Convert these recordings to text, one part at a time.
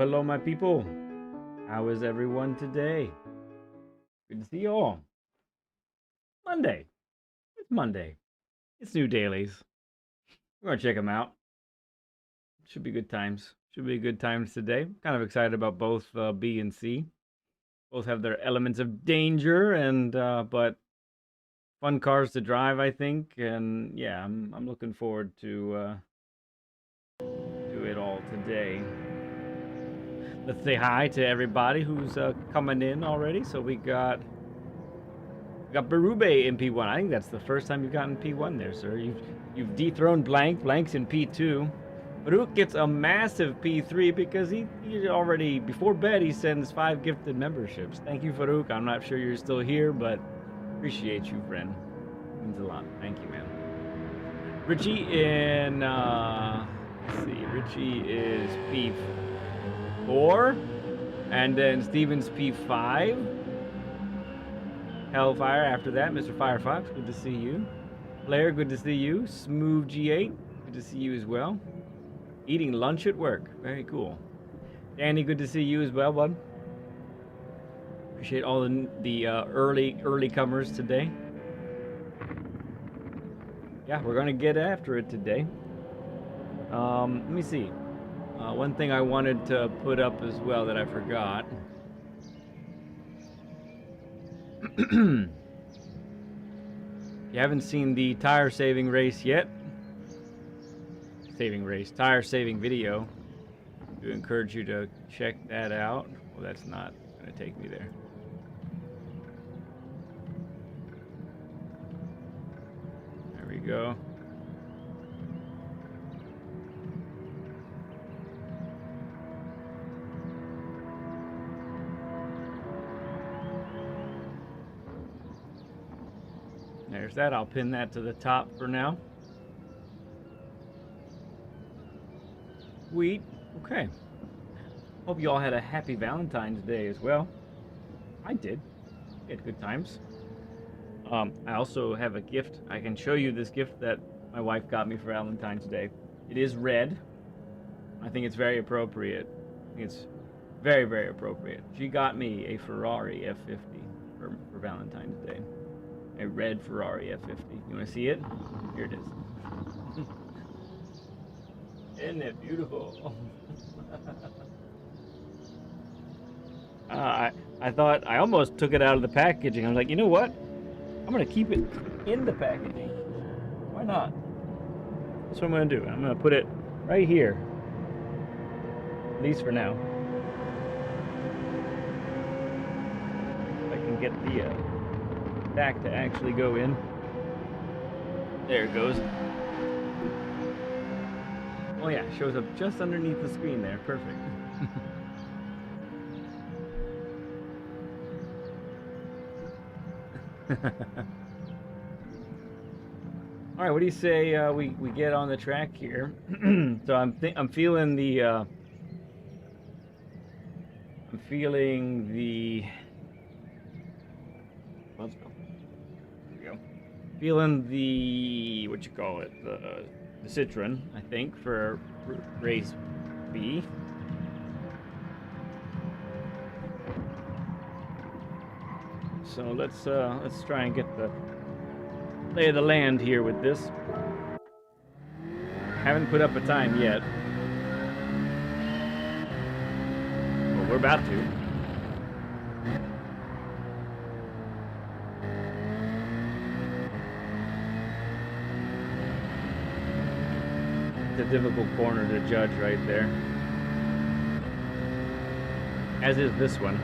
hello, my people. How is everyone today? Good to see you all. Monday. It's Monday. It's new dailies. We're going to check them out. Should be good times. Should be good times today. Kind of excited about both B and C. Both have their elements of danger and but fun cars to drive, I think. And yeah, I'm looking forward to it all today. Let's say hi to everybody who's coming in already. So we got Berube in P1. I think that's the first time you've gotten P1 there, sir. You've dethroned Blank. Blank's in P2. Farouk gets a massive P3 because he already, before bed, he sends 5 gifted memberships. Thank you, Farouk. I'm not sure you're still here, but appreciate you, friend. Means a lot. Thank you, man. Richie in, let's see, Richie is P4, and then Steven's P5. Hellfire after that, Mr. Firefox, good to see you. Blair, good to see you. Smooth G8, good to see you as well. Eating lunch at work, very cool. Danny, good to see you as well, bud. Appreciate all the early comers today. Yeah, we're gonna get after it today. Let me see. One thing I wanted to put up as well that I forgot. If you haven't seen the tire saving race yet, tire saving video, I do encourage you to check that out. Well, that's not going to take me there. There we go. There's that. I'll pin that to the top for now. Sweet. Okay. Hope you all had a happy Valentine's Day as well. I did. Had good times. I also have a gift. I can show you this gift that my wife got me for Valentine's Day. It is red. I think it's very appropriate. I think it's very, very appropriate. She got me a Ferrari F50 for Valentine's Day. A red Ferrari F50. You want to see it? Here it is. Isn't it beautiful? I thought, I almost took it out of the packaging. I'm like, you know what? I'm going to keep it in the packaging. Why not? That's what I'm going to do. I'm going to put it right here. At least for now. If I can get the back to actually go in. There it goes. Oh yeah, shows up just underneath the screen there. Perfect. All right, what do you say we get on the track here? So I'm feeling the let's go. There we go. Feeling the what you call it, the Citroen, I think, for race B. So let's try and get the lay of the land here with this. Haven't put up a time yet. Well, we're about to. It's a difficult corner to judge right there. As is this one.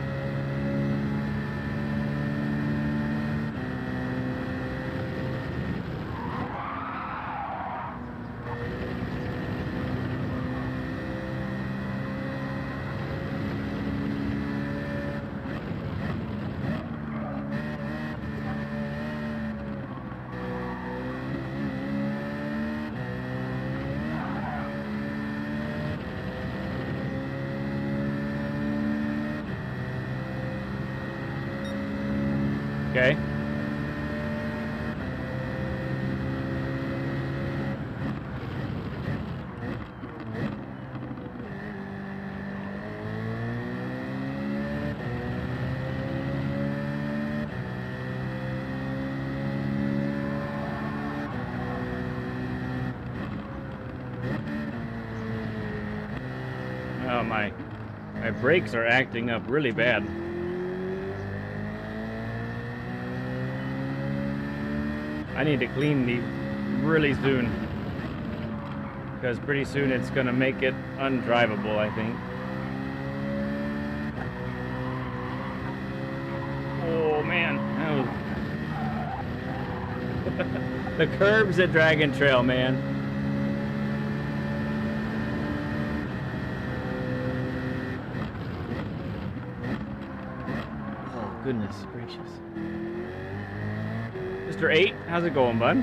Okay. My brakes are acting up really bad. I need to clean these really soon, because pretty soon it's gonna make it undrivable, I think. Oh man, that was the curbs at Dragon Trail, man. Oh goodness gracious. Mr. 8, how's it going, bud?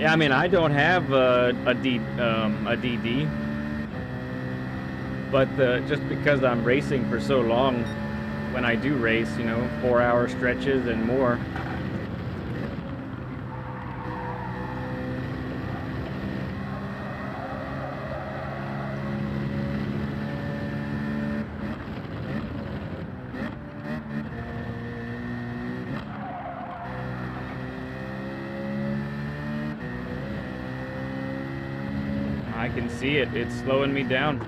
Yeah, I mean, I don't have a DD, but just because I'm racing for so long, when I do race, you know, 4-hour stretches and more. I can see it. It's slowing me down.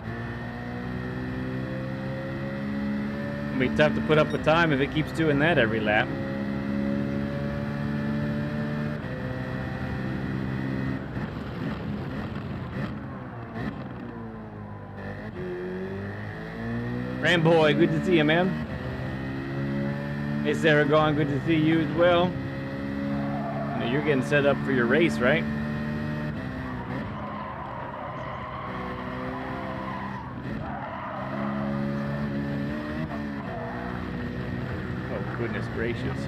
It'll be tough to put up a time if it keeps doing that every lap. Ramboy, good to see you, man. Hey, Sarah Gone, good to see you as well. You know, you're getting set up for your race, right? Goodness gracious.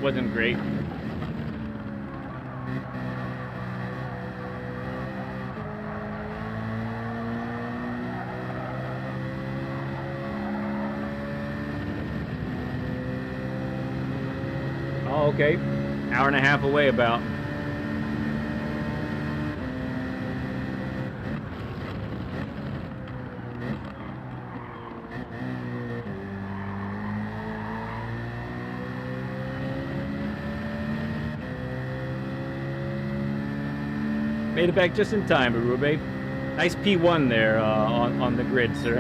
Wasn't great. Oh, okay. Hour and a half away about. Made it back just in time, Barube. Nice P1 there on the grid, sir.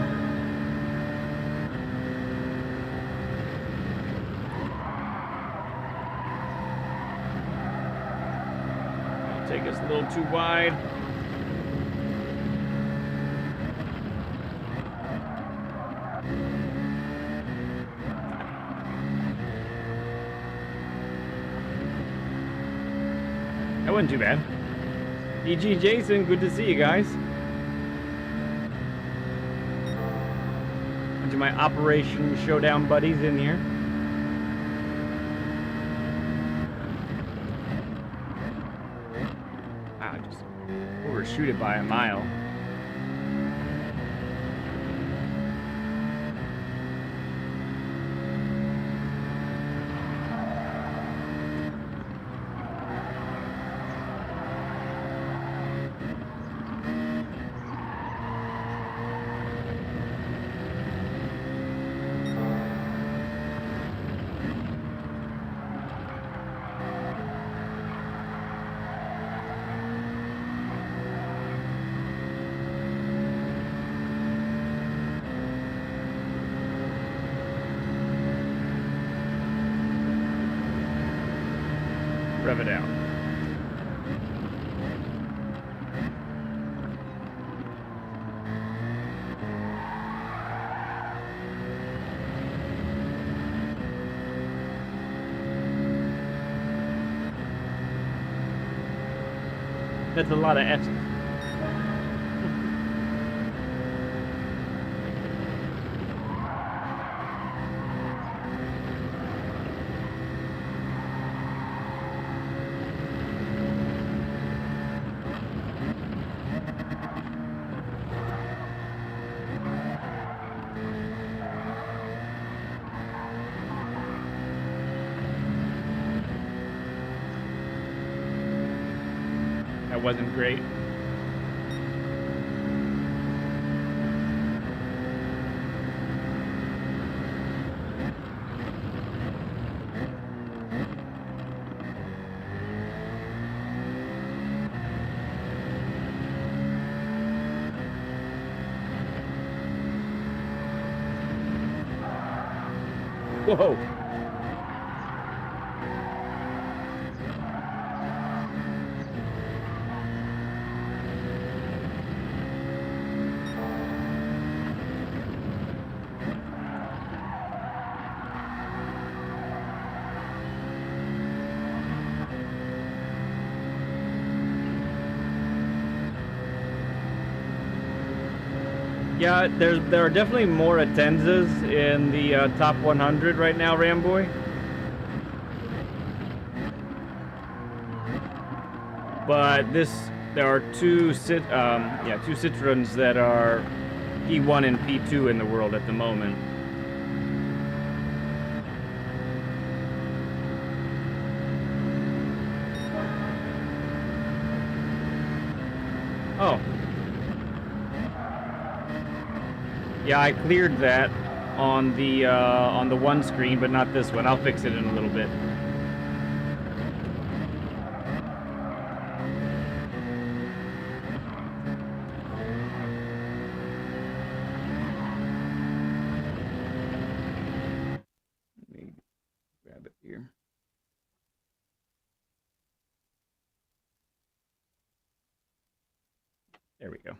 I'll take us a little too wide. That wasn't too bad. EG Jason, good to see you guys. Bunch of my Operation Showdown buddies in here. Wow, I just overshoot it by a mile. Rev it out. That's a lot of F's. That wasn't great. Whoa. Yeah, there are definitely more Atenzas in the top 100 right now, Ramboy. But there are two Citroens that are P1 and P2 in the world at the moment. Oh. Yeah, I cleared that on the one screen, but not this one. I'll fix it in a little bit. Let me grab it here. There we go.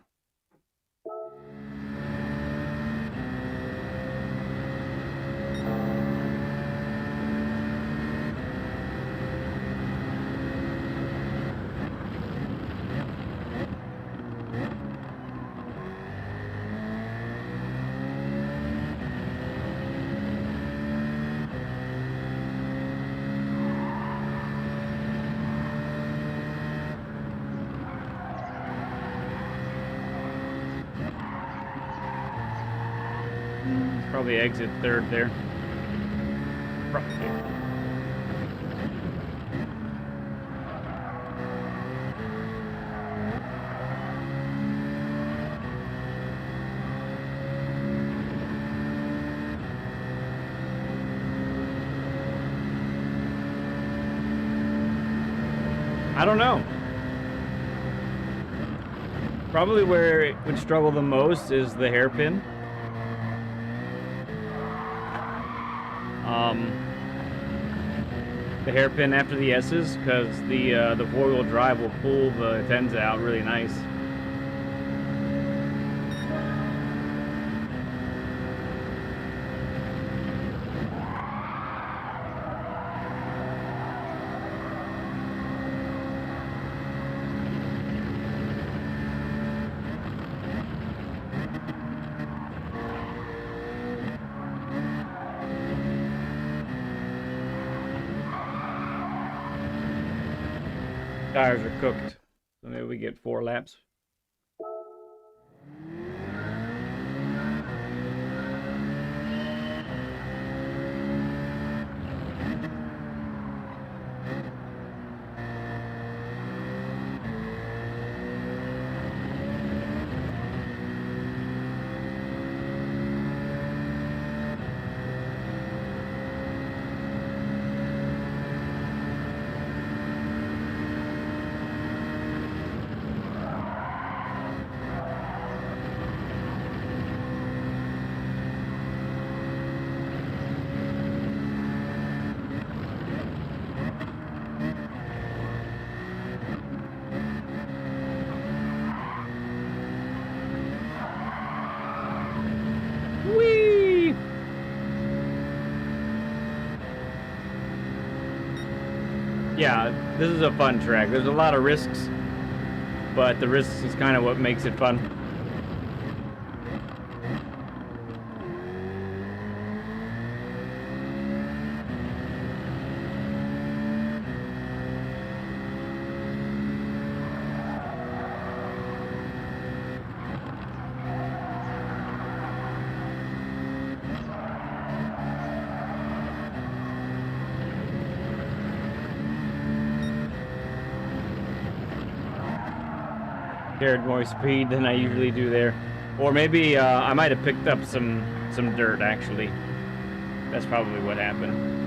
Probably exit third there. Probably. I don't know. Probably where it would struggle the most is the hairpin. The hairpin after the S's, because the four-wheel drive will pull the Tenza out really nice. Tires are cooked, so maybe we get 4 laps. Whee! Yeah, this is a fun track. There's a lot of risks, but the risks is kind of what makes it fun. Carried more speed than I usually do there, or maybe I might have picked up some dirt actually. That's probably what happened.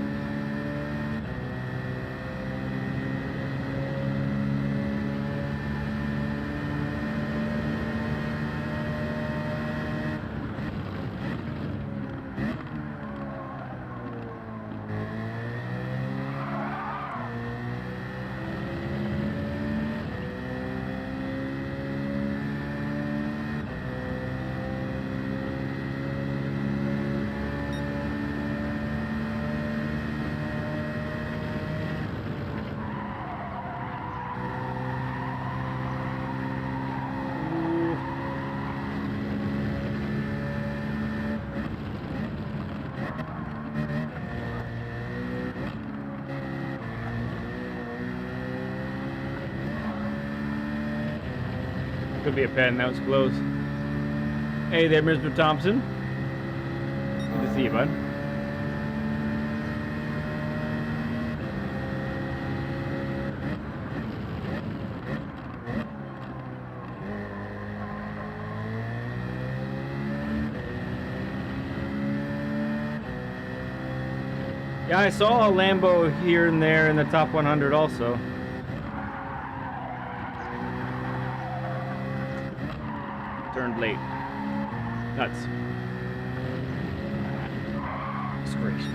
be a pen. That was close. Hey there, Mr. Thompson. Good to see you, bud. Yeah, I saw a Lambo here and there in the top 100 also. Turned late. Nuts. It's gracious.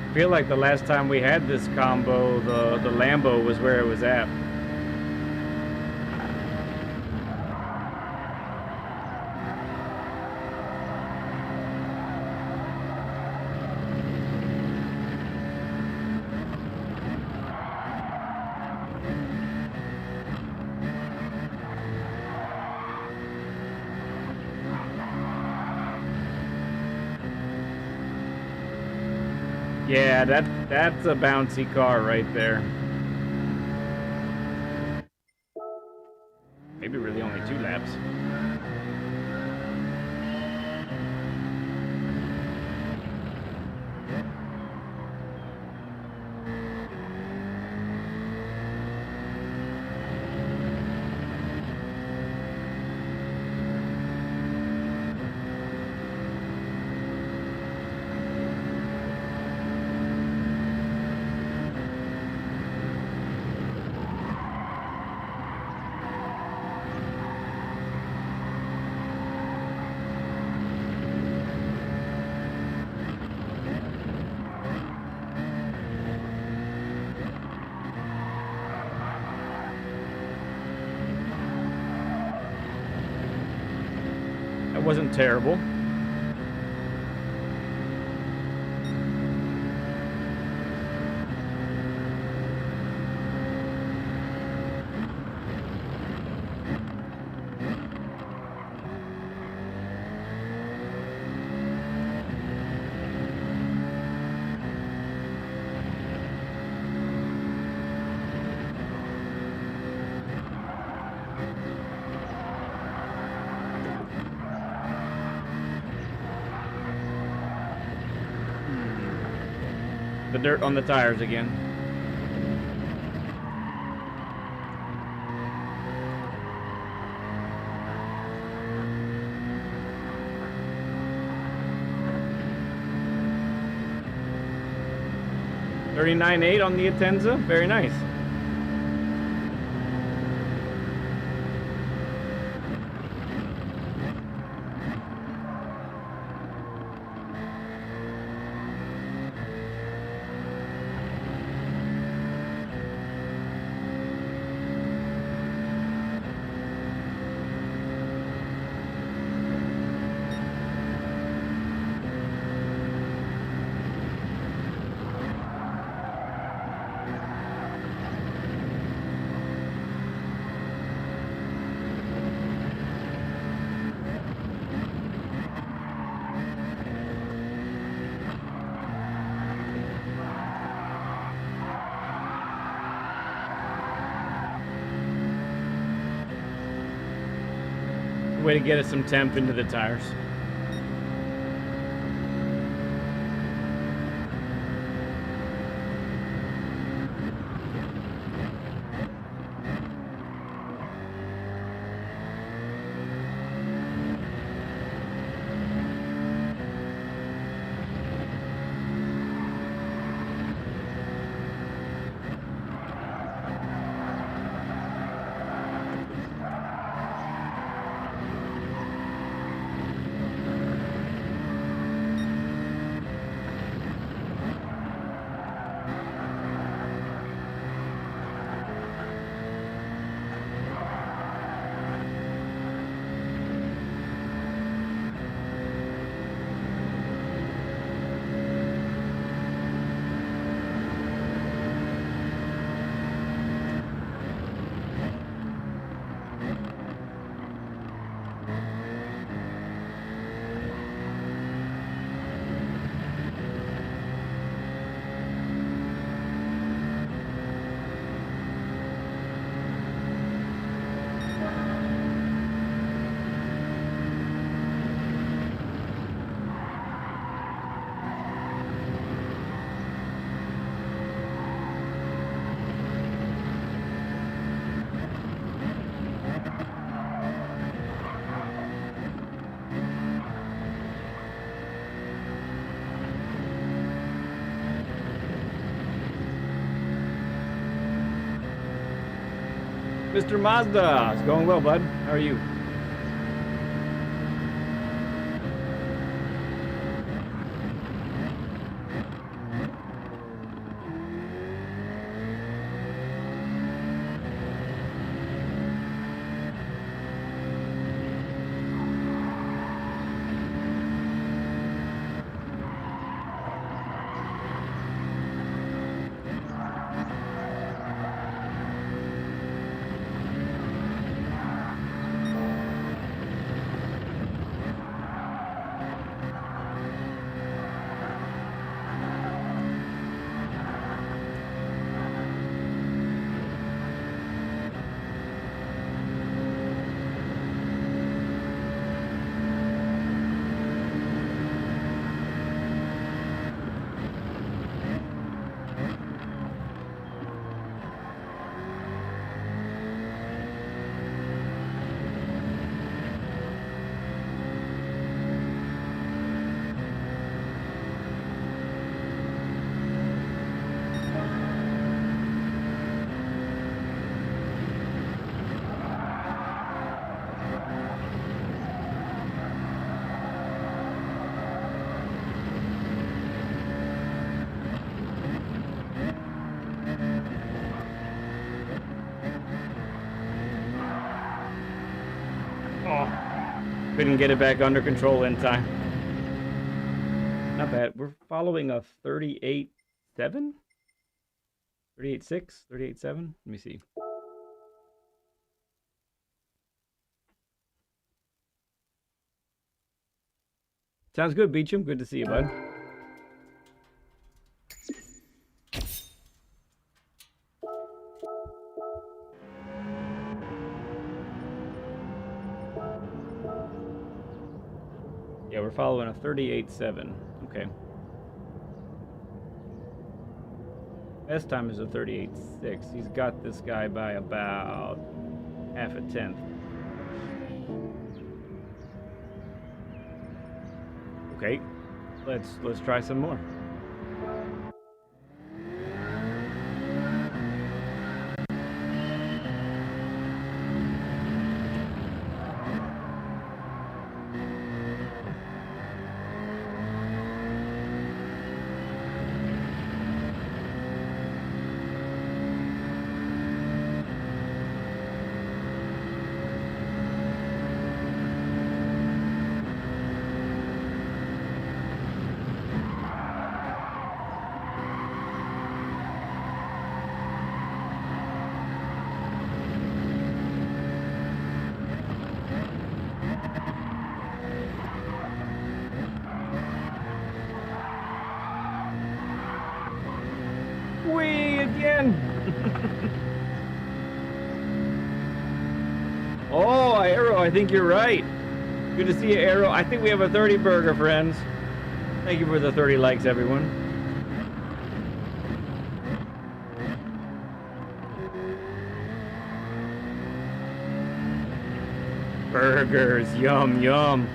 I feel like the last time we had this combo, the Lambo was where it was at. Yeah, that's a bouncy car right there. Maybe really only 2 laps. Wasn't terrible. The dirt on the tires again. $39.8 on the Atenza. Very nice. Way to get us some temp into the tires. Mr. Mazda. It's going well, bud. How are you? Couldn't get it back under control in time. Not bad. We're following a 38.7? 38.6? 38.7? Let me see. Sounds good, Beecham. Good to see you, bud. Yeah, we're following a 38.7. Okay. Best time is a 38.6. He's got this guy by about half a tenth. Okay, let's try some more. Oh, Arrow, I think you're right. Good to see you, Arrow. I think we have a 30 burger, friends. Thank you for the 30 likes, everyone. Burgers, yum, yum.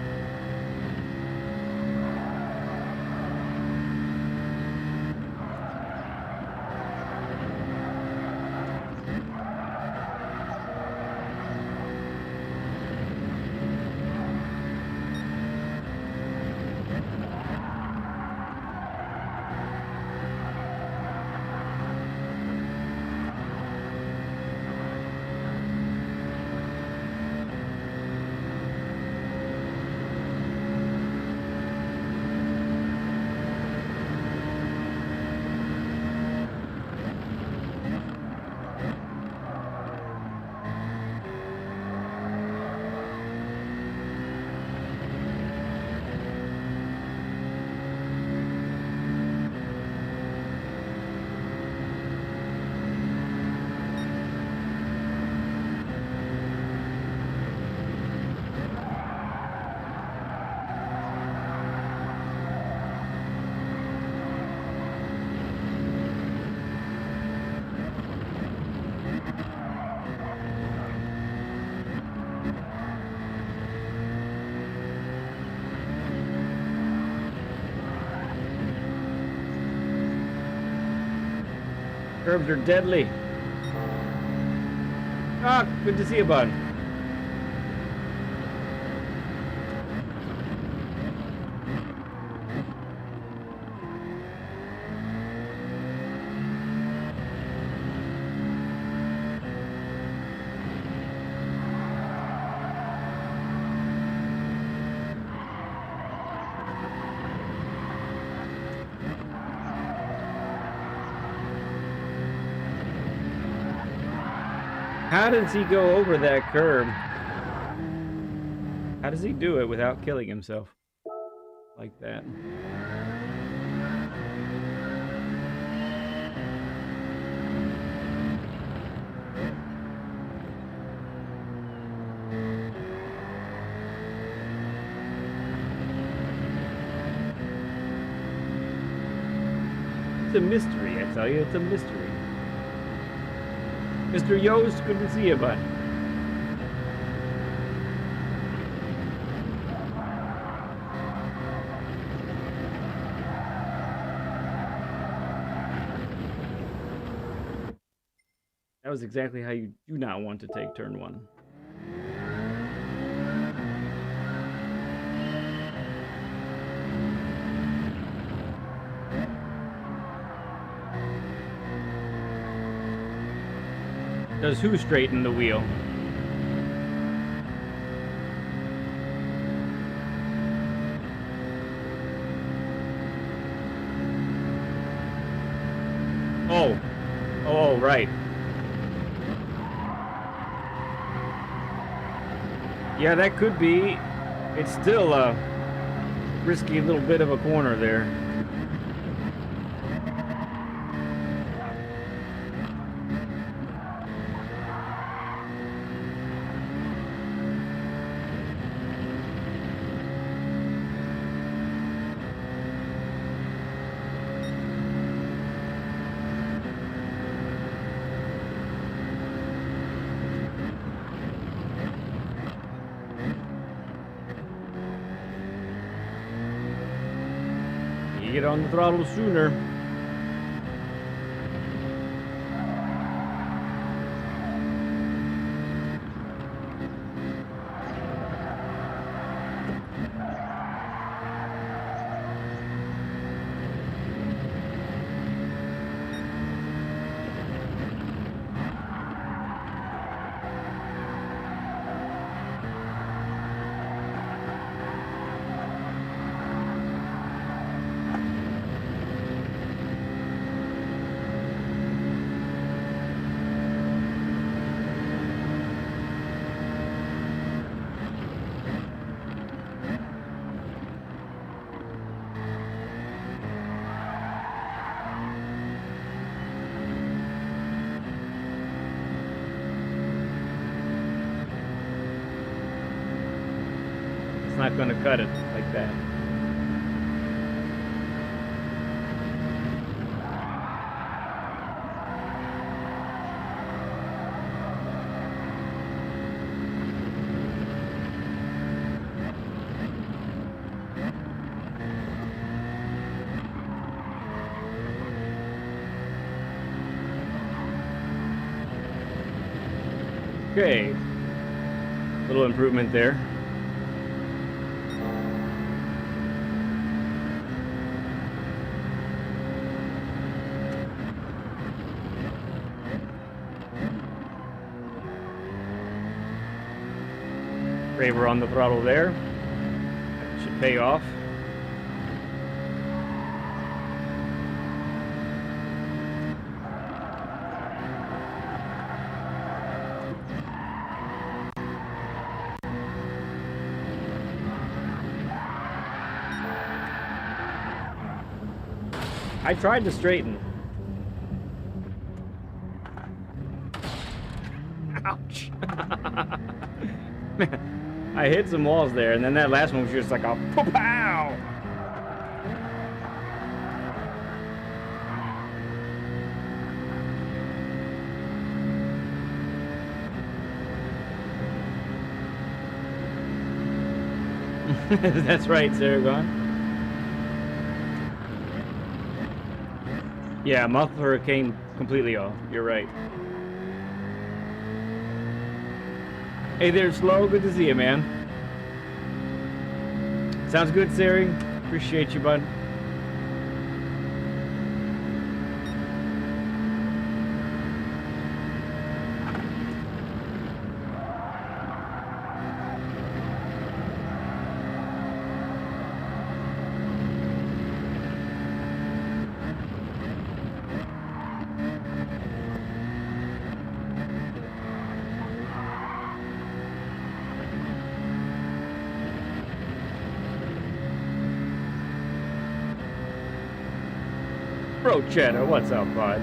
Curbs are deadly. Ah, good to see you, bud. How does he go over that curb? How does he do it without killing himself like that? It's a mystery, I tell you, it's a mystery. Mr. Yost, good to see you, bud. That was exactly how you do not want to take turn one. Does who straighten the wheel? Oh, right. Yeah, that could be. It's still a risky little bit of a corner there. You get on the throttle sooner. Not going to cut it like that. Okay, little improvement there. Raver on the throttle there. That should pay off. I tried to straighten. Ouch. Man. I hit some walls there, and then that last one was just like a pow! That's right, Saragon. Yeah, muffler came completely off. You're right. Hey there, Slow. Good to see you, man. Sounds good, Sari. Appreciate you, bud. Bro, Cheddar, what's up, bud?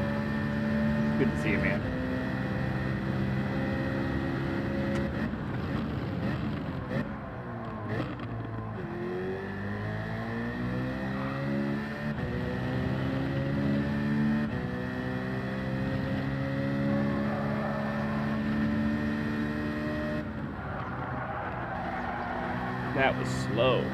Good to see you, man. That was slow.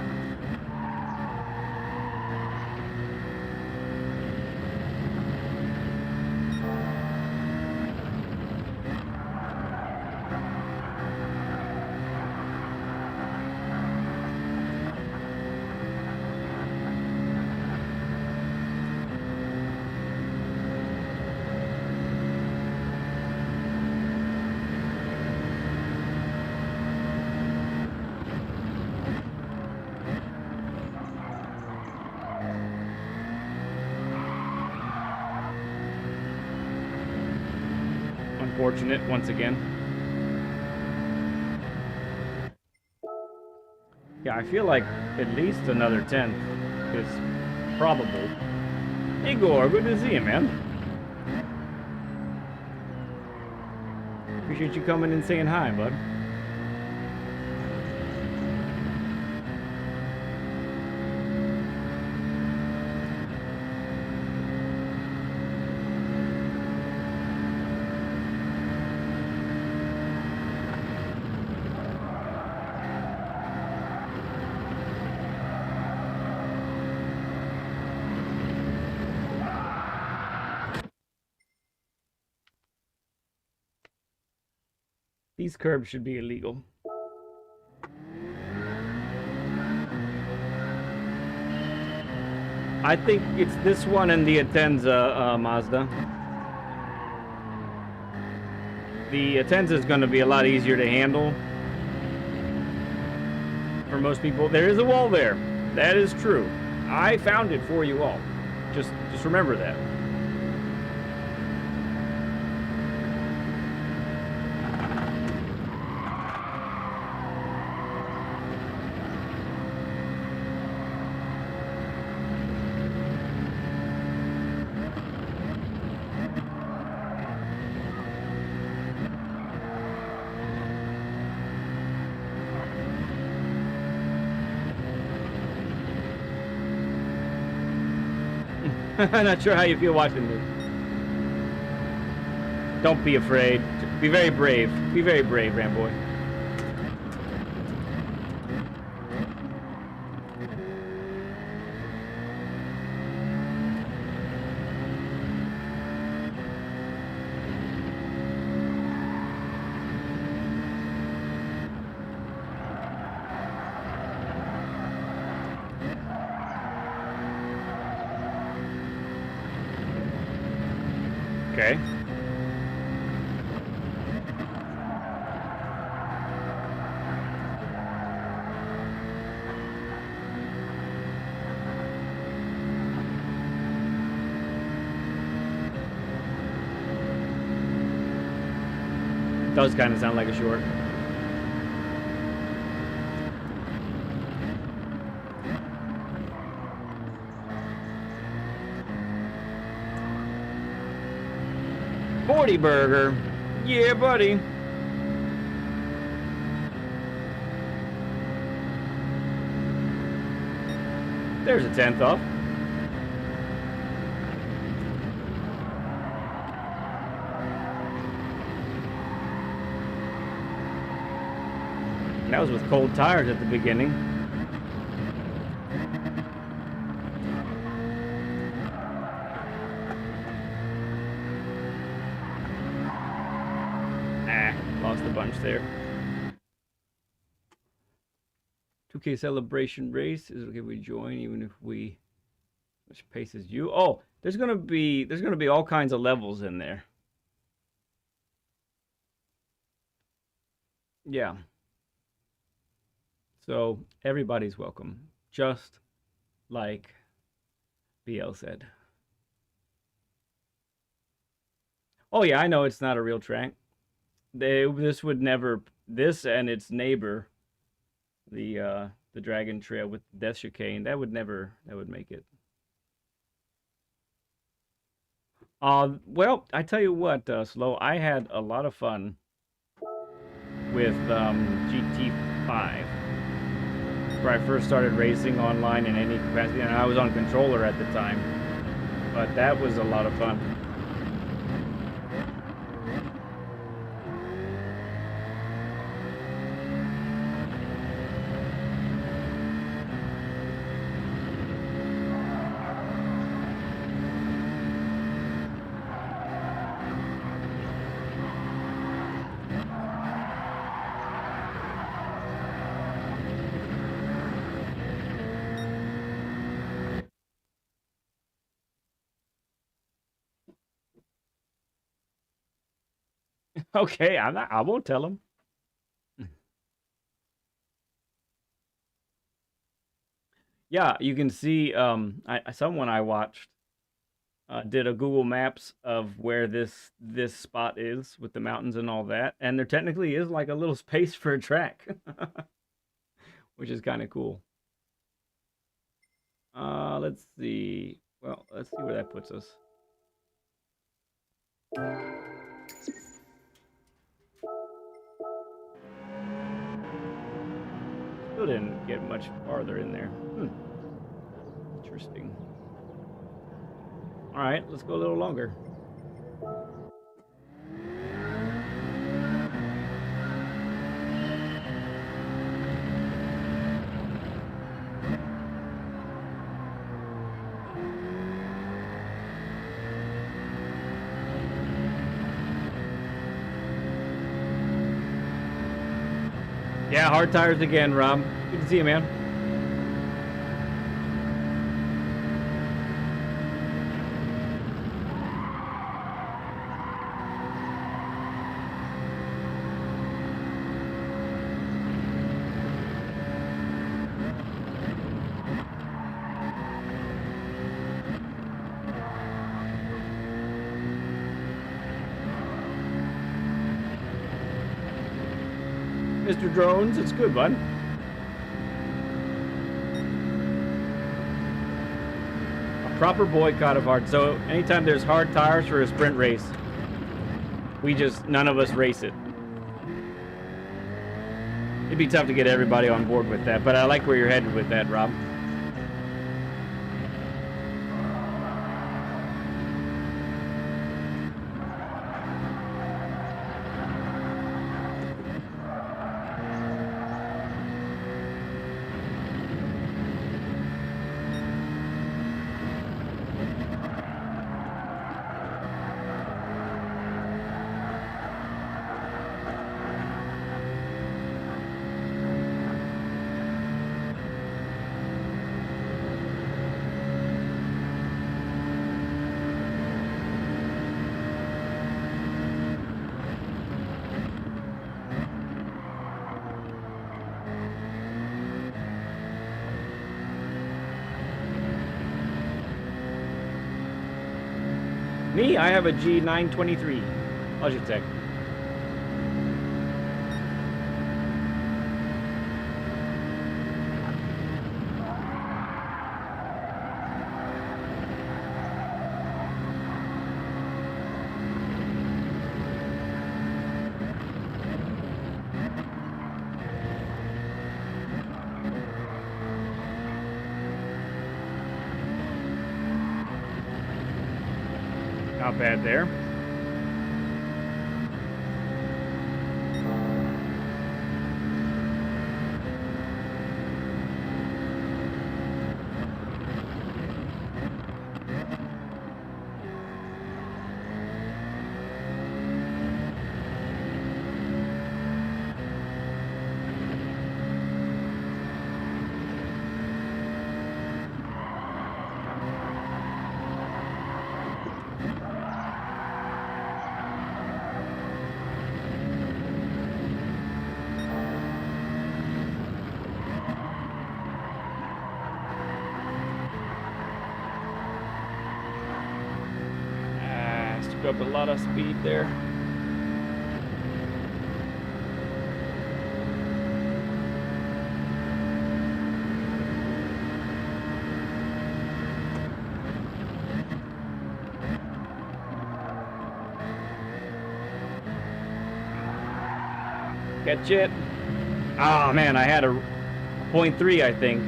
Unfortunate once again. Yeah, I feel like at least another 10th is probable. Igor, good to see you, man. Appreciate you coming and saying hi, bud. These curbs should be illegal. I think it's this one and the Atenza, Mazda. The Atenza is going to be a lot easier to handle for most people. There is a wall there. That is true. I found it for you all. Just remember that. I'm not sure how you feel watching this. Don't be afraid. Be very brave. Be very brave, Ramboy. Okay. Does kind of sound like a short. Burger. Yeah, buddy. There's a 10th off. That was with cold tires at the beginning. Lost a bunch there. 2K celebration race. Is it okay if we join even if we which paces you? Oh, there's gonna be all kinds of levels in there. Yeah. So everybody's welcome. Just like BL said. Oh yeah, I know it's not a real track. This would never this and its neighbor, the Dragon Trail with Death Chicane, that would make it. Well, I tell you what, Slow, I had a lot of fun with GT5 where I first started racing online in any capacity, and I was on controller at the time, but that was a lot of fun. Okay, I won't tell them. Yeah, you can see someone I watched did a Google Maps of where this spot is with the mountains and all that, and there technically is like a little space for a track, which is kind of cool. Let's see. Well, let's see where that puts us. Still didn't get much farther in there. Interesting. All right, let's go a little longer. Yeah, hard tires again, Rob. Good to see you, man. Mr. Drones, it's good, bud. A proper boycott of hard. So anytime there's hard tires for a sprint race, none of us race it. It'd be tough to get everybody on board with that, but I like where you're headed with that, Rob. Me, I have a G923 Logitech. Not bad there. Picked up a lot of speed there. Catch it. Oh man, I had a 0.3, I think.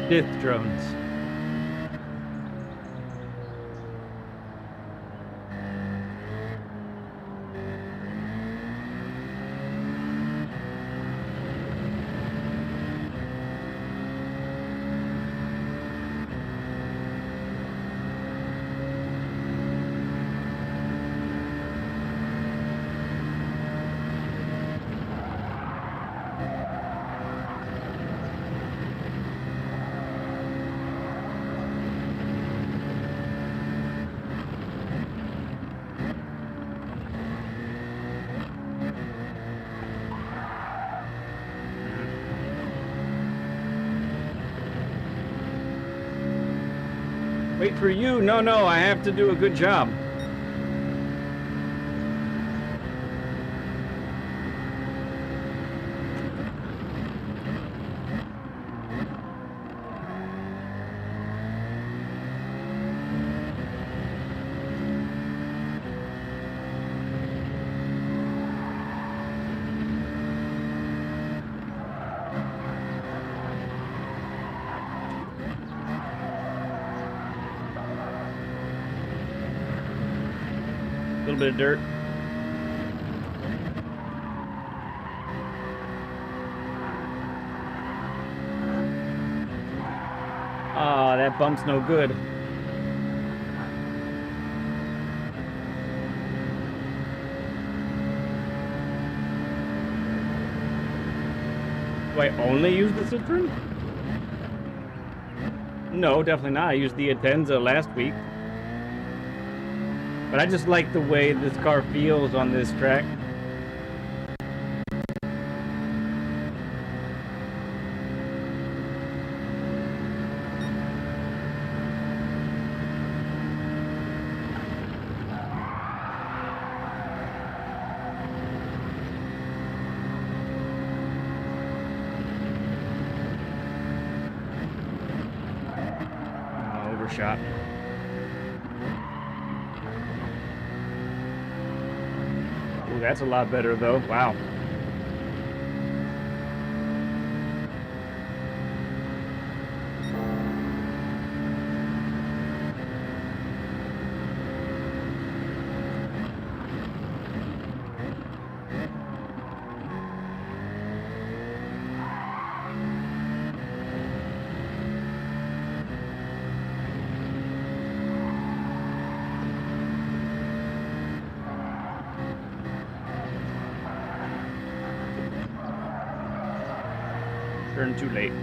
Fifth drones. Wait for you. No, I have to do a good job. A little bit of dirt. Ah, that bump's no good. Do I only use the Citroen? No, definitely not. I used the Atenza last week. But I just like the way this car feels on this track. Oh, overshot. That's a lot better though. Wow. Turn too late.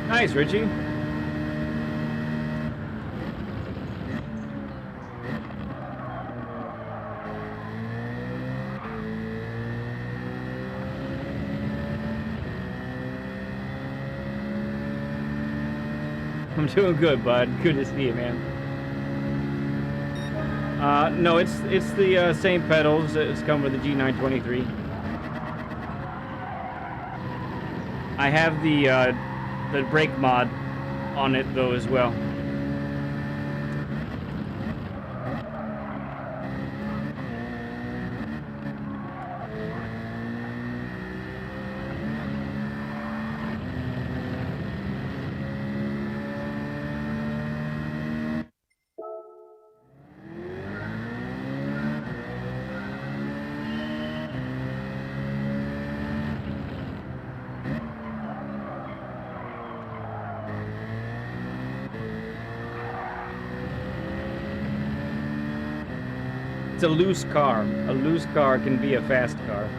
Nice, Richie. I'm doing good, bud. Good to see you, man. No, it's the same pedals. It's come with the G923. I have the brake mod on it though as well. It's a loose car. A loose car can be a fast car.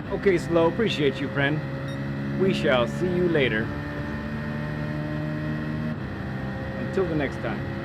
Okay, Slow, appreciate you, friend. We shall see you later. Until the next time.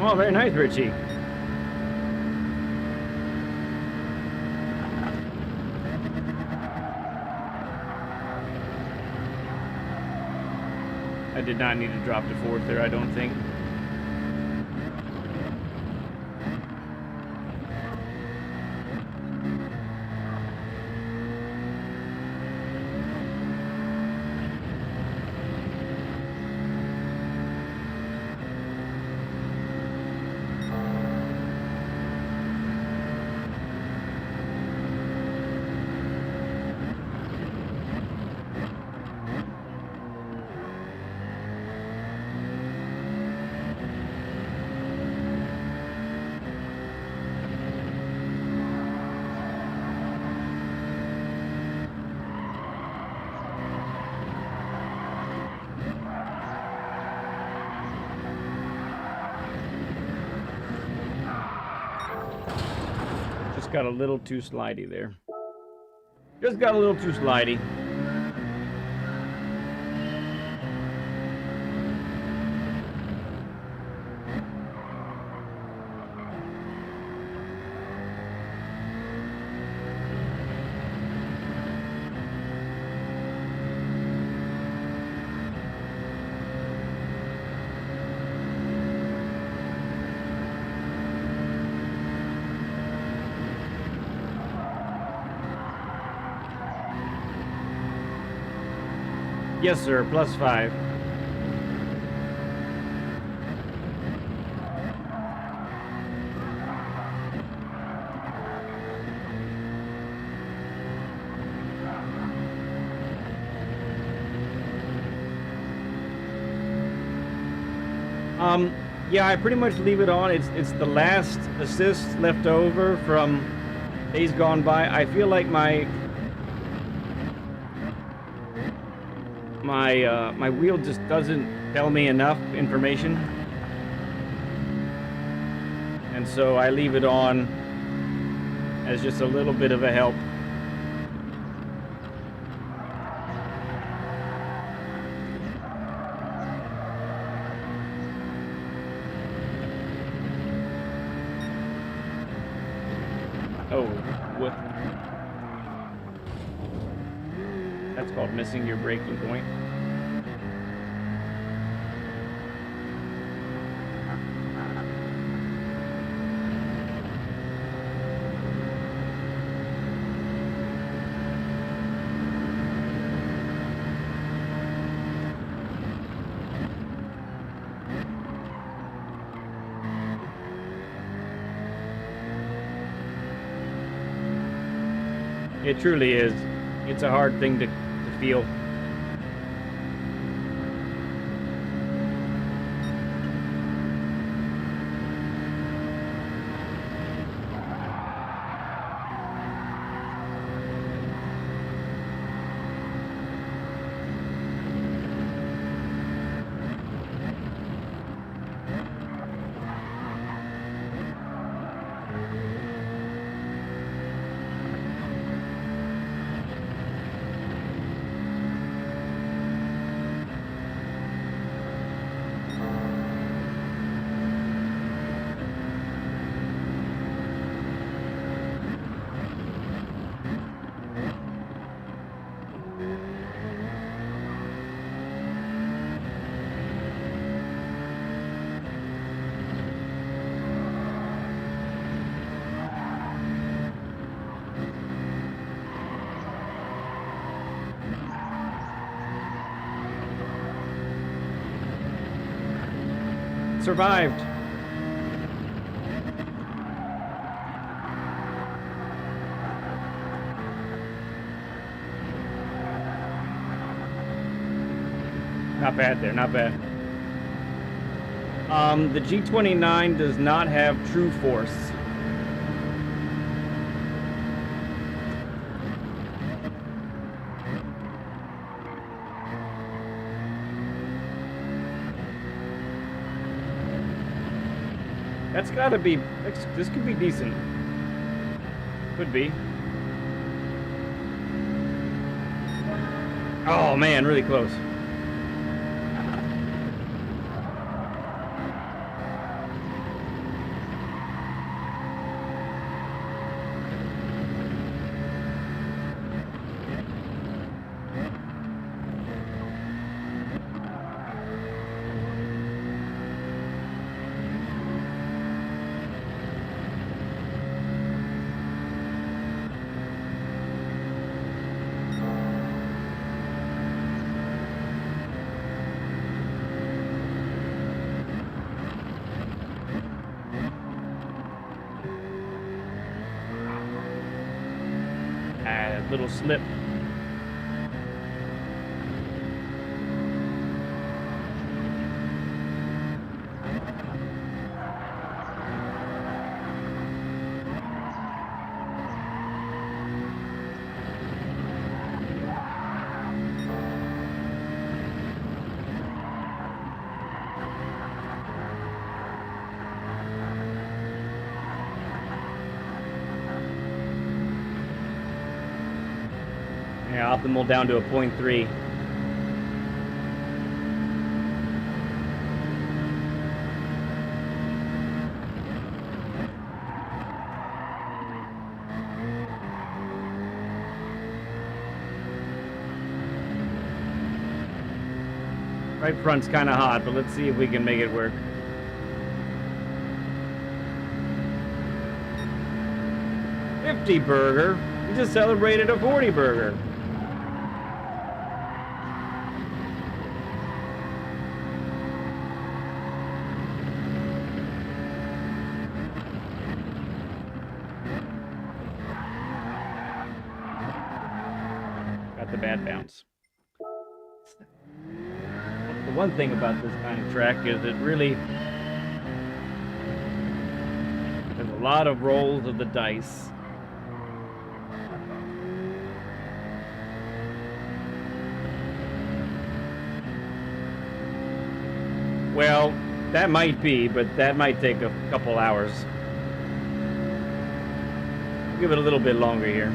Oh, very nice, Richie. I did not need to drop to fourth there, I don't think. Just got a little too slidey there. Just got a little too slidey. Yes, sir. +5. Yeah, I pretty much leave it on. It's the last assist left over from days gone by. I feel like my wheel just doesn't tell me enough information, and so I leave it on as just a little bit of a help. Oh, what? That's called missing your braking point. It truly is. It's a hard thing to feel. survived. Not bad there, not bad. The G29 does not have true force. That's gotta be, this could be decent. Could be. Oh man, really close. Little slip. Yeah, optimal down to a 0.3. Right front's kind of hot, but let's see if we can make it work. $50 burger. We just celebrated a $40 burger. Got the bad bounce. The one thing about this kind of track is it really, there's a lot of rolls of the dice. Well, that might be, but that might take a couple hours. Give it a little bit longer here.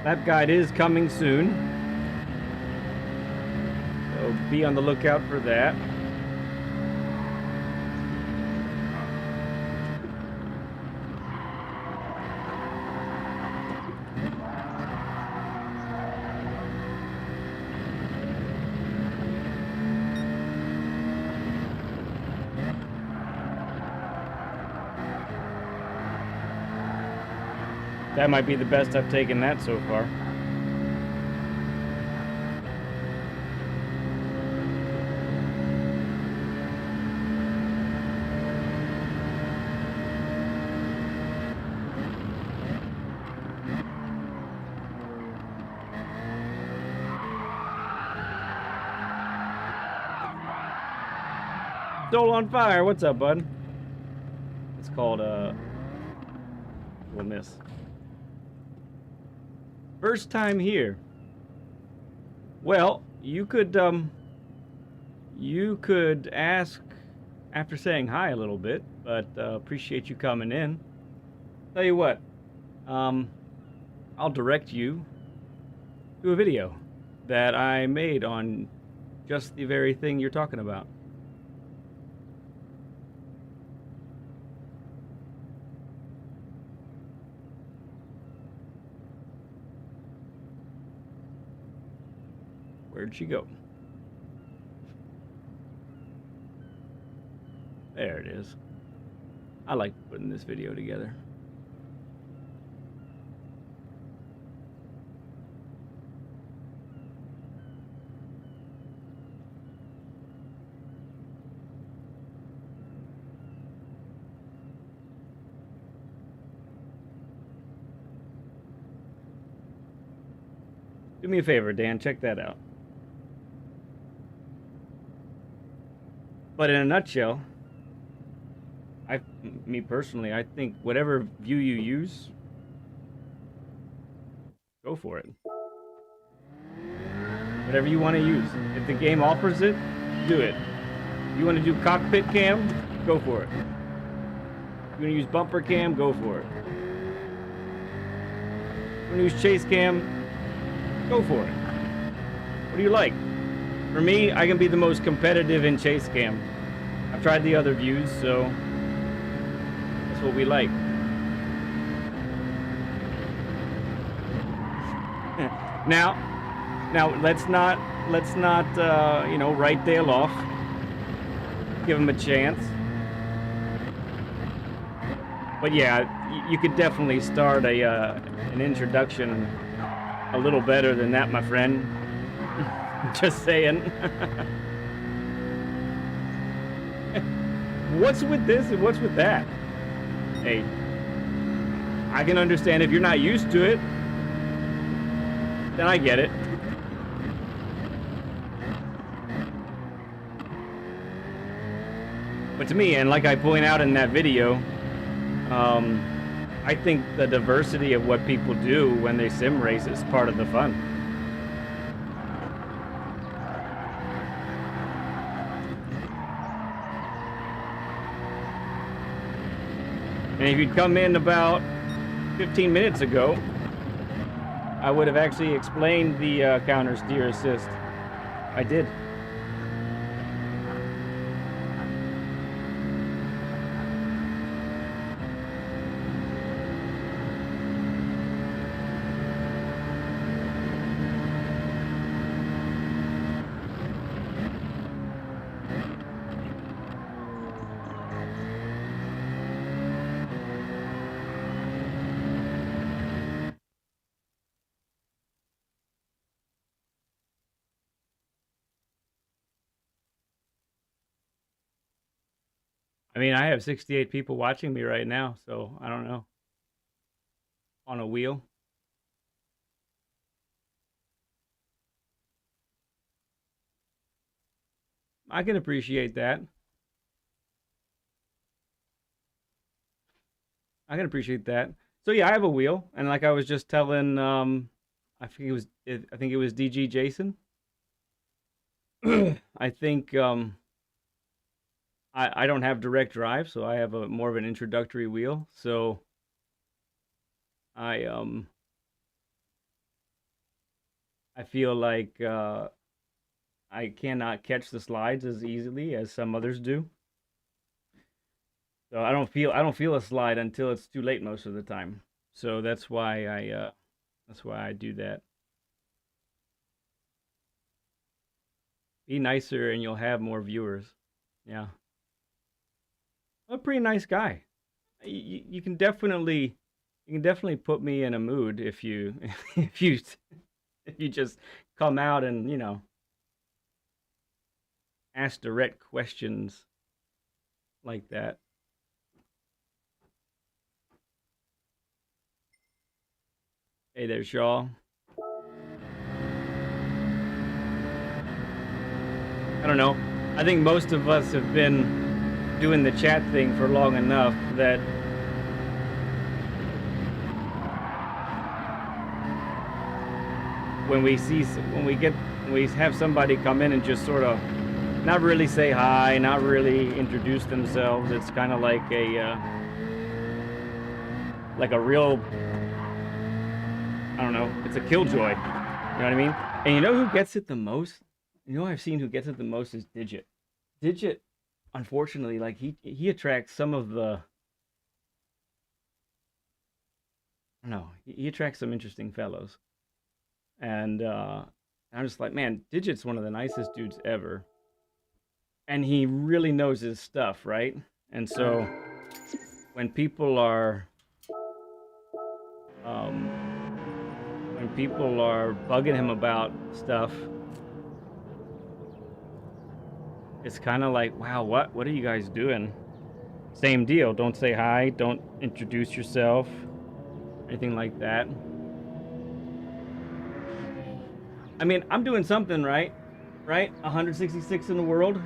Lap guide is coming soon, so be on the lookout for that. That might be the best I've taken that so far. Soul on fire, what's up, bud? It's called we'll miss. First time here. Well, you could ask after saying hi a little bit, but appreciate you coming in. Tell you what, I'll direct you to a video that I made on just the very thing you're talking about. Where'd she go? There it is. I like putting this video together. Do me a favor, Dan, check that out. But in a nutshell, me personally, I think whatever view you use, go for it. Whatever you want to use. If the game offers it, do it. You want to do cockpit cam, go for it. You want to use bumper cam, go for it. You want to use chase cam, go for it. What do you like? For me, I can be the most competitive in chase cam. I've tried the other views, so that's what we like. Now let's not you know, write Dale off. Give him a chance. But yeah, you could definitely start an introduction a little better than that, my friend. Just saying. What's with this and what's with that? Hey, I can understand if you're not used to it, then I get it. But to me, and like I point out in that video, I think the diversity of what people do when they sim race is part of the fun. And if you'd come in about 15 minutes ago, I would have actually explained the counter steer assist. I did. I mean, I have 68 people watching me right now, so I don't know. On a wheel. I can appreciate that. I can appreciate that. So yeah, I have a wheel, and like I was just telling, I think it was DG Jason. I think I don't have direct drive, so I have a more of an introductory wheel. So I feel like I cannot catch the slides as easily as some others do. So I don't feel a slide until it's too late most of the time. So that's why I do that. Be nicer and you'll have more viewers. Yeah. I'm a pretty nice guy. You can definitely put me in a mood if you if you just come out and, you know, ask direct questions like that. Hey there, Shaw. I don't know. I think most of us have been doing the chat thing for long enough that when we have somebody come in and just sort of not really say hi, not really introduce themselves, it's kind of like a real, I don't know, it's a killjoy. You know what I mean? And you know who gets it the most? You know I've seen who gets it the most is Digit. Digit, unfortunately, like he attracts some of the no, he attracts some interesting fellows. And I'm just like, man, Digit's one of the nicest dudes ever. And he really knows his stuff, right? And so when people are um, when people are bugging him about stuff, it's kind of like, wow, what are you guys doing? Same deal. Don't say hi. Don't introduce yourself. Anything like that. I mean, I'm doing something right, right? 166 in the world,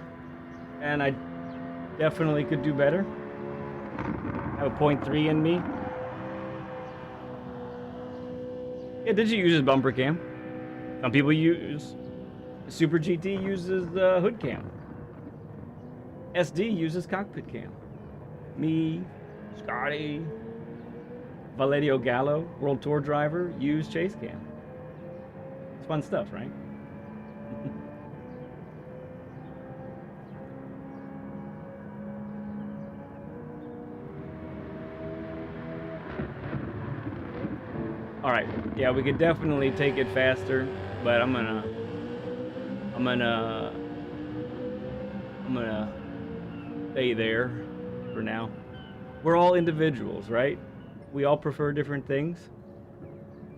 and I definitely could do better. I have a point 0.3 in me. Yeah, Digi uses bumper cam. Some people use Super GT uses hood cam. SD uses cockpit cam. Me, Scotty, Valerio Gallo, World Tour driver, use chase cam. It's fun stuff, right? All right. Yeah, we could definitely take it faster, but I'm gonna I'm gonna stay there for now. We're all individuals, right? We all prefer different things.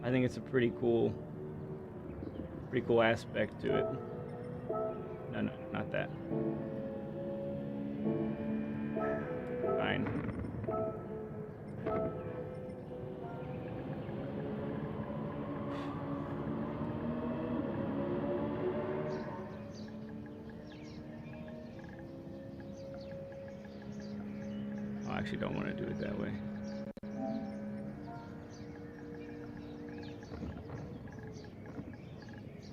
I think it's a pretty cool aspect to it. No, no, not that. Fine. I actually don't want to do it that way.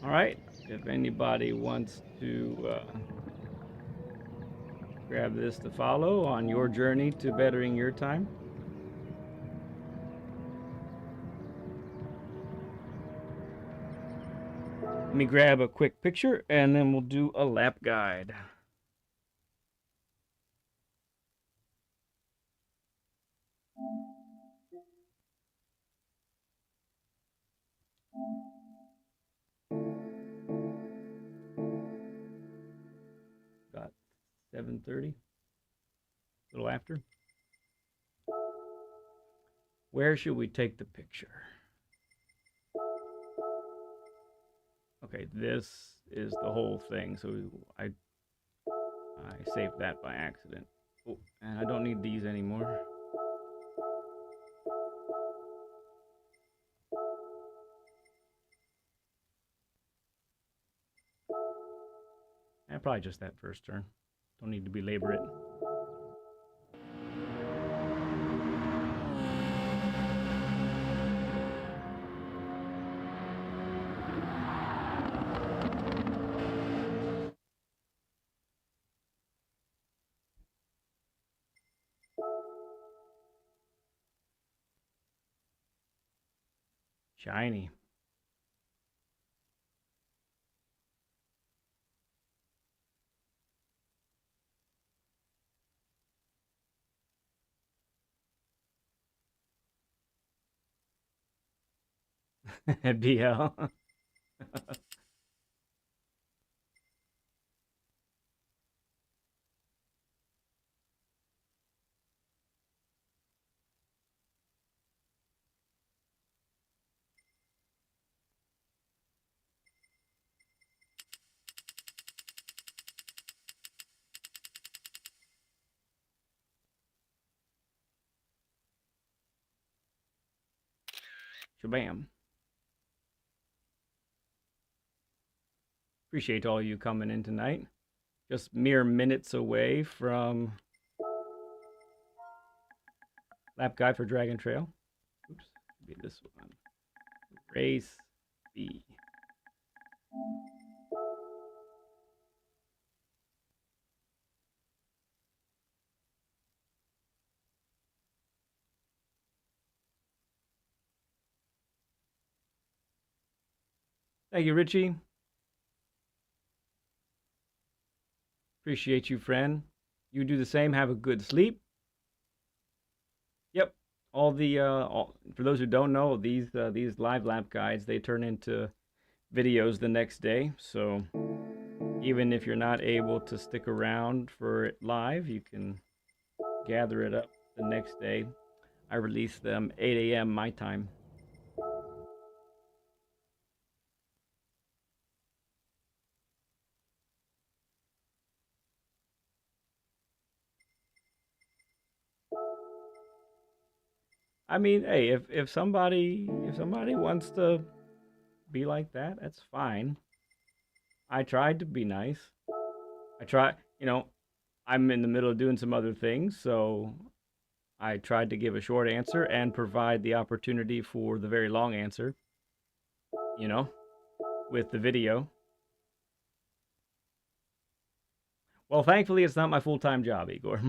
All right. If anybody wants to grab this to follow on your journey to bettering your time. Let me grab a quick picture and then we'll do a lap guide. Got 7:30, a little after. Where should we take the picture? Okay, this is the whole thing. So I saved that by accident. Oh, and I don't need these anymore. And probably just that first turn. Don't need to belabor it. Shiny. BL. Shabam. Appreciate all you coming in tonight. Just mere minutes away from lap guide for Dragon Trail. Oops, be this one. Race B. Thank you, Richie. Appreciate you, friend. You do the same. Have a good sleep. Yep. For those who don't know, these live lap guides, they turn into videos the next day. So even if you're not able to stick around for it live, you can gather it up the next day. I release them 8 a.m. my time. I mean, hey, if somebody wants to be like that, that's fine. I tried to be nice. I'm in the middle of doing some other things, so I tried to give a short answer and provide the opportunity for the very long answer, with the video. Well, thankfully, it's not my full-time job, Igor.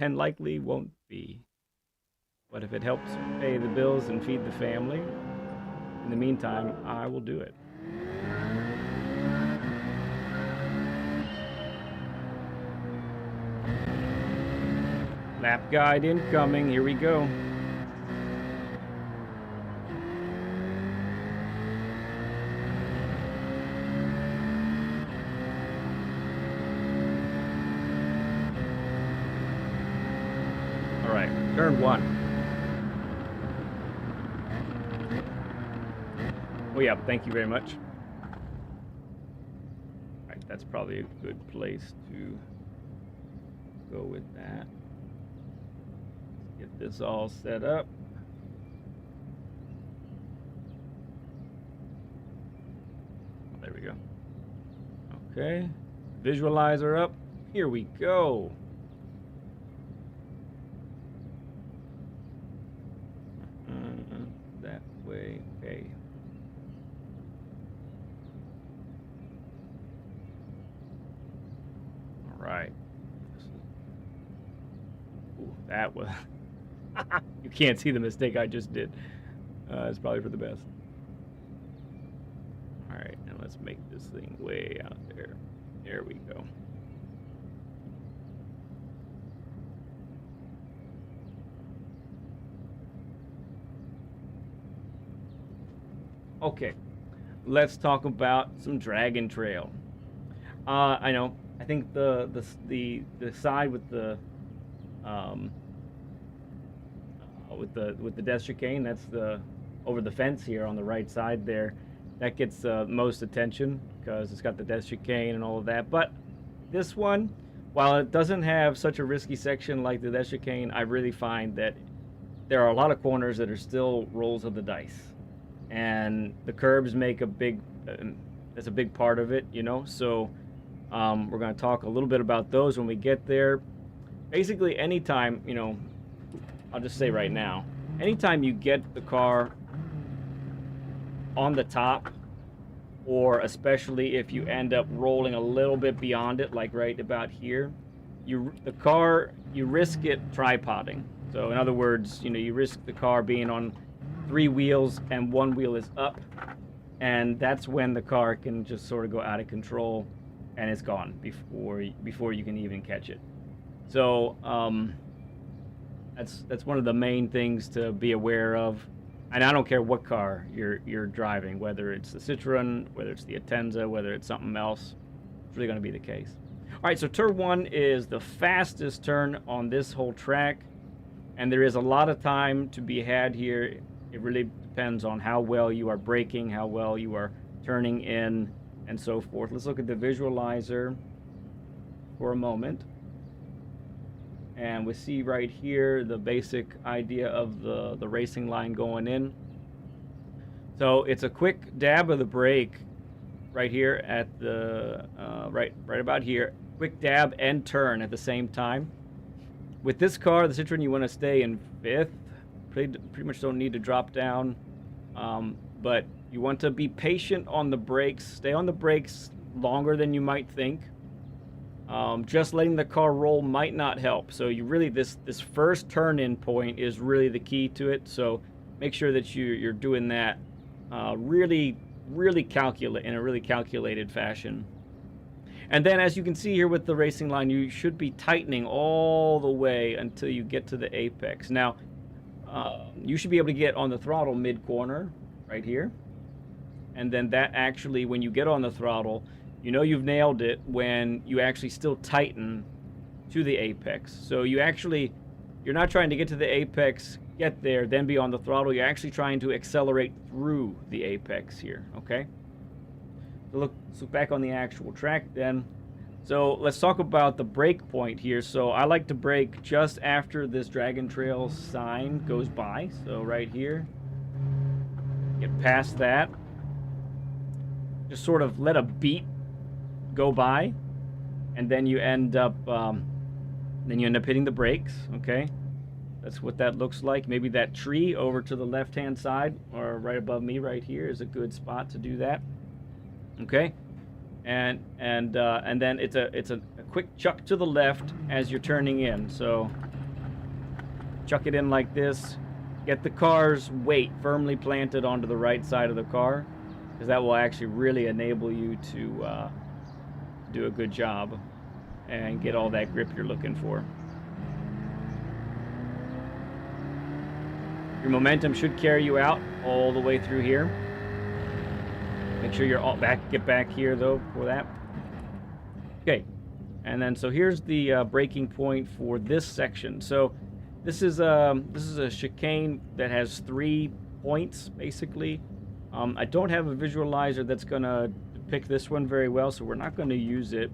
And likely won't be. But if it helps pay the bills and feed the family, in the meantime, I will do it. Lap guide incoming. Here we go. All right, turn one. Oh yeah, thank you very much. All right, that's probably a good place to go with that. Let's get this all set up. There we go. Okay, visualizer up. Here we go. That way, okay. All right. Ooh, that was. You can't see the mistake I just did. It's probably for the best. All right, and let's make this thing way out there. There we go. Okay, let's talk about some Dragon Trail. I know. I think the side with the with the desk chicane, that's the over the fence here on the right side there, that gets most attention because it's got the desk chicane and all of that. But this one, while it doesn't have such a risky section like the desk chicane, I really find that there are a lot of corners that are still rolls of the dice, and the curbs make a big that's a big part of it, so we're going to talk a little bit about those when we get there. Basically, anytime, I'll just say right now, anytime you get the car on the top, or especially if you end up rolling a little bit beyond it, like right about here, you risk it tripoding. So in other words, you risk the car being on 3 wheels and 1 wheel is up, and that's when the car can just sort of go out of control and it's gone before you can even catch it. So that's one of the main things to be aware of. And I don't care what car you're driving, whether it's the Citroen, whether it's the Atenza, whether it's something else, it's really going to be the case. All right, so turn 1 is the fastest turn on this whole track, and there is a lot of time to be had here. It really depends on how well you are braking, how well you are turning in, and so forth. Let's look at the visualizer for a moment. And we see right here the basic idea of the racing line going in. So it's a quick dab of the brake right here at the right about here. Quick dab and turn at the same time. With this car, the Citroen, you want to stay in 5th. Pretty much don't need to drop down, but you want to be patient on the brakes. Stay on the brakes longer than you might think. Just letting the car roll might not help. So you really, this first turn-in point is really the key to it. So make sure that you're doing that really in a really calculated fashion. And then, as you can see here with the racing line, you should be tightening all the way until you get to the apex. Now, you should be able to get on the throttle mid-corner, right here. And then that actually, when you get on the throttle, you know you've nailed it when you actually still tighten to the apex. So you're not trying to get to the apex, get there, then be on the throttle. You're actually trying to accelerate through the apex here, okay? So look back on the actual track then. So let's talk about the brake point here. So I like to brake just after this Dragon Trail sign goes by. So right here, get past that. Just sort of let a beat go by, and then you end up hitting the brakes, okay? That's what that looks like. Maybe that tree over to the left-hand side, or right above me right here, is a good spot to do that. Okay, and then it's a quick chuck to the left as you're turning in. So chuck it in like this. Get the car's weight firmly planted onto the right side of the car, because that will actually really enable you to do a good job and get all that grip you're looking for. Your momentum should carry you out all the way through here. Make sure you're all get back here though for that. Okay, and then so here's the braking point for this section. So this is a chicane that has 3 points basically. I don't have a visualizer that's gonna depict this one very well, so we're not going to use it.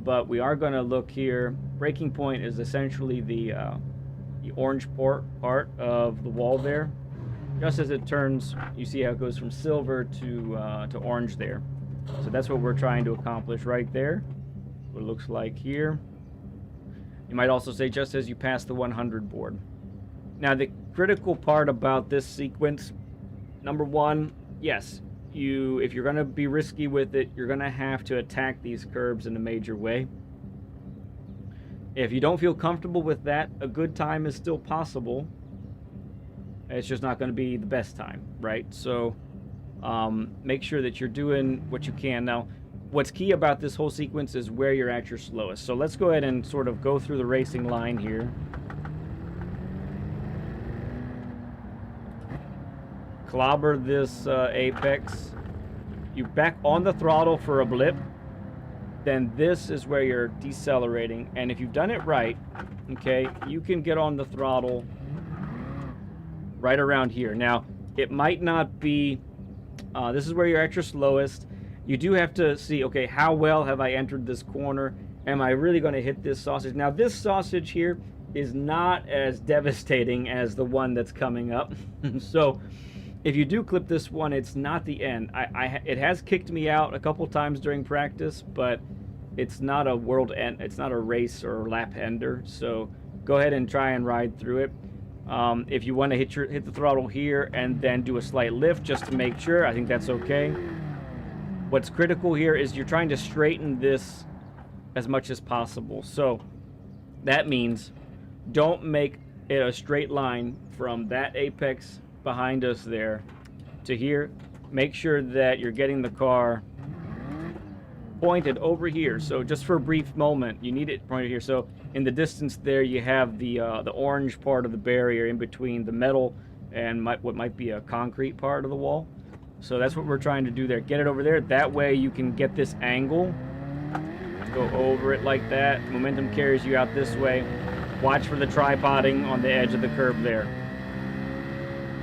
But we are going to look here. Braking point is essentially the orange part of the wall there. Just as it turns, you see how it goes from silver to orange there. So that's what we're trying to accomplish right there. What it looks like here. You might also say just as you pass the 100 board. Now the critical part about this sequence, number one, yes, if you're going to be risky with it, you're going to have to attack these curbs in a major way. If you don't feel comfortable with that, a good time is still possible. It's just not going to be the best time, right? So make sure that you're doing what you can. Now, what's key about this whole sequence is where you're at your slowest. So let's go ahead and sort of go through the racing line here. Clobber this apex. You back on the throttle for a blip. Then this is where you're decelerating. And if you've done it right, okay, you can get on the throttle right around here. Now, it might not be, this is where you're at your slowest. You do have to see, okay, how well have I entered this corner? Am I really going to hit this sausage? Now, this sausage here is not as devastating as the one that's coming up. So, if you do clip this one, it's not the end. It has kicked me out a couple times during practice, but it's not a world end. It's not a race or lap ender. So go ahead and try and ride through it. If you want to hit the throttle here and then do a slight lift just to make sure, I think that's okay. What's critical here is you're trying to straighten this as much as possible. So that means don't make it a straight line from that apex behind us there to here. Make sure that you're getting the car pointed over here. So just for a brief moment, you need it pointed here. So in the distance there, you have the orange part of the barrier in between the metal and what might be a concrete part of the wall. So that's what we're trying to do there. Get it over there. That way you can get this angle. Go over it like that. Momentum carries you out this way. Watch for the tripoding on the edge of the curb there.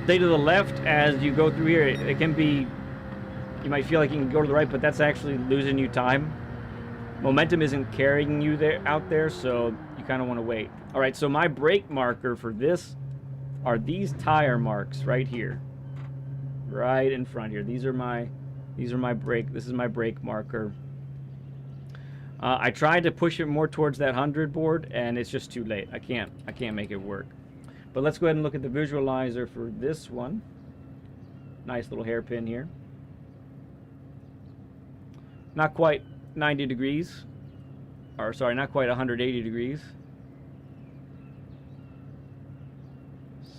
Stay to the left as you go through here. It can be, you might feel like you can go to the right, but that's actually losing you time. Momentum isn't carrying you out there, so you kind of want to wait. All right, so my brake marker for this are these tire marks right here, right in front here. These are my brake. This is my brake marker. I tried to push it more towards that 100 board, and it's just too late. I can't make it work. But let's go ahead and look at the visualizer for this one. Nice little hairpin here. Not quite 90 degrees. Or sorry, not quite 180 degrees.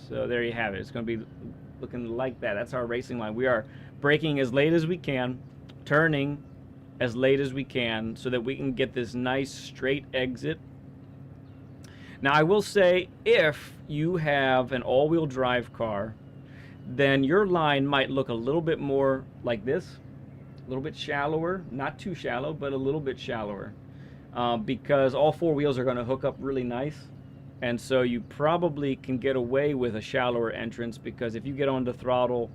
So there you have it. It's going to be looking like that. That's our racing line. We are braking as late as we can, turning as late as we can, so that we can get this nice straight exit. Now, I will say, if you have an all-wheel drive car, then your line might look a little bit more like this, a little bit shallower, not too shallow, but a little bit shallower, because all four wheels are going to hook up really nice. And so you probably can get away with a shallower entrance, because if you get on the throttle,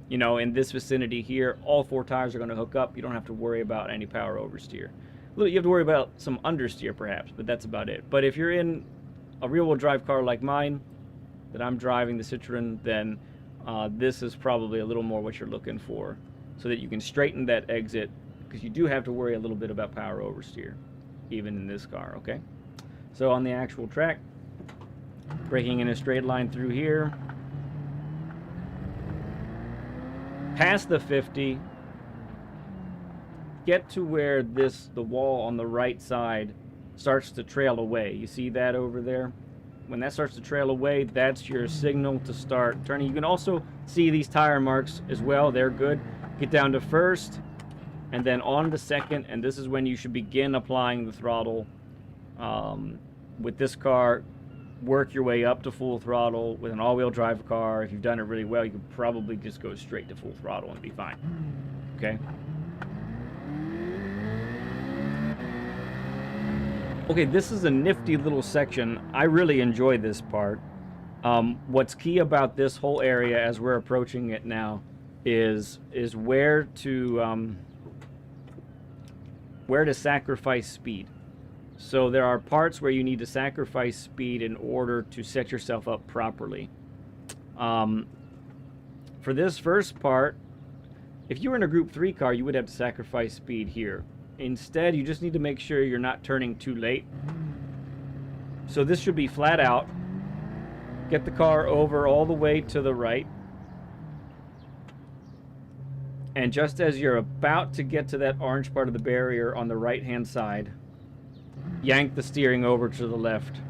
you know, in this vicinity here, all four tires are going to hook up. You don't have to worry about any power oversteer. You have to worry about some understeer perhaps, but that's about it. But if you're in a rear-wheel drive car like mine, that I'm driving, the Citroen, then this is probably a little more what you're looking for, so that you can straighten that exit, because you do have to worry a little bit about power oversteer, even in this car, okay? So on the actual track, braking in a straight line through here, past the 50, get to where the wall on the right side starts to trail away. You see that over there? When that starts to trail away, that's your signal to start turning. You can also see these tire marks as well. They're good. Get down to first, and then on to second, and this is when you should begin applying the throttle. With this car, work your way up to full throttle. With an all-wheel drive car, if you've done it really well, you could probably just go straight to full throttle and be fine. Okay? Okay, this is a nifty little section. I really enjoy this part. What's key about this whole area as we're approaching it now is where to sacrifice speed. So there are parts where you need to sacrifice speed in order to set yourself up properly. For this first part, if you were in a Group 3 car, you would have to sacrifice speed here. Instead, you just need to make sure you're not turning too late. So this should be flat out. Get the car over all the way to the right. And just as you're about to get to that orange part of the barrier on the right-hand side, yank the steering over to the left.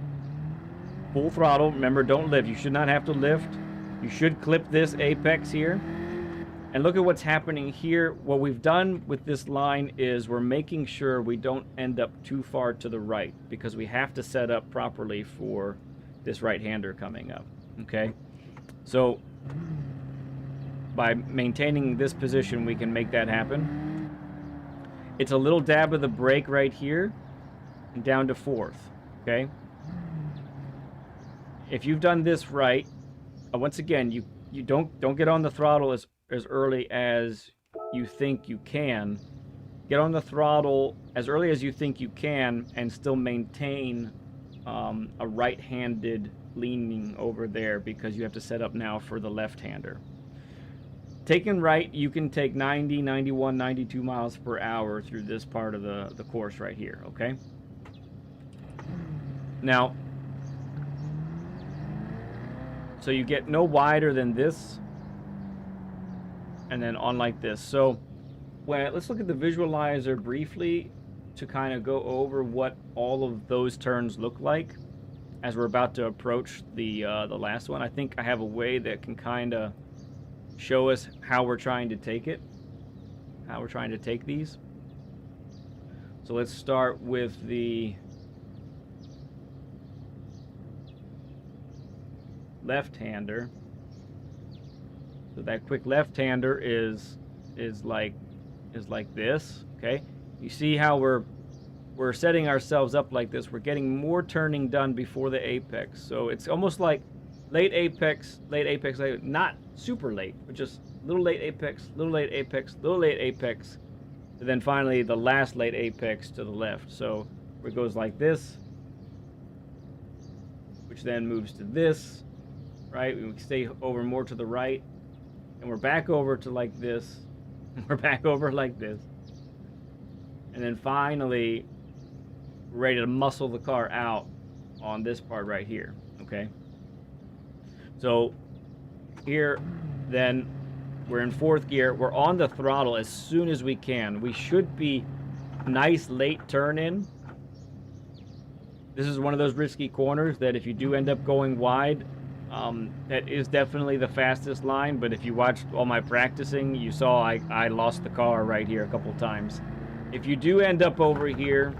Full throttle. Remember, don't lift. You should not have to lift. You should clip this apex here. And look at what's happening here. What we've done with this line is we're making sure we don't end up too far to the right, because we have to set up properly for this right-hander coming up. Okay? So by maintaining this position, we can make that happen. It's a little dab of the brake right here, and down to fourth. Okay? If you've done this right, once again, you don't get on the throttle as early as you think you can. Get on the throttle as early as you think you can and still maintain a right-handed leaning over there, because you have to set up now for the left-hander. Taken right, you can take 90, 91, 92 miles per hour through this part of the course right here, okay? Now, so you get no wider than this, and then on like this. So let's look at the visualizer briefly to kind of go over what all of those turns look like as we're about to approach the last one. I think I have a way that can kind of show us how we're trying to take it, how we're trying to take these. So let's start with the left-hander. So that quick left-hander is like this, okay? You see how we're setting ourselves up like this. We're getting more turning done before the apex. So it's almost like late apex, not super late, but just little late apex, little late apex, little late apex, and then finally the last late apex to the left. So it goes like this, which then moves to this, right? We stay over more to the right, and we're back over to like this, and we're back over like this, and then finally we're ready to muscle the car out on this part right here, okay? So here, then, we're in fourth gear. We're on the throttle as soon as we can. We should be nice late turn in. This is one of those risky corners that if you do end up going wide, That is definitely the fastest line, but if you watched all my practicing, you saw I lost the car right here a couple times. If you do end up over here,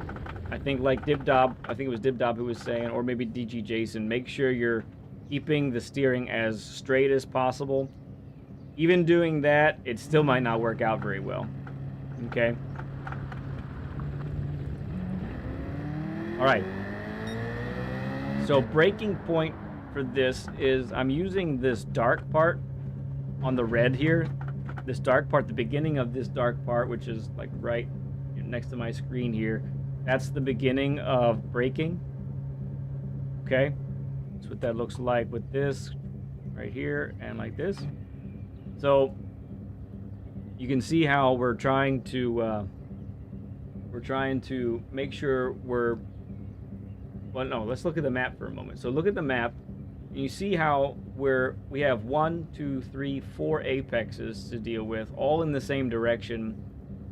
I think like Dibdob, I think it was Dibdob who was saying, or maybe DG Jason, make sure you're keeping the steering as straight as possible. Even doing that, it still might not work out very well. Okay? All right. So braking point for this is I'm using this dark part on the red here. This dark part, the beginning of this dark part, which is like right next to my screen here. That's the beginning of braking. Okay? That's what that looks like with this right here and like this. So you can see how we're trying to make sure we're, well, no, let's look at the map for a moment. So look at the map. And you see how we have 1, 2, 3, 4 apexes to deal with, all in the same direction.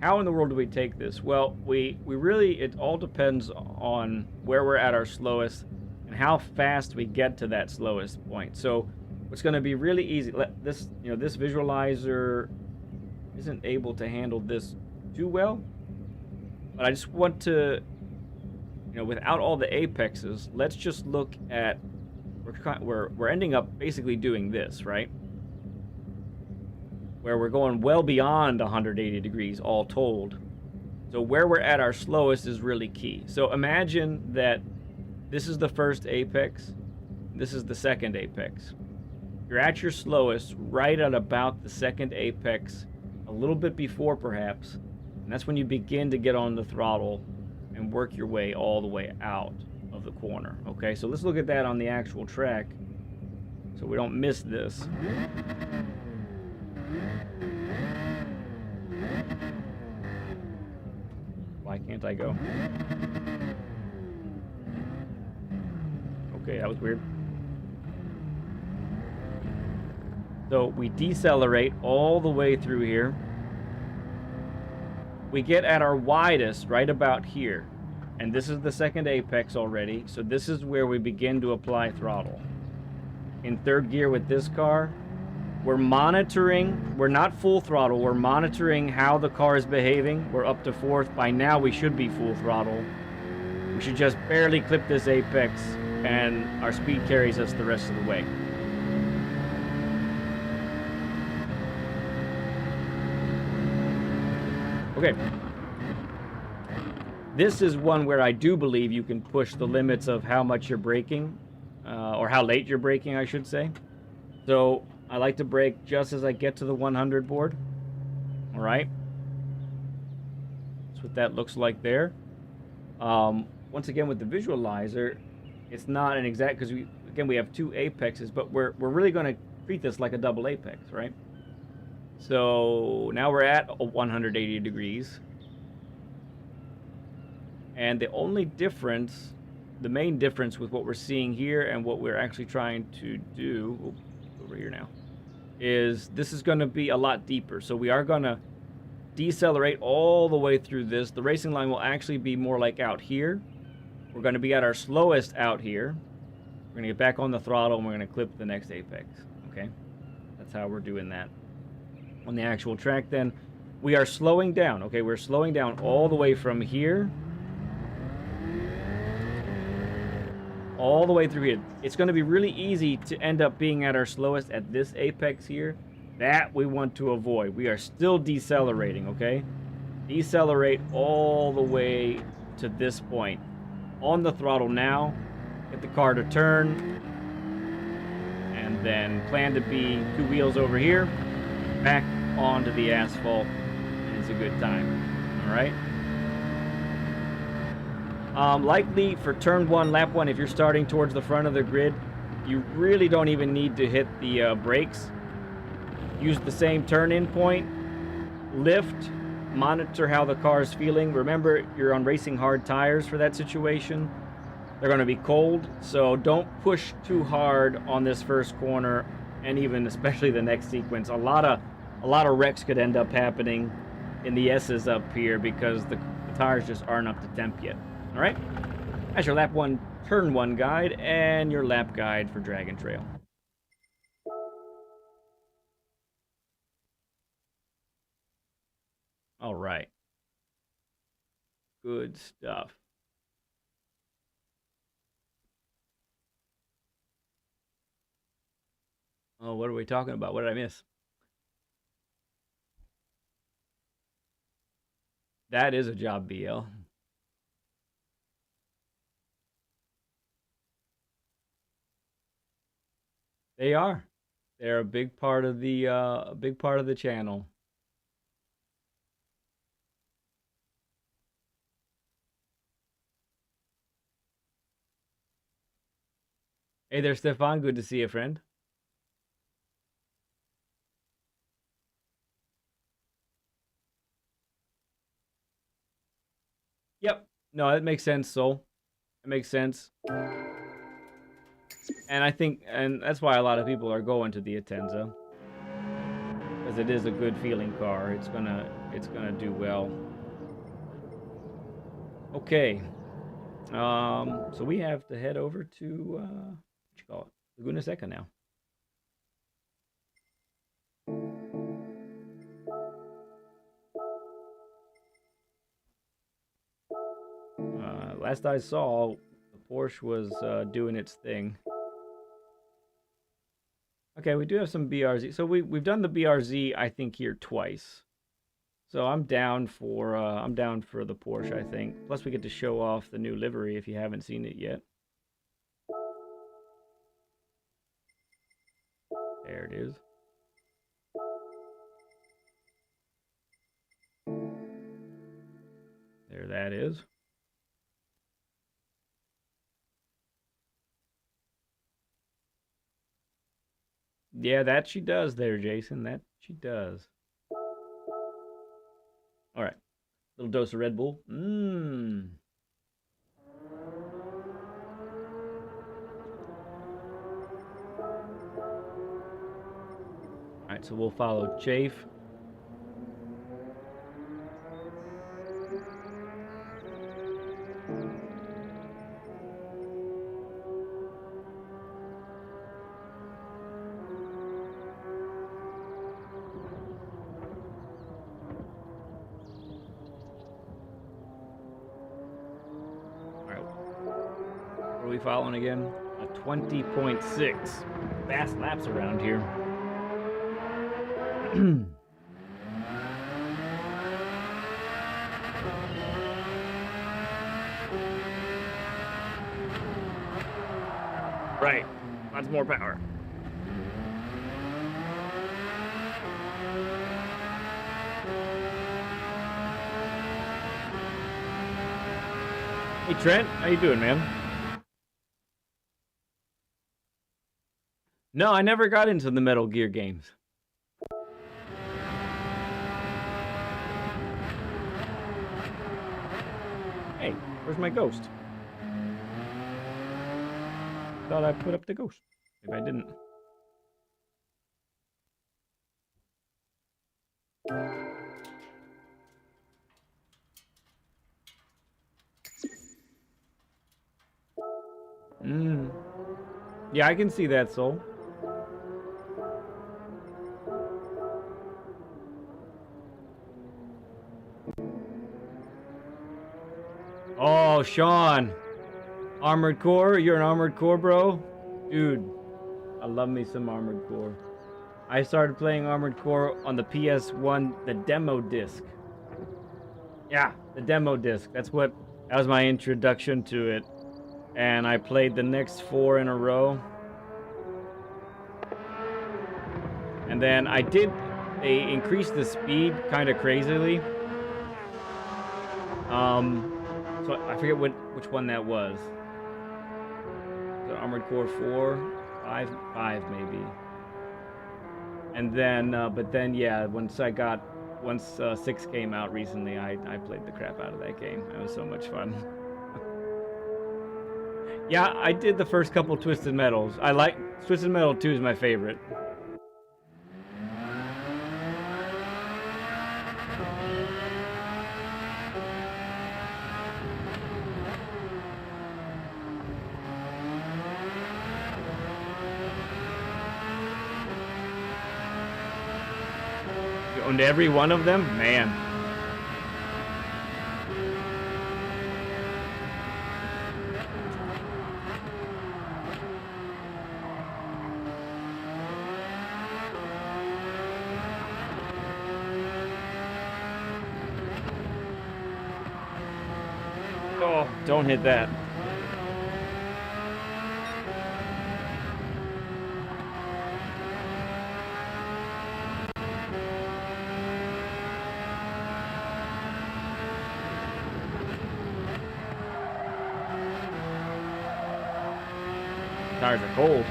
How in the world do we take this? Well, we really, it all depends on where we're at our slowest and how fast we get to that slowest point. So what's going to be really easy, this visualizer isn't able to handle this too well, but I just want to, without all the apexes, let's just look at, we're ending up basically doing this, right? Where we're going well beyond 180 degrees all told. So where we're at our slowest is really key. So imagine that this is the first apex, this is the second apex. You're at your slowest right at about the second apex, a little bit before perhaps, and that's when you begin to get on the throttle and work your way all the way out of the corner. Okay, so let's look at that on the actual track so we don't miss this. Why can't I go? Okay, that was weird. So we decelerate all the way through here. We get at our widest right about here. And this is the second apex already. So this is where we begin to apply throttle. In third gear with this car, we're monitoring. We're not full throttle. We're monitoring how the car is behaving. We're up to fourth. By now, we should be full throttle. We should just barely clip this apex, and our speed carries us the rest of the way. Okay. This is one where I do believe you can push the limits of how much you're braking, or how late you're braking, I should say. So I like to brake just as I get to the 100 board. All right. That's what that looks like there. Once again, with the visualizer, it's not an exact, because we have two apexes, but we're really going to treat this like a double apex, right? So now we're at 180 degrees. And the only difference, the main difference with what we're seeing here and what we're actually trying to do, over here now, is this is going to be a lot deeper. So we are going to decelerate all the way through this. The racing line will actually be more like out here. We're going to be at our slowest out here. We're going to get back on the throttle and we're going to clip the next apex. Okay? That's how we're doing that. On the actual track then, we are slowing down. Okay, we're slowing down all the way from here all the way through here. It's going to be really easy to end up being at our slowest at this apex here. That we want to avoid. We are still decelerating, okay? Decelerate all the way to this point. On the throttle now. Get the car to turn. And then plan to be 2 wheels over here. Back onto the asphalt. And it's a good time. Alright? Likely for turn 1, lap 1, if you're starting towards the front of the grid, you really don't even need to hit the brakes. Use the same turn-in point, lift, monitor how the car is feeling. Remember, you're on racing hard tires for that situation. They're going to be cold, so don't push too hard on this first corner, and even especially the next sequence. A lot of wrecks could end up happening in the S's up here because the tires just aren't up to temp yet. All right, that's your lap 1, turn 1 guide, and your lap guide for Dragon Trail. All right. Good stuff. Oh, what are we talking about? What did I miss? That is a job, BL. They are. They're a big part of the channel. Hey there, Stefan. Good to see you, friend. Yep. No, that makes sense, Soul. It makes sense. And I think, and that's why a lot of people are going to the Atenza, because it is a good feeling car. It's gonna do well. Okay. So we have to head over to what you call it, Laguna Seca now. Last I saw, the Porsche was doing its thing. Okay, we do have some BRZ. So we've done the BRZ, I think, here twice. So I'm down for the Porsche, I think. Plus we get to show off the new livery if you haven't seen it yet. There it is. There that is. Yeah, that she does there, Jason. That she does. All right. Little dose of Red Bull. Mmm. All right, so we'll follow Chafe. Following again, a 20.6. Fast laps around here. Right, lots more power. Hey Trent, how you doing, man? No, I never got into the Metal Gear games. Hey, where's my ghost? Thought I put up the ghost. Maybe I didn't. Yeah, I can see that, Soul. Oh, Sean. Armored Core? You're an Armored Core, bro? Dude, I love me some Armored Core. I started playing Armored Core on the PS1, the demo disc. Yeah, the demo disc. That was my introduction to it. And I played the next 4 in a row. And then they increased the speed kind of crazily. So I forget which one that was. The Armored Core 4, 5 maybe. And then, but then, yeah, once 6 came out recently, I played the crap out of that game. It was so much fun. Yeah, I did the first couple Twisted Metals. Twisted Metal 2 is my favorite. You owned every one of them? Man. Oh, don't hit that. Tires are cold.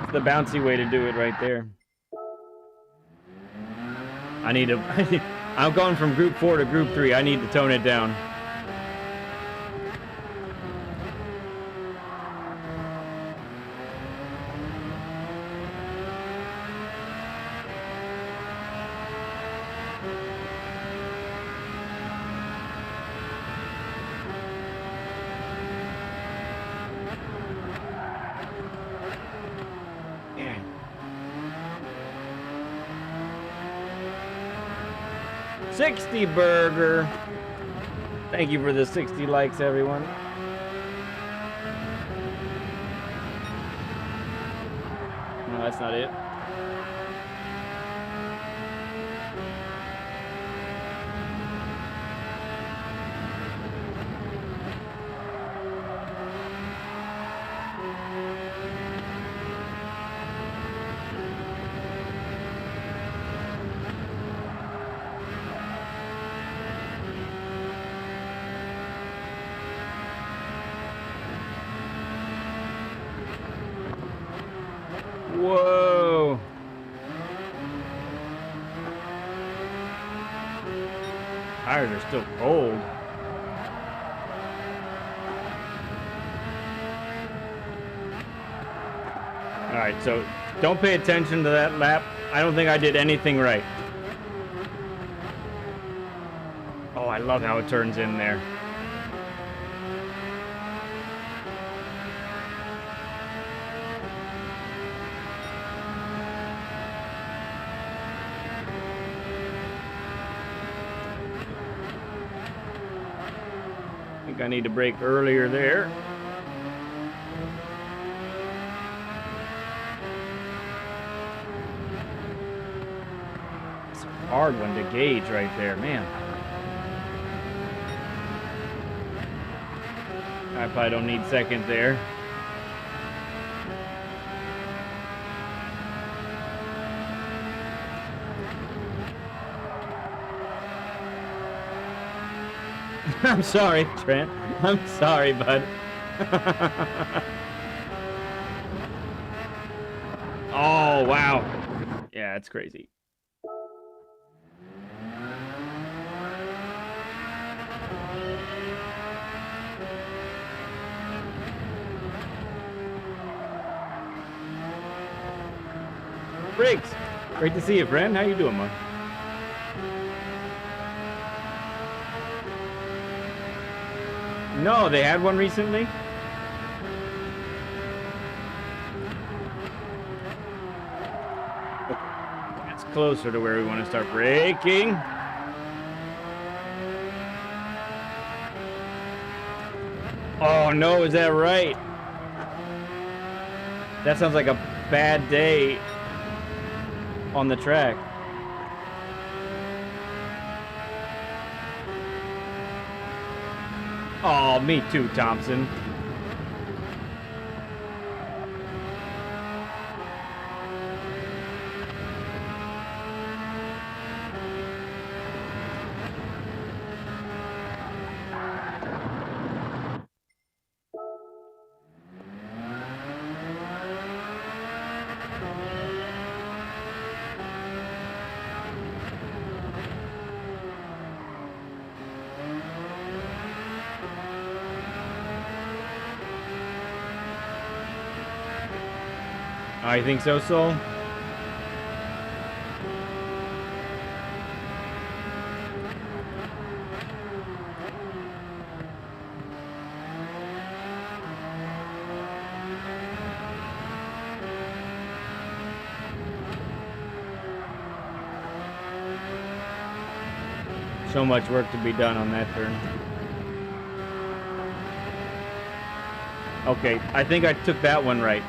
It's the bouncy way to do it right there. I need to... I'm going from group 4 to group 3. I need to tone it down. Yeah. 60 burger. Thank you for the 60 likes, everyone. No, that's not it. Whoa. Tires are still cold. All right, so don't pay attention to that lap. I don't think I did anything right. Oh, I love how it turns in there. I think I need to brake earlier there. It's a hard one to gauge right there, man. I probably don't need second there. I'm sorry, Trent. I'm sorry, bud. Oh, wow. Yeah, it's crazy. Briggs, great to see you, friend. How you doing, man? No, they had one recently. That's closer to where we want to start braking. Oh no, is that right? That sounds like a bad day on the track. Oh, me too, Thompson. I think so, Sol. So much work to be done on that turn. Okay, I think I took that one right.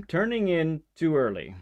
turning in too early.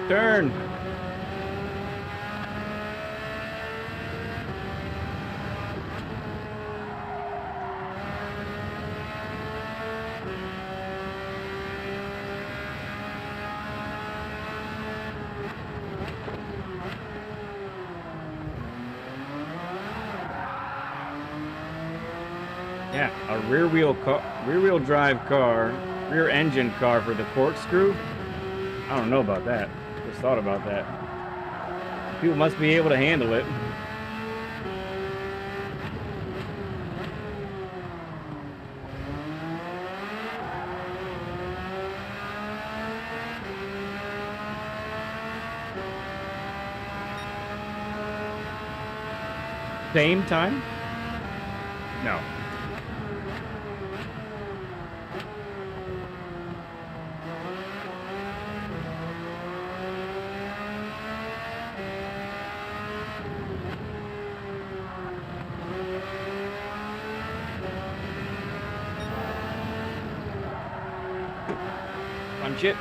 Turn. Yeah, a rear wheel drive car, rear engine car for the corkscrew. I don't know about that. Just thought about that. People must be able to handle it. Same time? No. Punch it.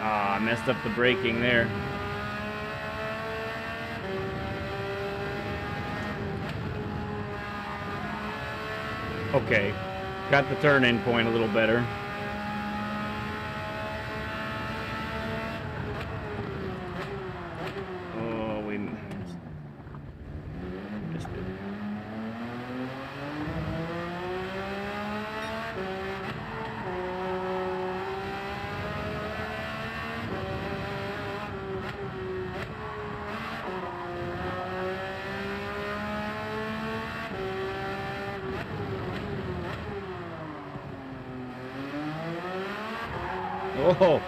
Ah, I messed up the braking there. Okay, got the turn-in point a little better. Oh, we missed it. Oh.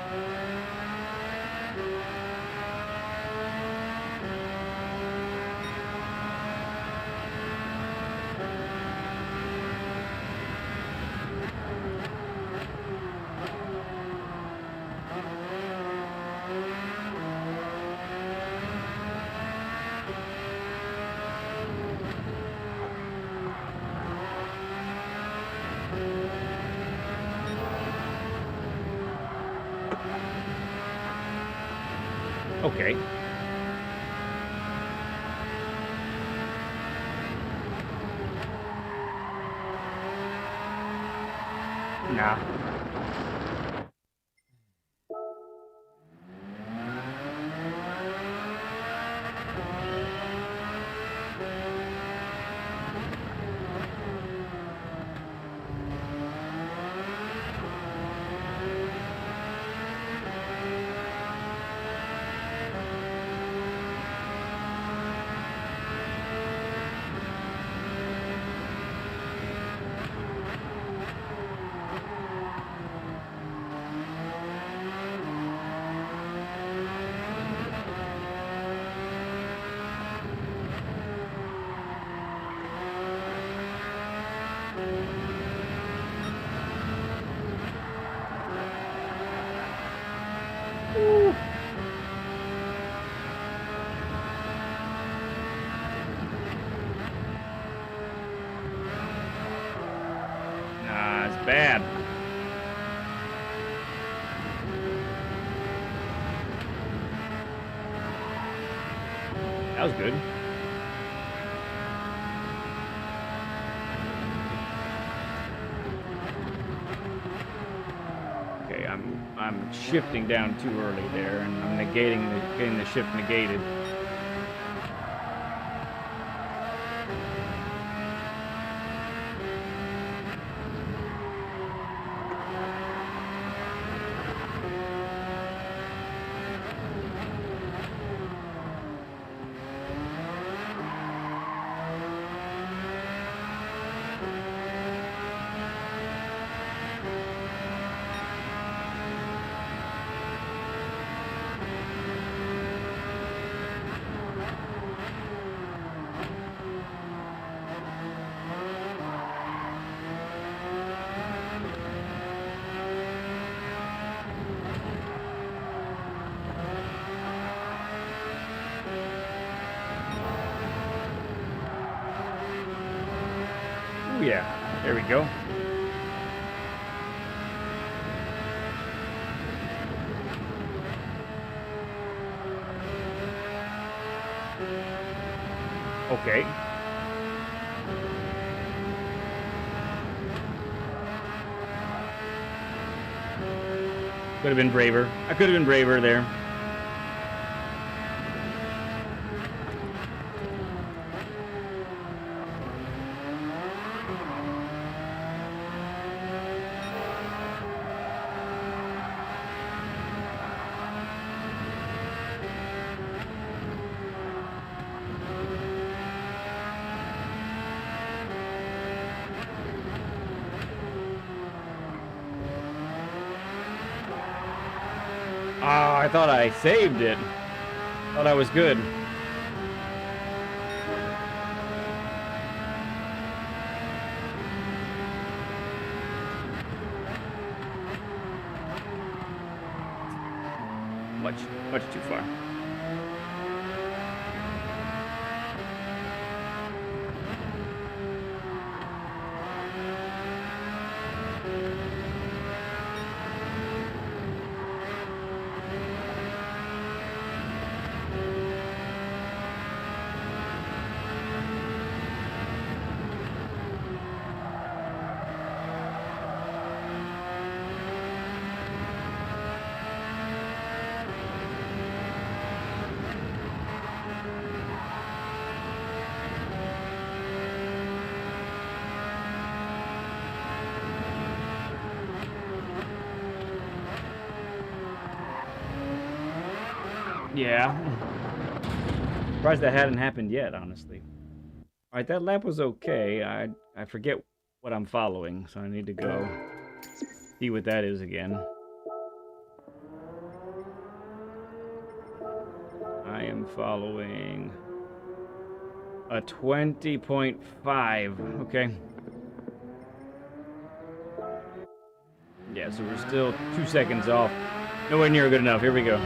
Okay. Nah. Nah, it's bad. That was good. I'm shifting down too early there, and I'm getting the shift negated. Ooh, yeah, there we go. Okay. Could have been braver. I could have been braver there. Ah, I thought I saved it. Thought I was good. Much too far. Yeah. Surprised that hadn't happened yet, honestly. Alright, that lap was okay. I forget what I'm following, so I need to go see what that is again. I am following a 20.5. Okay. Yeah, so we're still 2 seconds off. Nowhere near good enough. Here we go.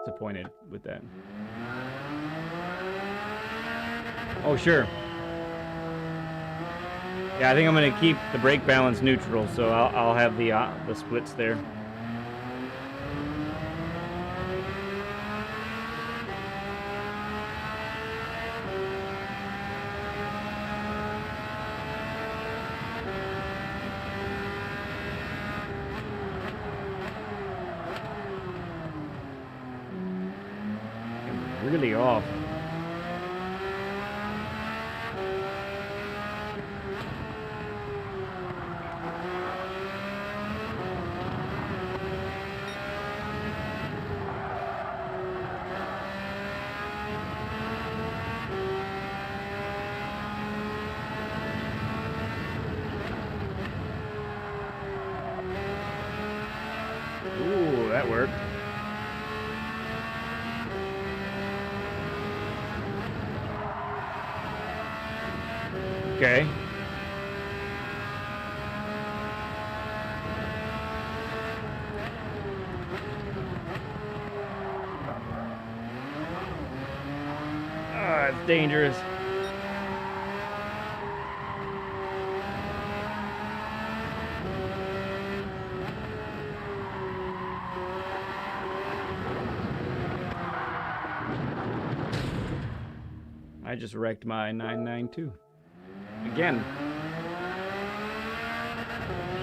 Disappointed with that. Oh, sure. Yeah, I think I'm going to keep the brake balance neutral, so I'll have the splits there. I'm really off. Ooh, that worked. Okay. Ah, it's dangerous. I just wrecked my 992. Again.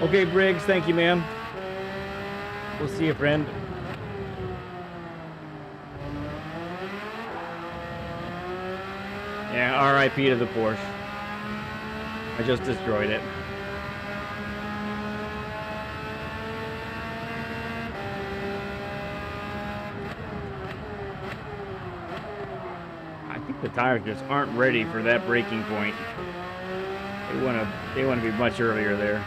Okay, Briggs, thank you, man. We'll see you, friend. Yeah, RIP to the Porsche. I just destroyed it. I think the tires just aren't ready for that braking point. They want to be much earlier there.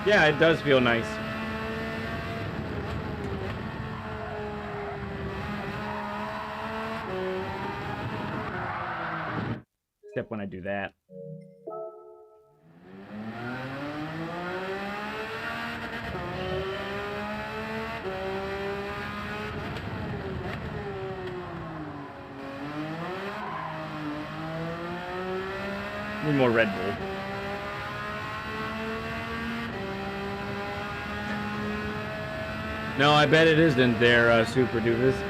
Yeah, it does feel nice. Except when I do that. Need more Red Bull. No, I bet it isn't there, Super Doofus.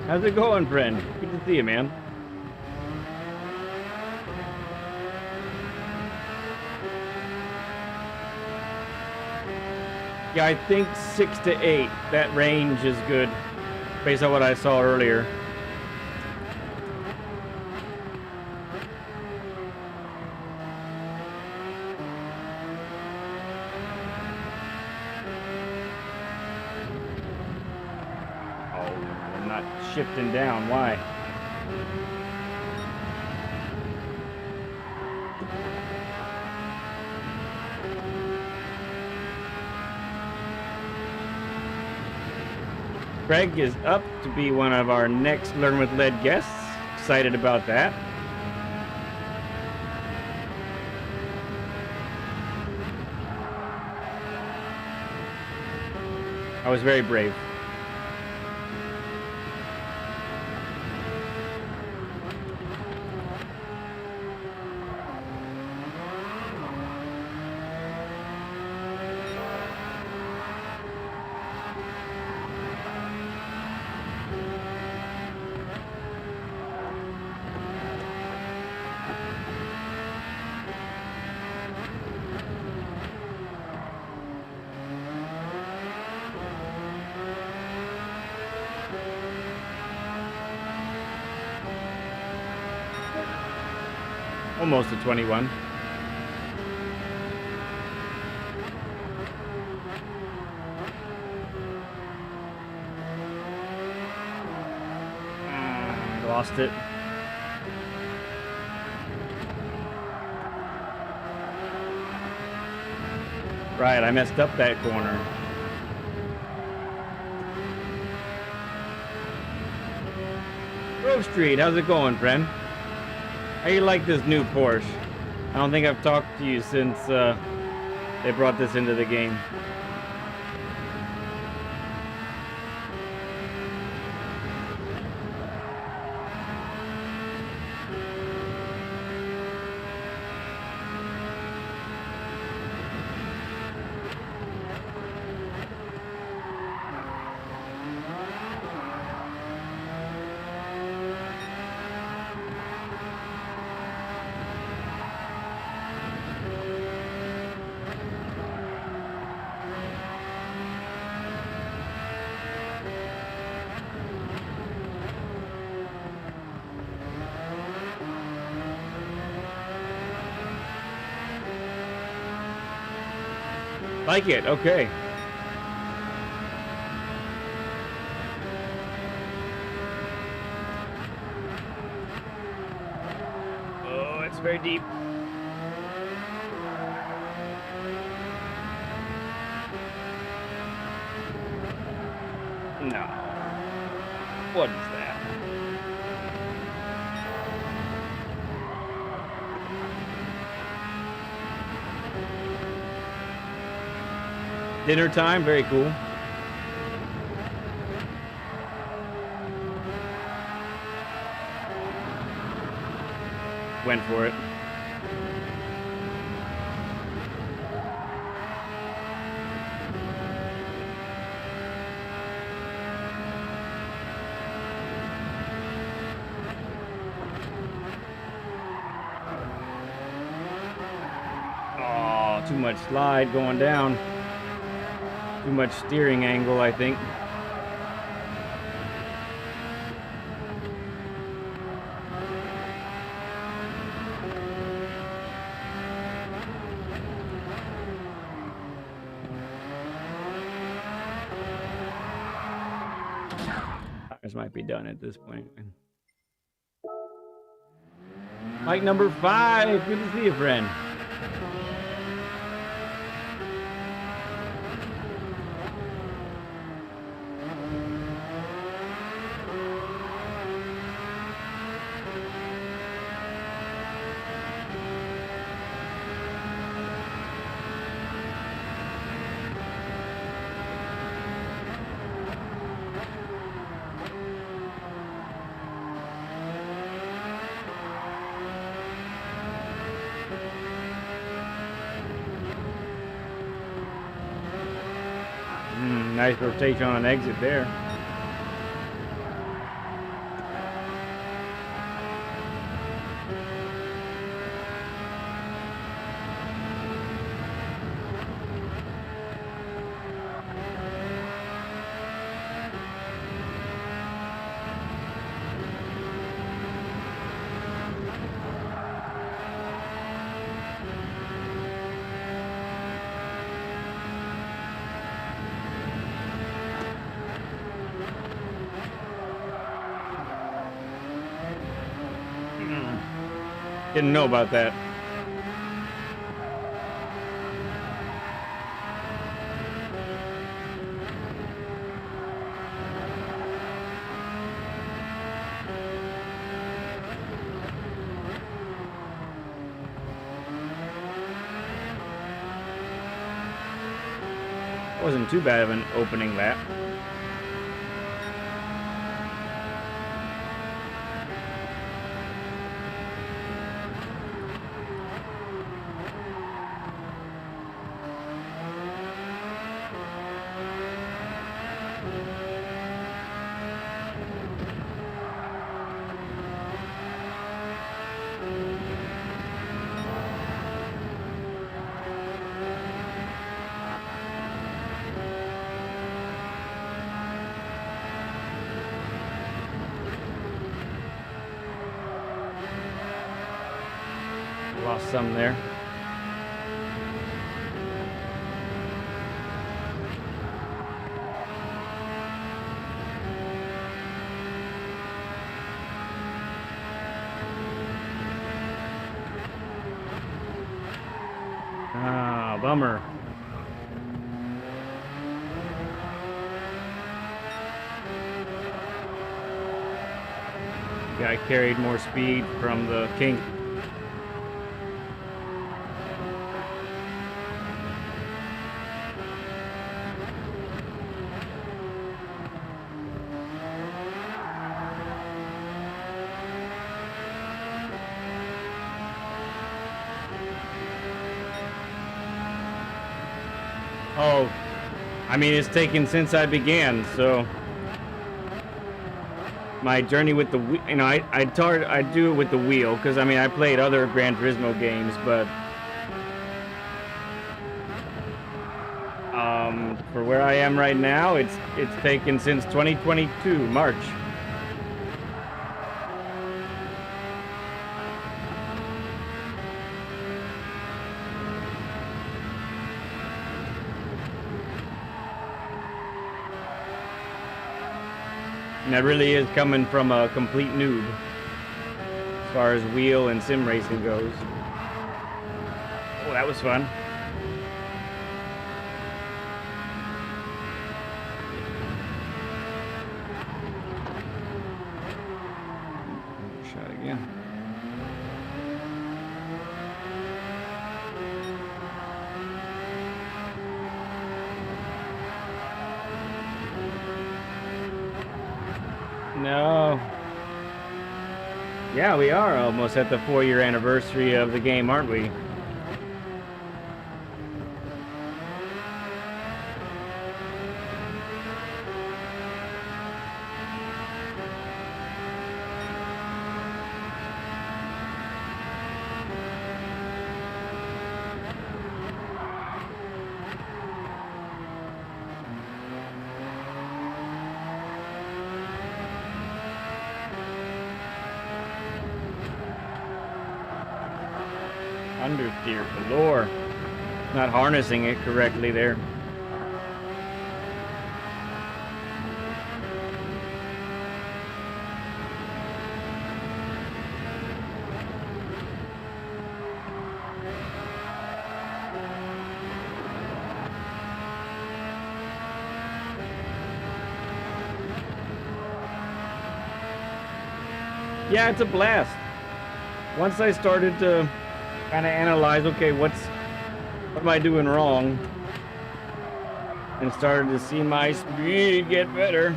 How's it going, friend? Good to see you, man. Yeah, I think 6 to 8. That range is good, based on what I saw earlier. Shifting down, why? Craig is up to be one of our next Learn with Lead guests. Excited about that. I was very brave. Almost to 21. Lost it. Right, I messed up that corner. Grove Street, how's it going, friend? How you like this new Porsche? I don't think I've talked to you since they brought this into the game. Like it, okay. Oh, it's very deep. No. What is that? Dinner time, very cool. Went for it. Oh, too much slide going down. Too much steering angle, I think. Tires might be done at this point. Mike number 5, good to see you, friend. Nice rotation on exit there. Didn't know about that. Wasn't too bad of an opening lap. Lost some there. Ah, bummer. Guy carried more speed from the kink. Oh, I mean, it's taken since I began, so my journey with the, you know, I do it with the wheel, because I mean, I played other Gran Turismo games, but for where I am right now, it's taken since 2022, March. And that really is coming from a complete noob as far as wheel and sim racing goes. Oh, that was fun. Shot again. No. Yeah, we are almost at the 4-year anniversary of the game, aren't we? Understeer galore. Not harnessing it correctly there. Yeah, it's a blast. Once I started to kind of analyze, okay, what am I doing wrong? And started to see my speed get better.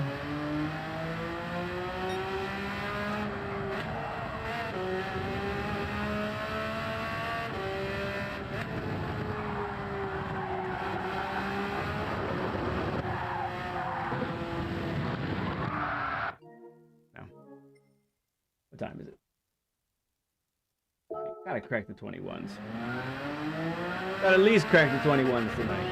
No. What time is it? Gotta crack the 21s. Gotta at least crack the 21s tonight.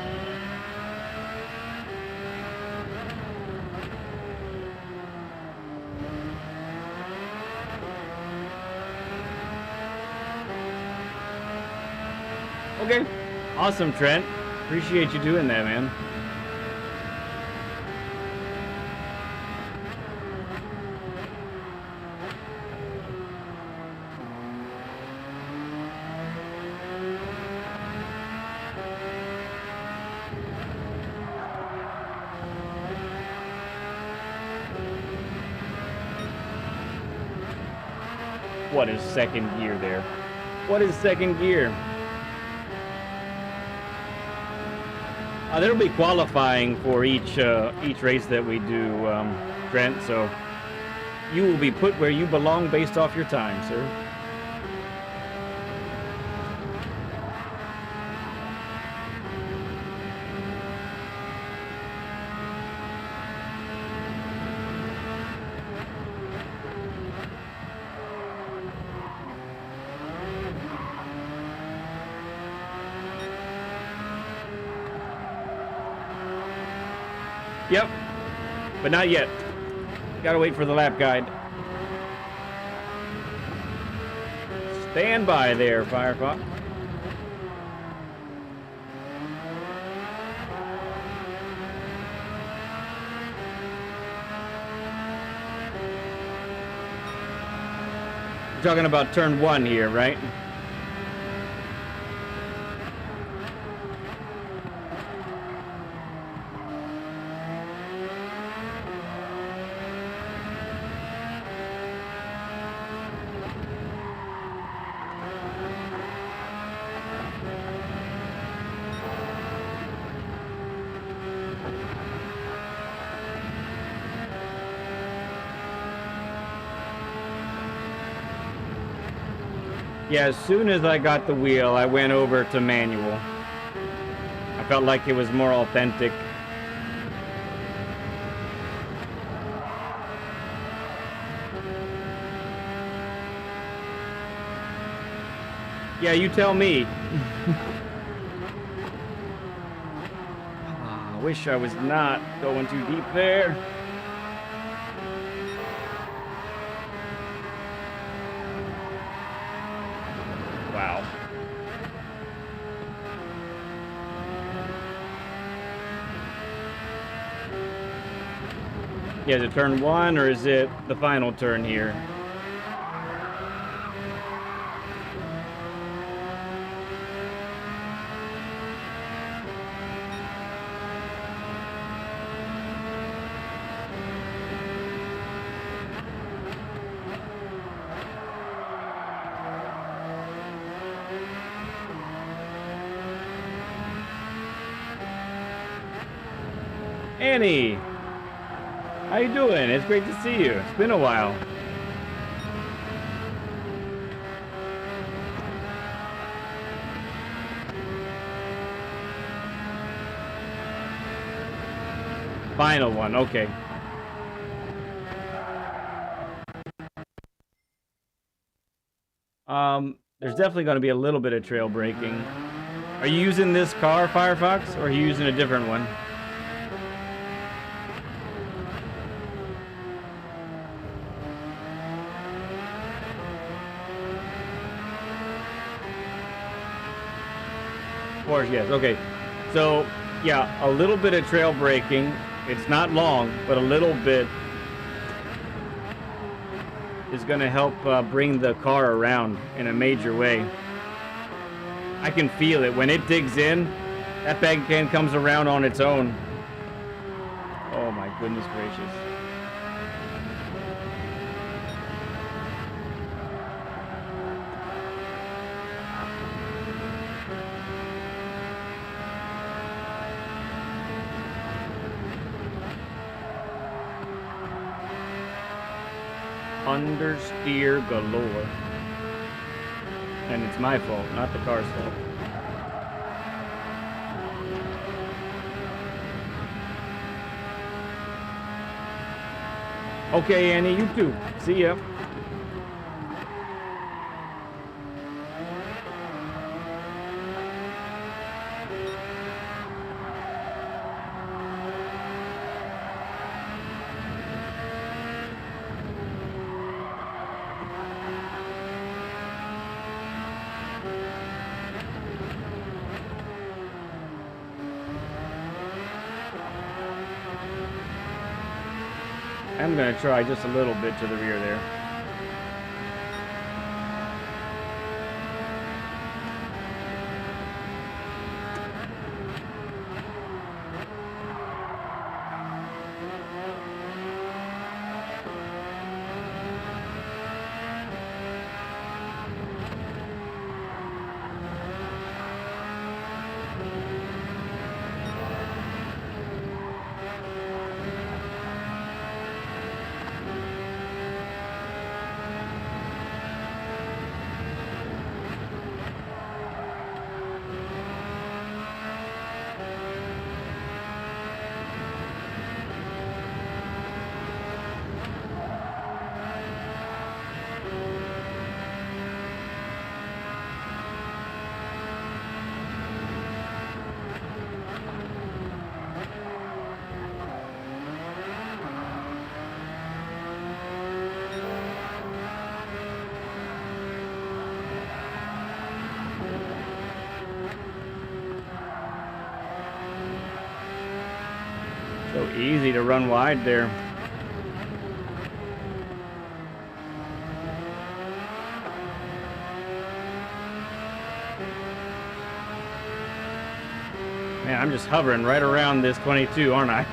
Okay. Awesome, Trent. Appreciate you doing that, man. What is second gear there? What is second gear? There'll be qualifying for each race that we do, Trent. So you will be put where you belong based off your time, sir. Yep, but not yet. Gotta wait for the lap guide. Stand by there, Firefox. We're talking about turn 1 here, right? Yeah, as soon as I got the wheel, I went over to manual. I felt like it was more authentic. Yeah, you tell me. I wish I was not going too deep there. Wow. Yeah, is it turn 1 or is it the final turn here? Annie, how you doing? It's great to see you. It's been a while. Final one, okay. There's definitely going to be a little bit of trail braking. Are you using this car, Firefox, or are you using a different one? Of course, yes. Okay. So, yeah, a little bit of trail braking. It's not long, but a little bit is going to help bring the car around in a major way. I can feel it. When it digs in, that bag can comes around on its own. Oh my goodness gracious. Understeer galore. And it's my fault, not the car's fault. Okay, Annie, you too. See ya. I'm going to try just a little bit to the rear there. So easy to run wide there. Man, I'm just hovering right around this 22, aren't I?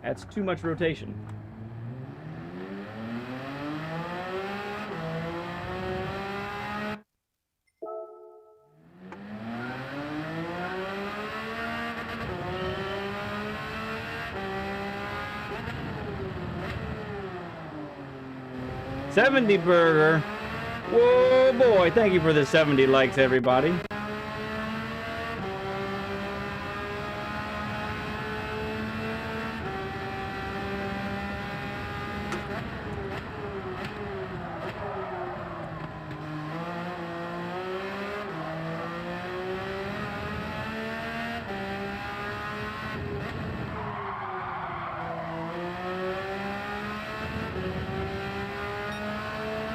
That's too much rotation. $70 burger. Whoa, boy. Thank you for the 70 likes, everybody.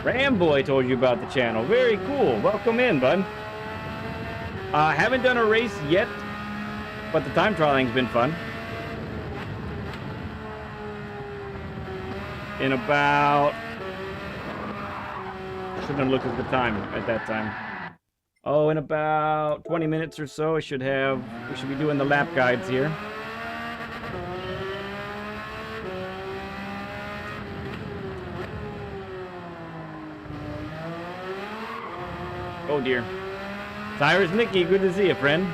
Ramboy told you about the channel. Very cool. Welcome in, bud. Haven't done a race yet, but the time trialing's been fun. In about... Shouldn't have looked at the time at that time. Oh, in about 20 minutes or so, we should be doing the lap guides here. Oh dear. Cyrus Nicky, good to see you, friend.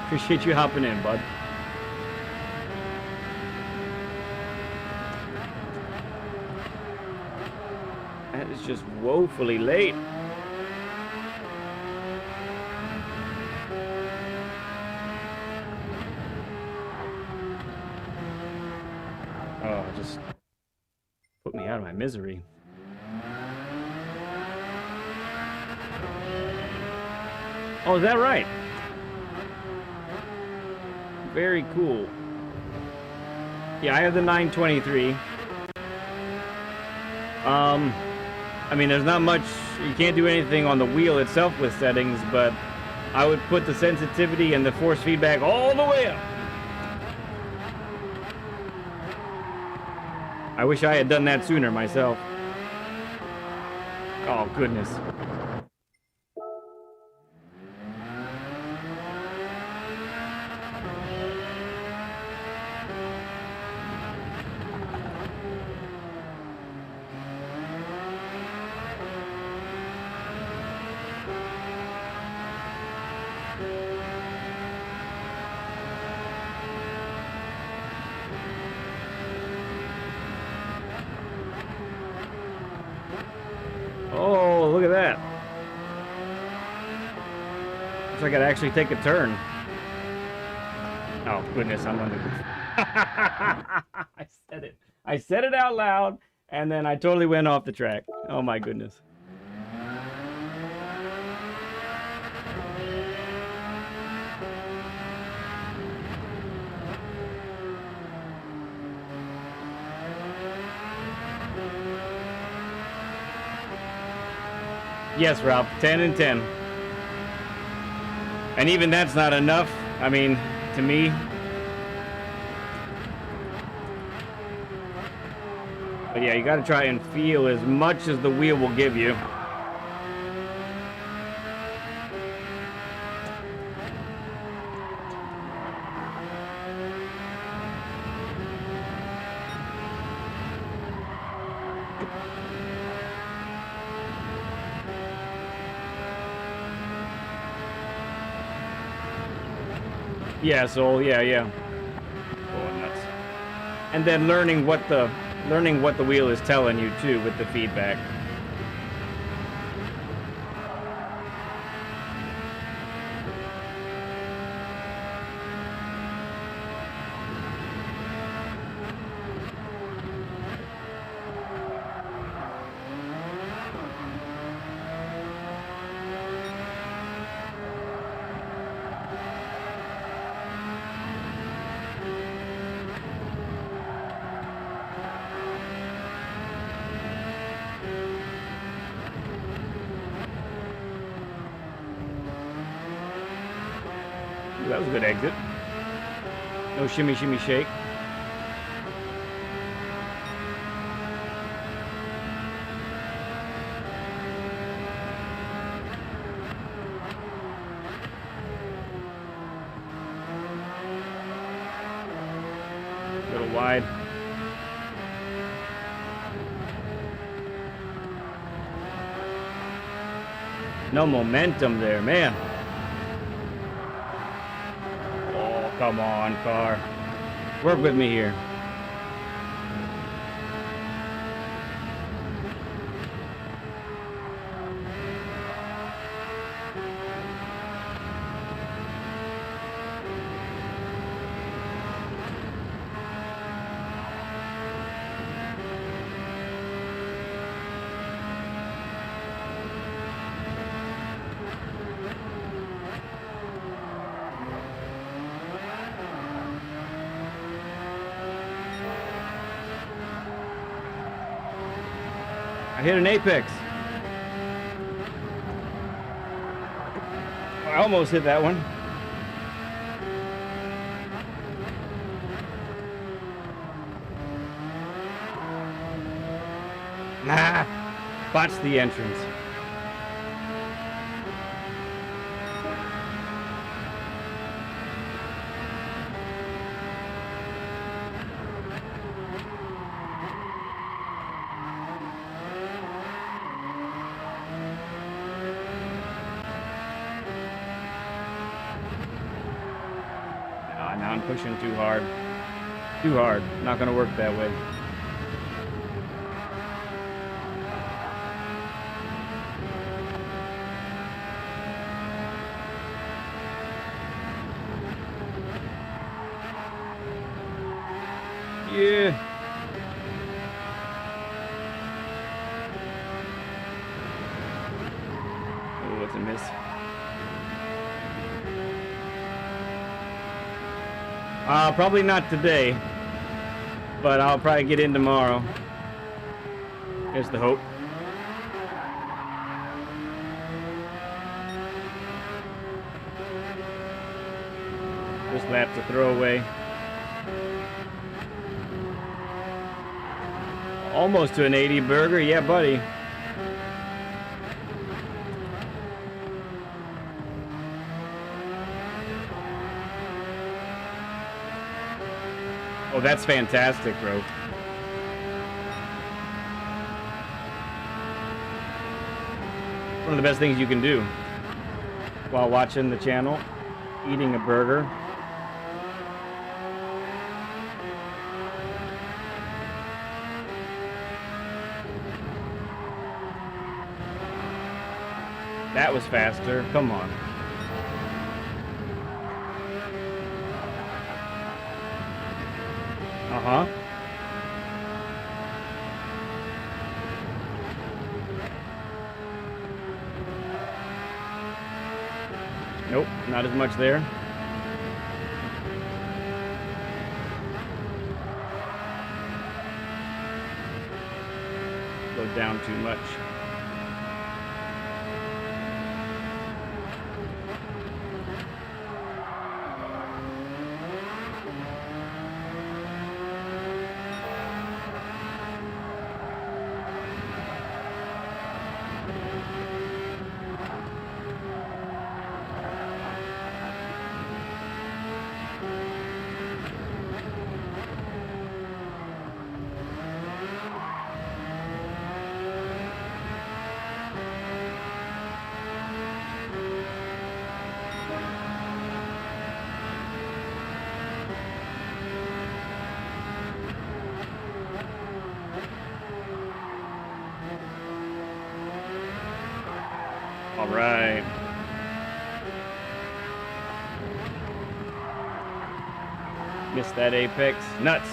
Appreciate you hopping in, bud. That is just woefully late. Oh, just put me out of my misery. Oh, is that right? Very cool. Yeah, I have the 923. I mean, there's not much, you can't do anything on the wheel itself with settings, but I would put the sensitivity and the force feedback all the way up. I wish I had done that sooner myself. Oh, goodness. Oh, look at that. Looks like I'd actually take a turn. Oh, goodness, I'm under this. I said it. I said it out loud, and then I totally went off the track. Oh, my goodness. Yes, Ralph, 10 and 10. And even that's not enough, I mean, to me. But yeah, you gotta try and feel as much as the wheel will give you. Yeah, so yeah. Going nuts. And then learning what the wheel is telling you too with the feedback. That was a good exit. No shimmy, shimmy, shake. A little wide. No momentum there, man. Come on, car. Work with me here. I hit an apex. I almost hit that one. Nah, botched the entrance. Now I'm pushing too hard. Too hard. Not gonna work that way. Yeah. Oh, it's a miss. Probably not today, but I'll probably get in tomorrow. There's the hope. This lap's a throwaway. Almost to an 80 burger, yeah, buddy. Oh, that's fantastic, bro. One of the best things you can do while watching the channel, eating a burger. That was faster. Come on. Uh-huh. Nope, not as much there. Go down too much. All right. Missed that apex. Nuts.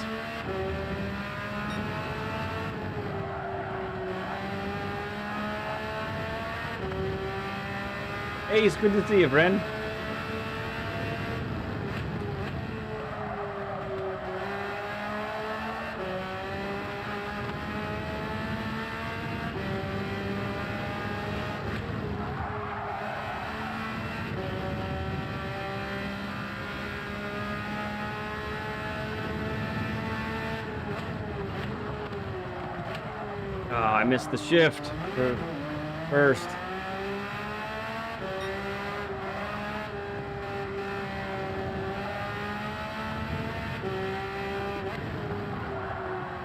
Hey, it's good to see you, friend. Oh, I missed the shift for first.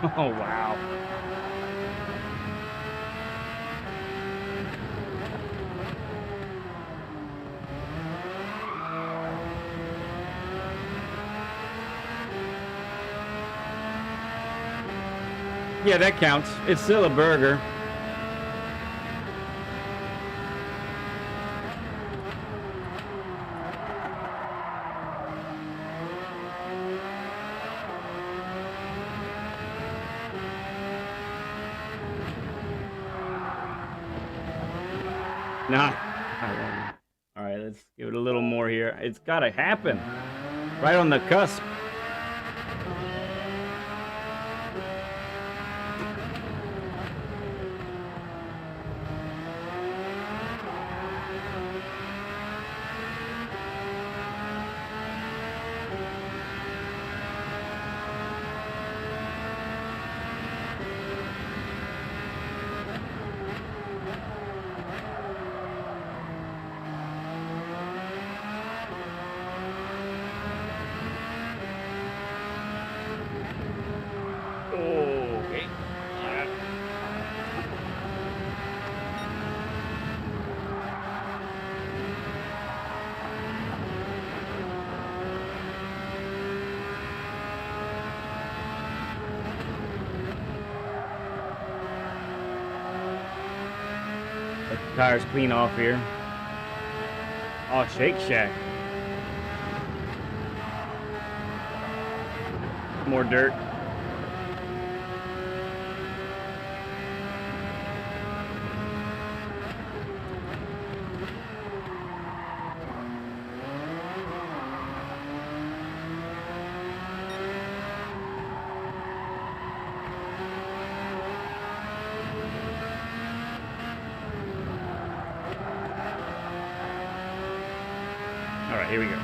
Oh, wow. Yeah, that counts. It's still a burger. Nah. All right, let's give it a little more here. It's got to happen. Right on the cusp. Tires clean off here. Oh, Shake Shack. More dirt. All right, here we go.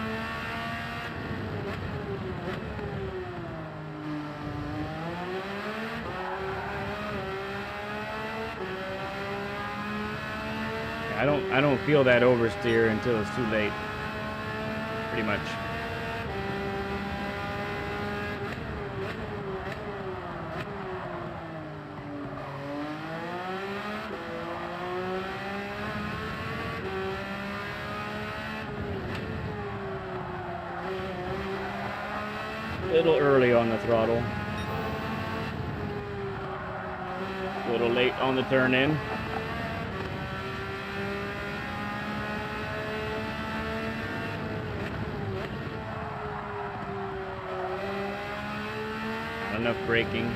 I don't feel that oversteer until it's too late. Pretty much. A little early on the throttle. A little late on the turn in. Not enough braking.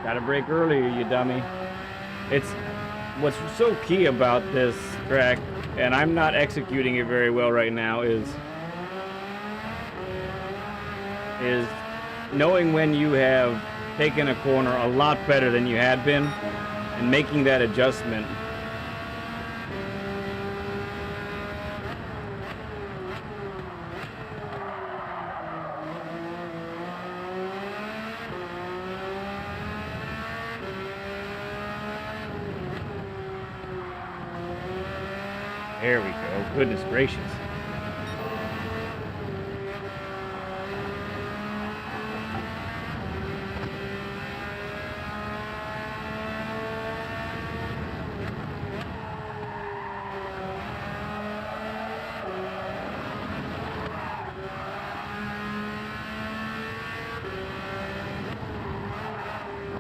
Gotta brake earlier, you dummy. It's what's so key about this track, and I'm not executing it very well right now, is knowing when you have taken a corner a lot better than you had been and making that adjustment. There we go. Goodness gracious.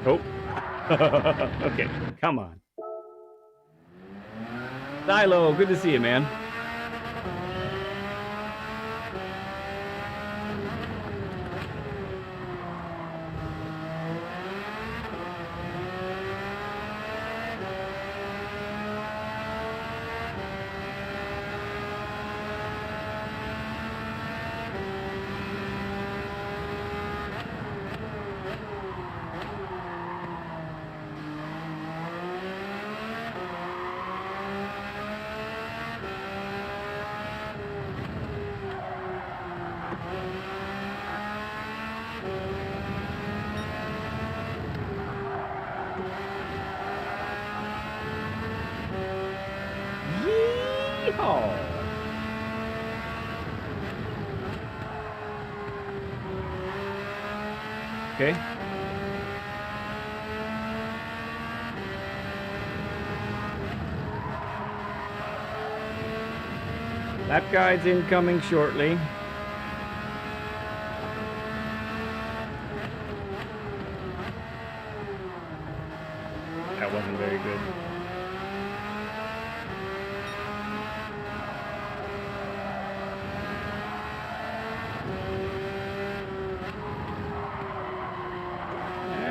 Oh. Okay, come on. Silo, good to see you, man. Yeehaw! Okay. Lap guides incoming shortly. That wasn't very good.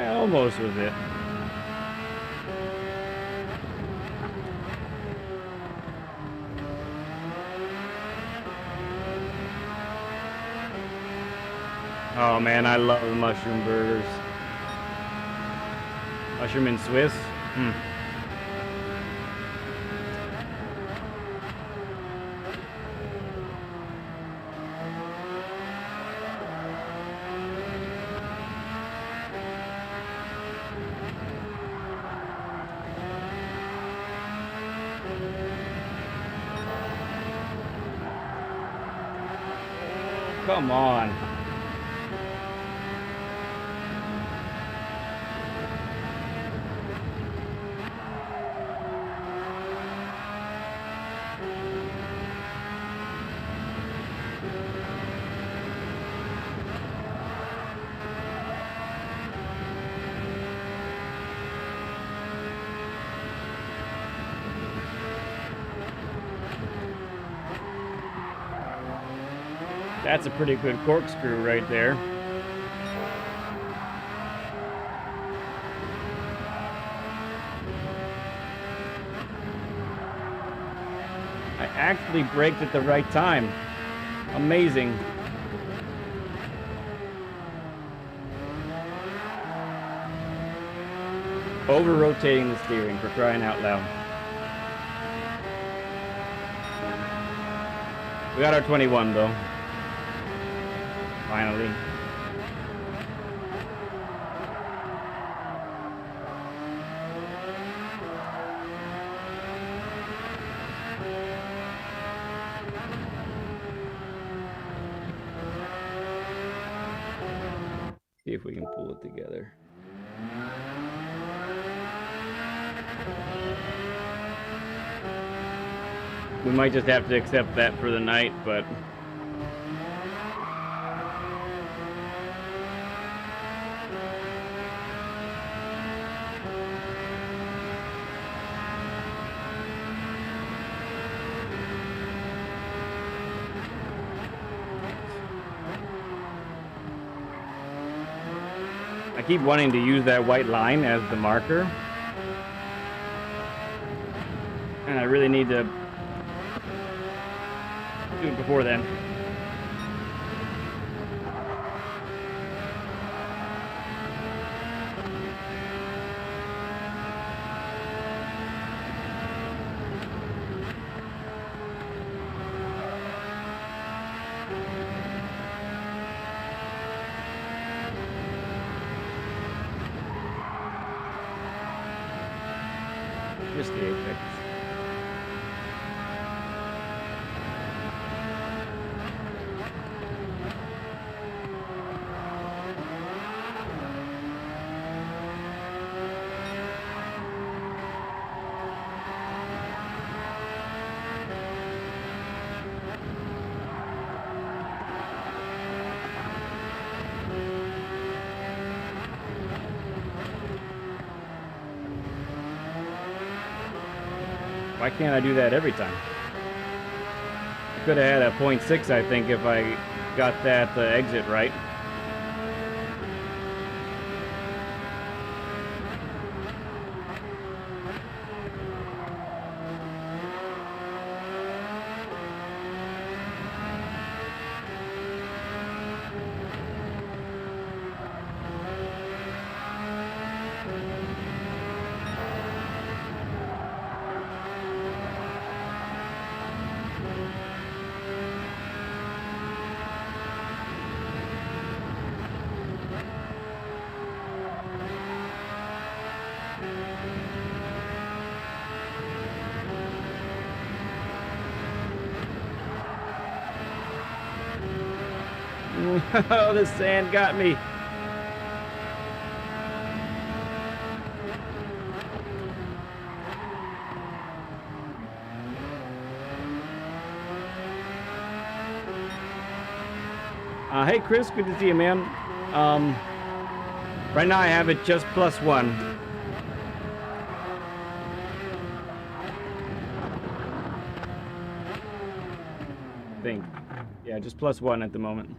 Almost was it. Oh man, I love the mushroom burgers. Mushroom and Swiss. come on. That's a pretty good corkscrew right there. I actually braked at the right time. Amazing. Over-rotating the steering, for crying out loud. We got our 21 though. Finally. See if we can pull it together. We might just have to accept that for the night, but I keep wanting to use that white line as the marker, and I really need to do it before then. Just the apex. Why can't I do that every time? I could have had a 0.6, I think, if I got that exit right. Oh, the sand got me. Hey Chris, good to see you, man. Right now I have it just +1. I think. Yeah, just +1 at the moment.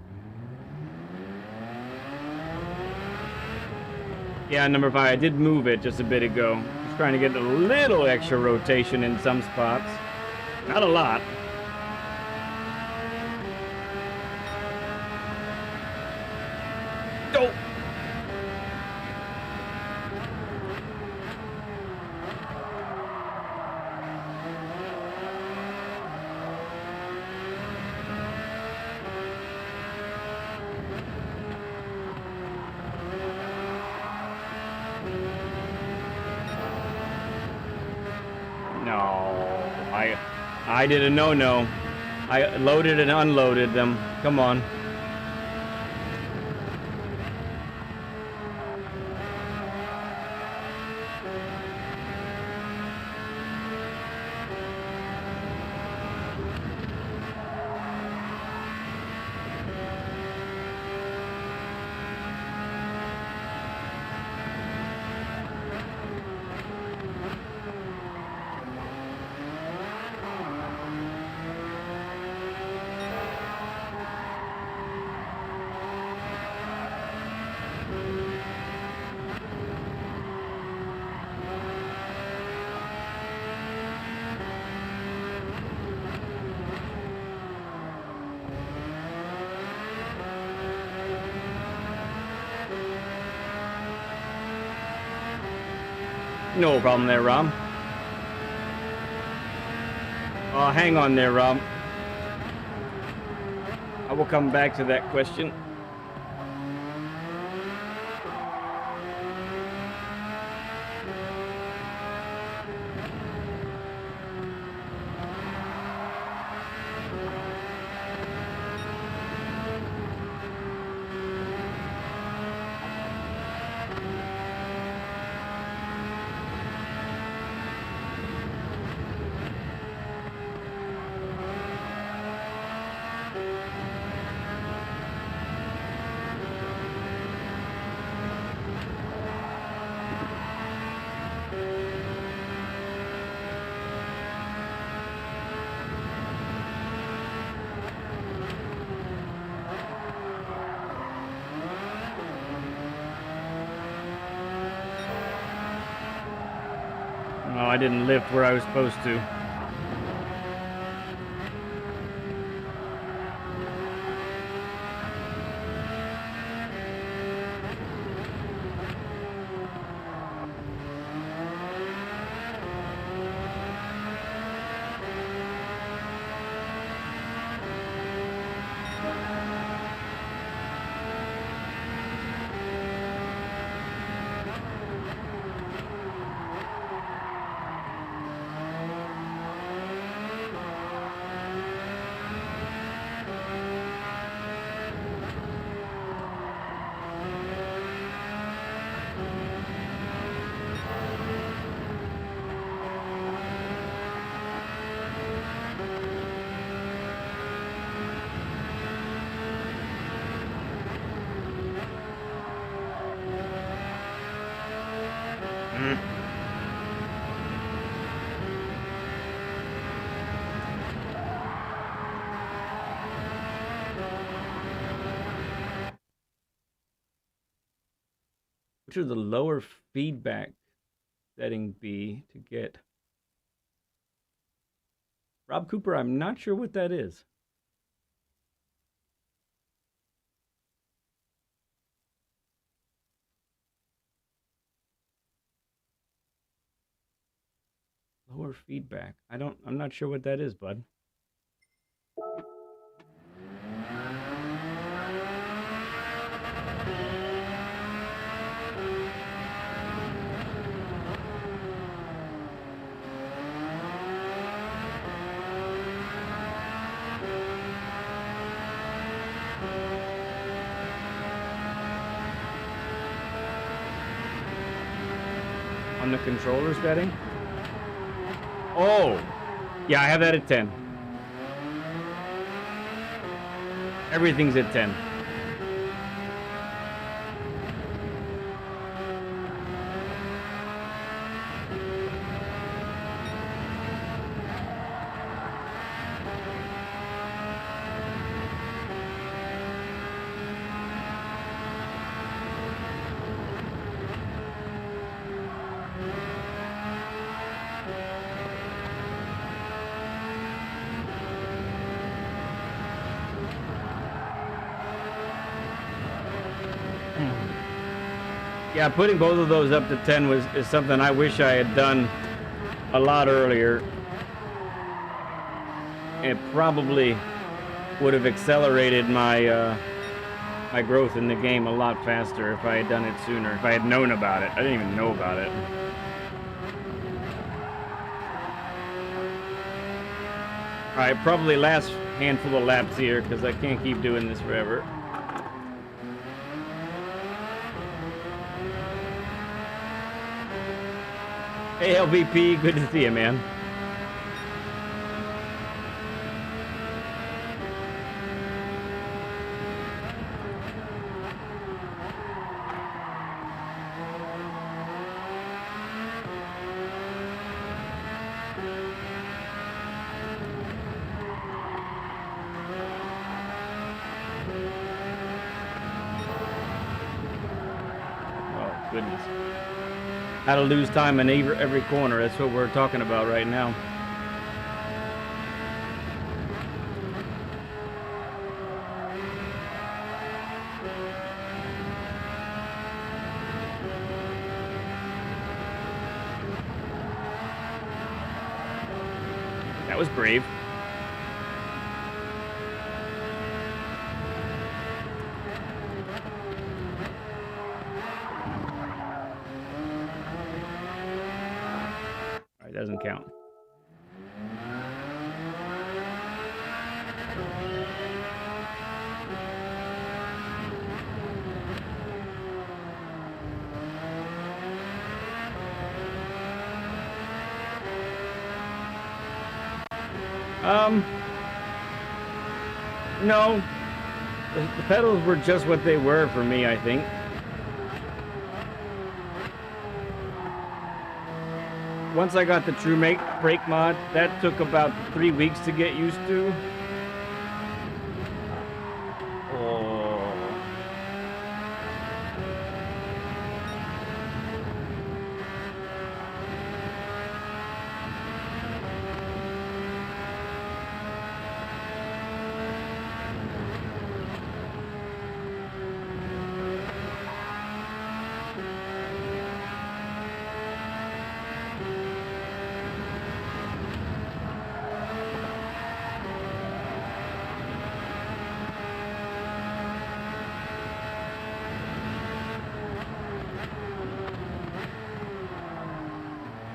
Yeah, number 5, I did move it just a bit ago. Just trying to get a little extra rotation in some spots. Not a lot. Oh! I did a no-no. I loaded and unloaded them. Come on. No problem there, Rob. Hang on there, Rob. I will come back to that question. Oh, I didn't lift where I was supposed to. What should the lower feedback setting be to get? Rob Cooper, I'm not sure what that is. Lower feedback. I'm not sure what that is, bud. On the controller setting? Oh, yeah, I have that at 10. Everything's at 10. Yeah, putting both of those up to 10 is something I wish I had done a lot earlier. It probably would have accelerated my my growth in the game a lot faster if I had done it sooner, if I had known about it. I didn't even know about it. All right, probably last handful of laps here because I can't keep doing this forever. Hey, LVP, good to see you, man. Oh, goodness. How to lose time in every corner. That's what we're talking about right now. was brave. All right, doesn't count. No. The pedals were just what they were for me, I think. Once I got the True Brake mod, that took about 3 weeks to get used to.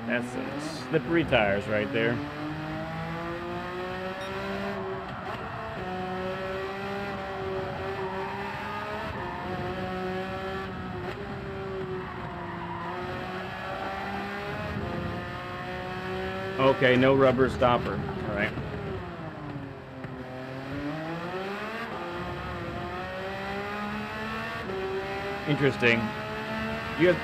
That's some slippery tires right there. Okay, no rubber stopper. All right. Interesting. You have...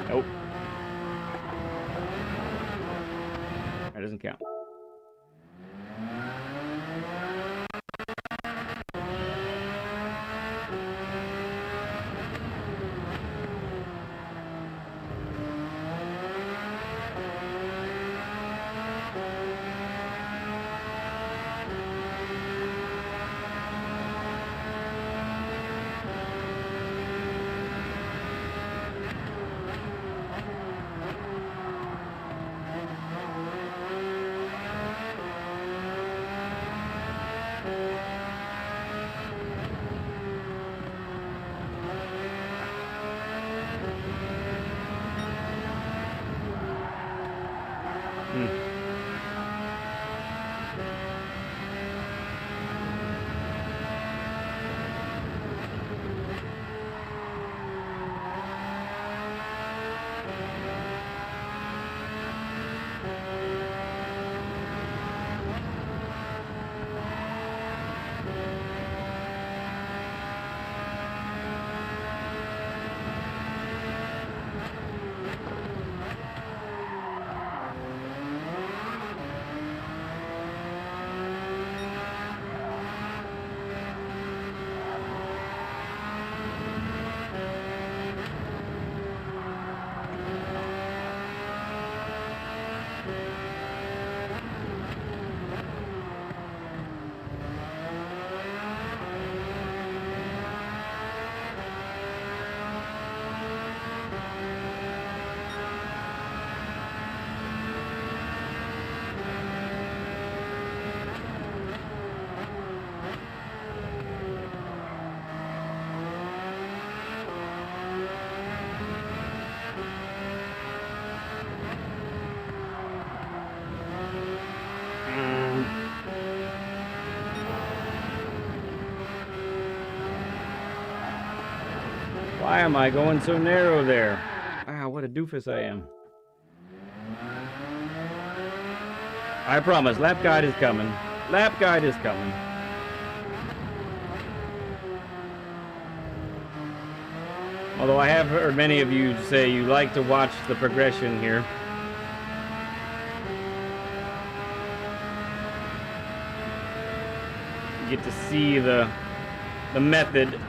Nope. That doesn't count. Why am I going so narrow there? Wow, what a doofus I am. I promise, lap guide is coming. Lap guide is coming. Although I have heard many of you say you like to watch the progression here. You get to see the method.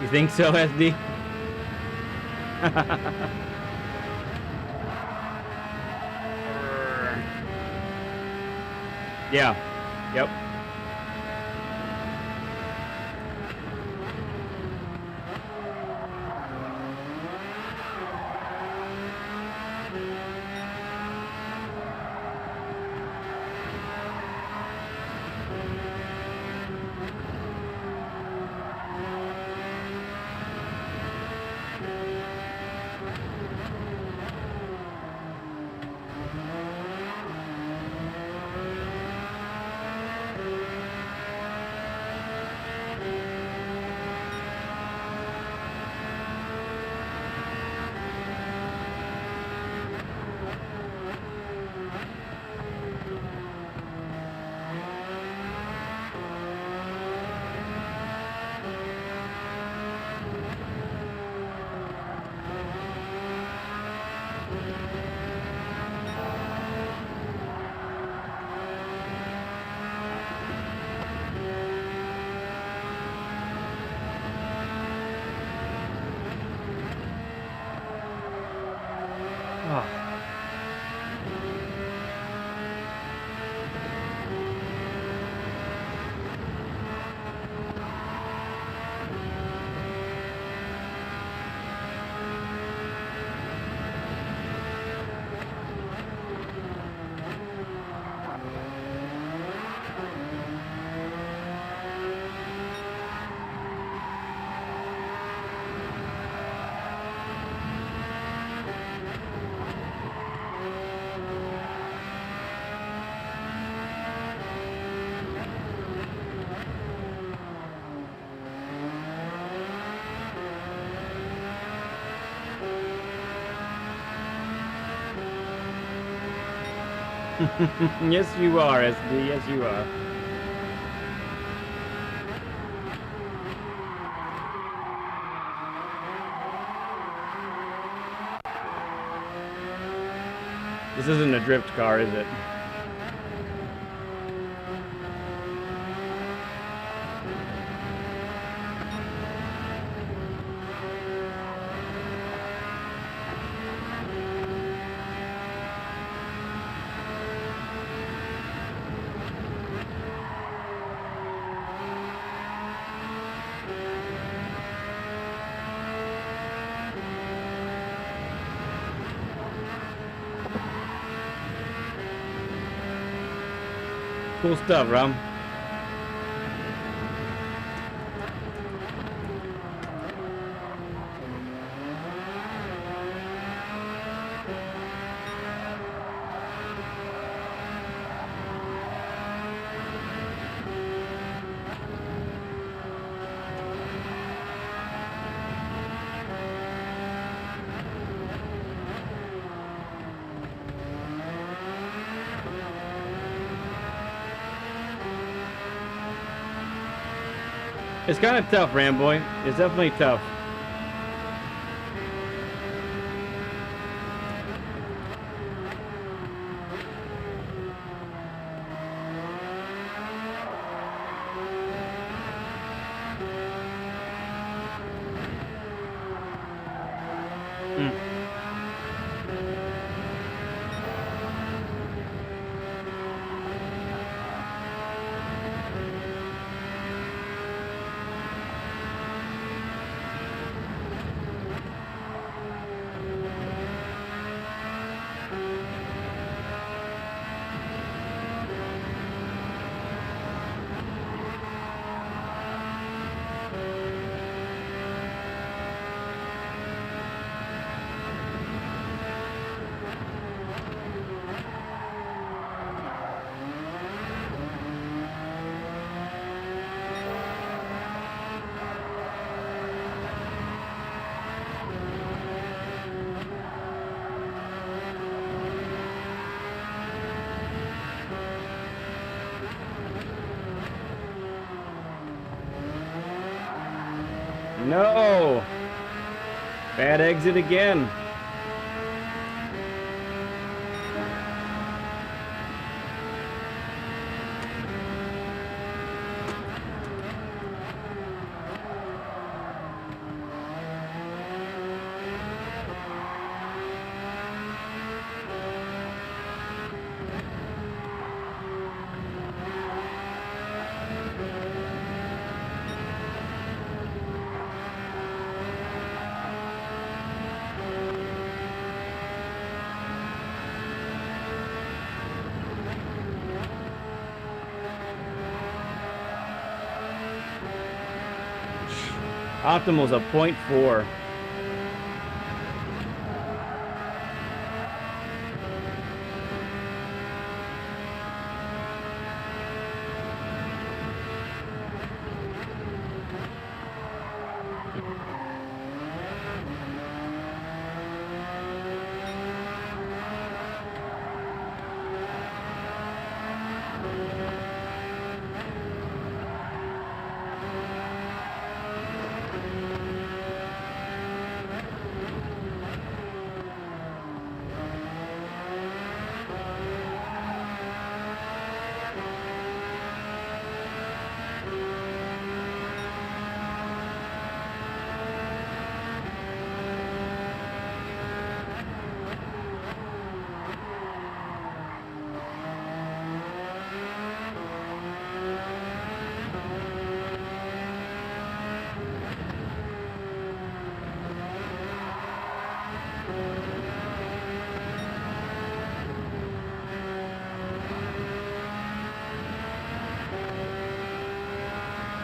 You think so, SD? Yeah. Yep. Yes, you are, SD. Yes, you are. This isn't a drift car, is it? Cool stuff, Ram. It's kind of tough, Ramboy. It's definitely tough. No! Bad exit again. Optimal's a 0.4.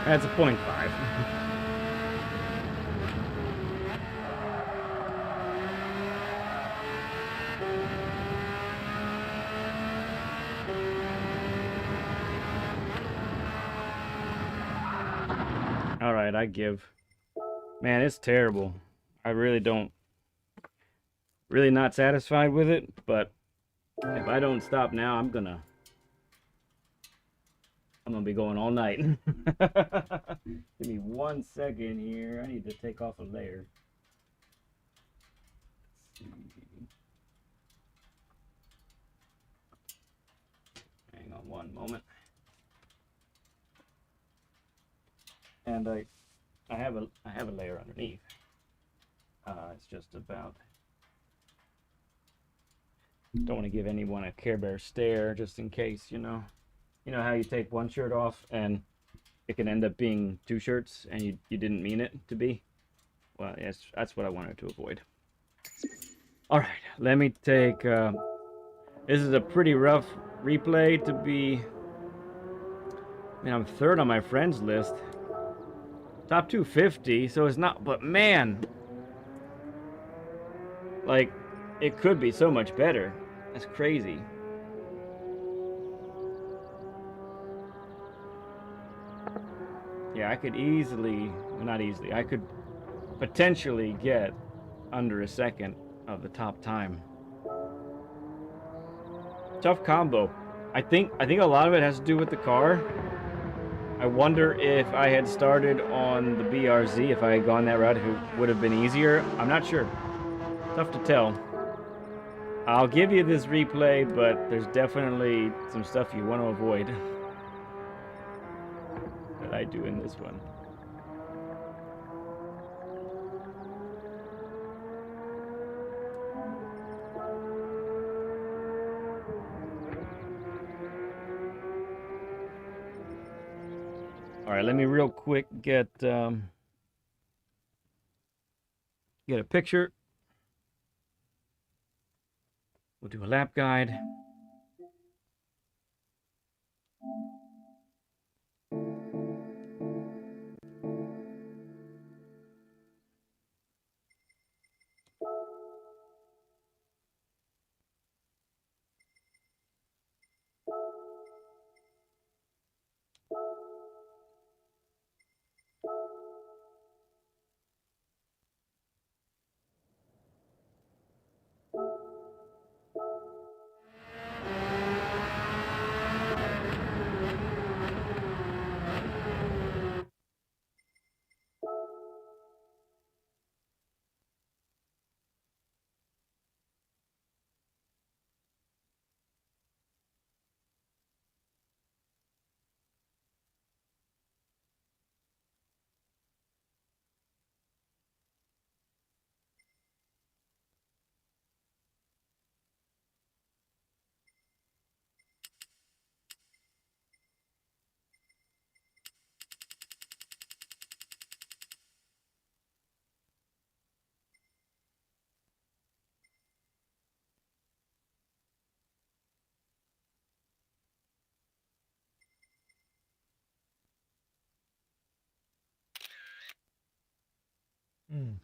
That's a 0.5. All right, I give. Man, it's terrible. I really not satisfied with it, but if I don't stop now, I'm gonna be going all night. Give me 1 second here. I need to take off a layer. Let's see. Hang on one moment. And I have a layer underneath. It's just about. Don't want to give anyone a Care Bear stare, just in case, you know. You know how you take one shirt off and it can end up being 2 shirts and you didn't mean it to be? Well, yes, that's what I wanted to avoid. All right, let me take. This is a pretty rough replay to be. I mean, I'm 3rd on my friends list. Top 250, so it's not. But man, like, it could be so much better. That's crazy. Yeah, I could easily, well, not easily, I could potentially get under a second of the top time. Tough combo. I think a lot of it has to do with the car. I wonder if I had started on the BRZ, if I had gone that route, if it would have been easier. I'm not sure. Tough to tell. I'll give you this replay, but there's definitely some stuff you want to avoid that I do in this one. All right, let me real quick get a picture. We'll do a lap guide. All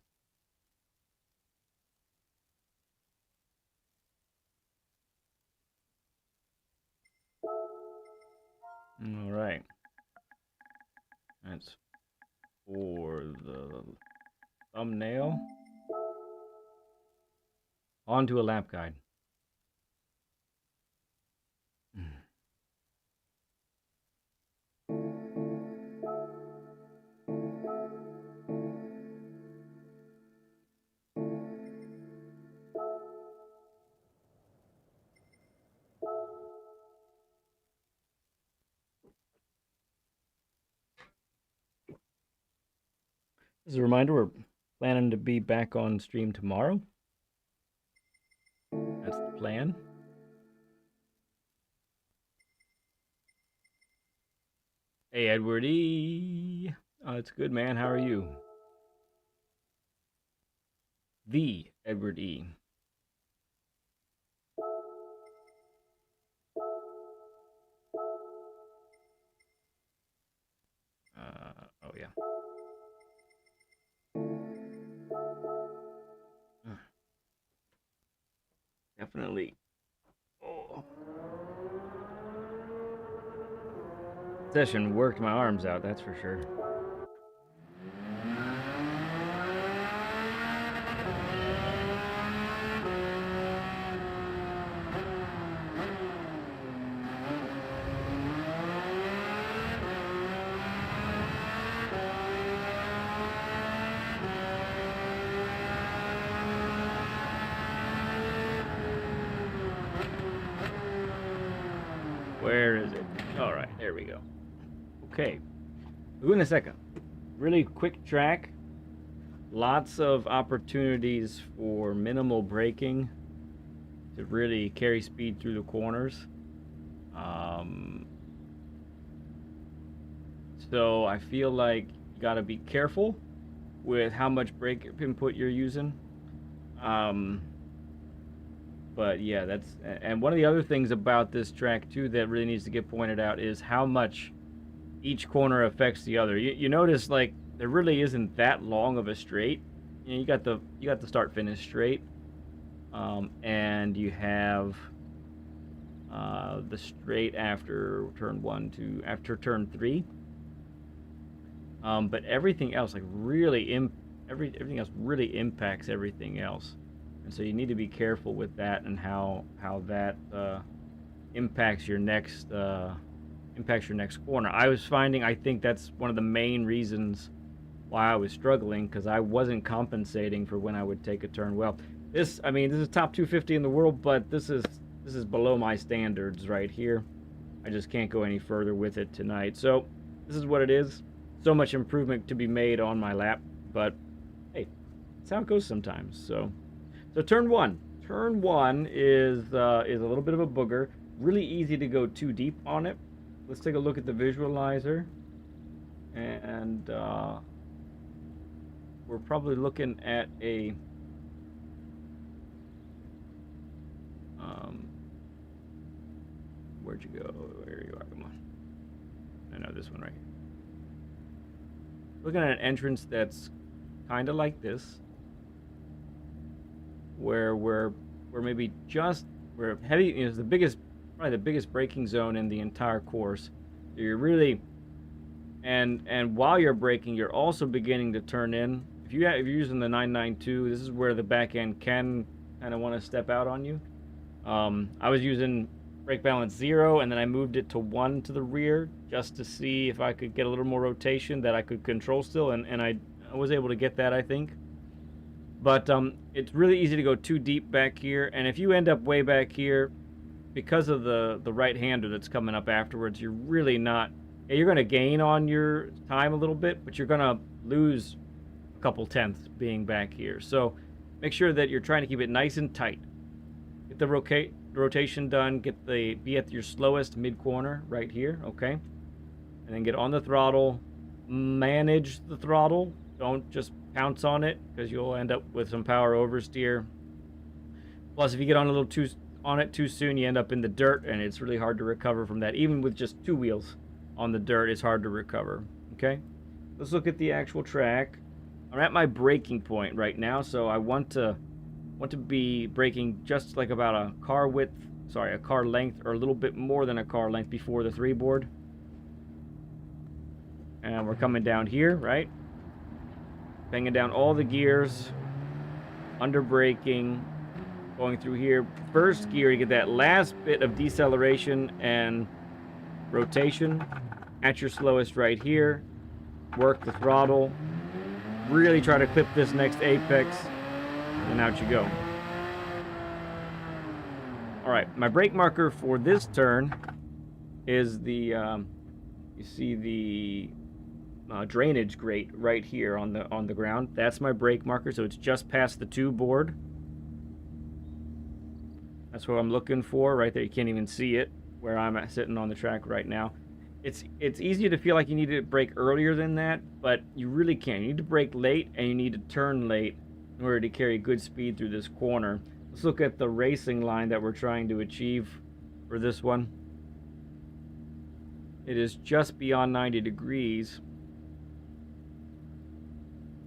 right. That's for the thumbnail. On to a lap guide. As a reminder, we're planning to be back on stream tomorrow. That's the plan. Hey, Edward E. It's good, man. How are you? The Edward E. Oh, yeah. Definitely. Oh. Session worked my arms out, that's for sure. Where is it? All right, there we go. Okay, in a second. Really quick track. Lots of opportunities for minimal braking to really carry speed through the corners. So I feel like you got to be careful with how much brake input you're using. But yeah, and one of the other things about this track too that really needs to get pointed out is how much each corner affects the other. You notice like there really isn't that long of a straight. You got the start finish straight, and you have the straight after turn 1 to after turn 3. But everything else like really everything else really impacts everything else. And so you need to be careful with that and how that impacts your next corner. I think that's one of the main reasons why I was struggling, because I wasn't compensating for when I would take a turn. Well, this is top 250 in the world, but this is below my standards right here. I just can't go any further with it tonight. So this is what it is. So much improvement to be made on my lap, but hey, that's how it goes sometimes. So turn one is a little bit of a booger. Really easy to go too deep on it. Let's take a look at the visualizer, and we're probably looking at a where'd you go? There you are. Come on. I know this one right here. Looking at an entrance that's kind of like this, where we're maybe just we're heavy is probably the biggest braking zone in the entire course. So you're really and while you're braking, you're also beginning to turn in. If you're using the 992, this is where the back end can kind of want to step out on you. I was using brake balance 0, and then I moved it to 1 to the rear just to see if I could get a little more rotation that I could control still, and I was able to get that, I think. But it's really easy to go too deep back here, and if you end up way back here, because of the right-hander that's coming up afterwards, you're really not... You're going to gain on your time a little bit, but you're going to lose a couple tenths being back here. So make sure that you're trying to keep it nice and tight. Get the rotation done, be at your slowest mid-corner right here, okay? And then get on the throttle, manage the throttle. Don't just pounce on it, because you'll end up with some power oversteer. Plus, if you get on it too soon, you end up in the dirt, and it's really hard to recover from that. Even with just 2 wheels on the dirt, it's hard to recover. Okay, let's look at the actual track. I'm at my braking point right now, so I want to be braking just like about a car length, or a little bit more than a car length before the 3 board. And we're coming down here, right? Banging down all the gears, under braking, going through here. First gear, you get that last bit of deceleration and rotation. At your slowest right here, work the throttle. Really try to clip this next apex, and out you go. All right, my brake marker for this turn is the, you see the drainage grate right here on the ground. That's my brake marker, so it's just past the 2 board. That's what I'm looking for right there. You can't even see it where I'm sitting on the track right now. It's easy to feel like you need to brake earlier than that, but you really can't. You need to brake late, and you need to turn late in order to carry good speed through this corner. Let's look at the racing line that we're trying to achieve for this one. It is just beyond 90 degrees.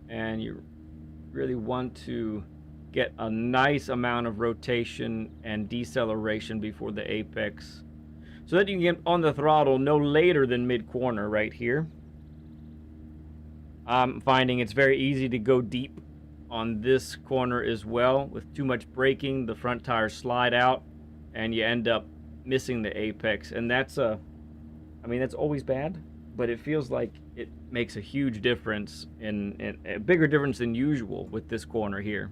And you really want to get a nice amount of rotation and deceleration before the apex, so that you can get on the throttle no later than mid-corner right here. I'm finding it's very easy to go deep on this corner as well. With too much braking, the front tires slide out, and you end up missing the apex. And that's that's always bad, but it feels like it makes a huge difference, in a bigger difference than usual with this corner here.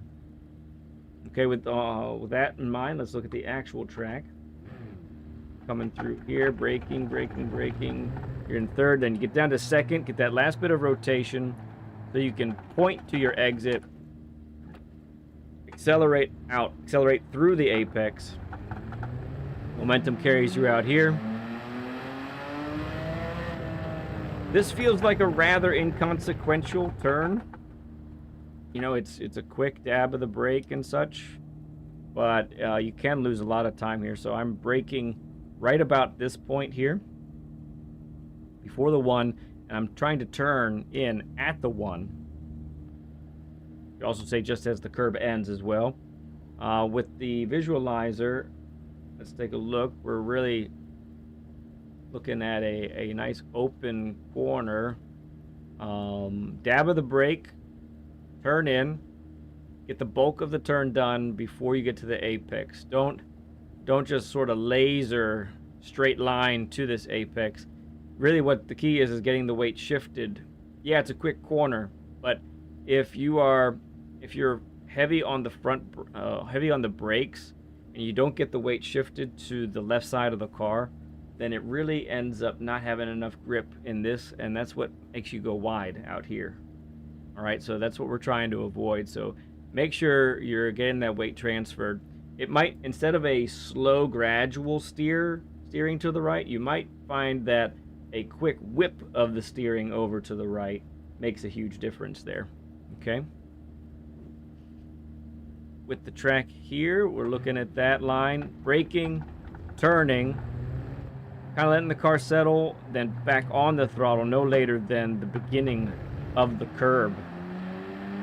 Okay, with that in mind, let's look at the actual track. Coming through here, braking. You're in third, then you get down to second, get that last bit of rotation so you can point to your exit, accelerate out, accelerate through the apex. Momentum carries you out here. This feels like a rather inconsequential turn. You know, it's a quick dab of the brake and such, but you can lose a lot of time here. So I'm braking right about this point here, before the 1, and I'm trying to turn in at the 1. You also say just as the curb ends as well. With the visualizer, let's take a look. We're really looking at a nice open corner. Dab of the brake, turn in, get the bulk of the turn done before you get to the apex. Don't just sort of laser straight line to this apex. Really what the key is getting the weight shifted. Yeah, it's a quick corner, but if you're heavy on the front, heavy on the brakes, and you don't get the weight shifted to the left side of the car, then it really ends up not having enough grip in this, and that's what makes you go wide out here. All right, so that's what we're trying to avoid. So make sure you're getting that weight transferred. It might, instead of a slow, gradual steering to the right, you might find that a quick whip of the steering over to the right makes a huge difference there. Okay? With the track here, we're looking at that line, braking, turning, kind of letting the car settle, then back on the throttle no later than the beginning of the curb.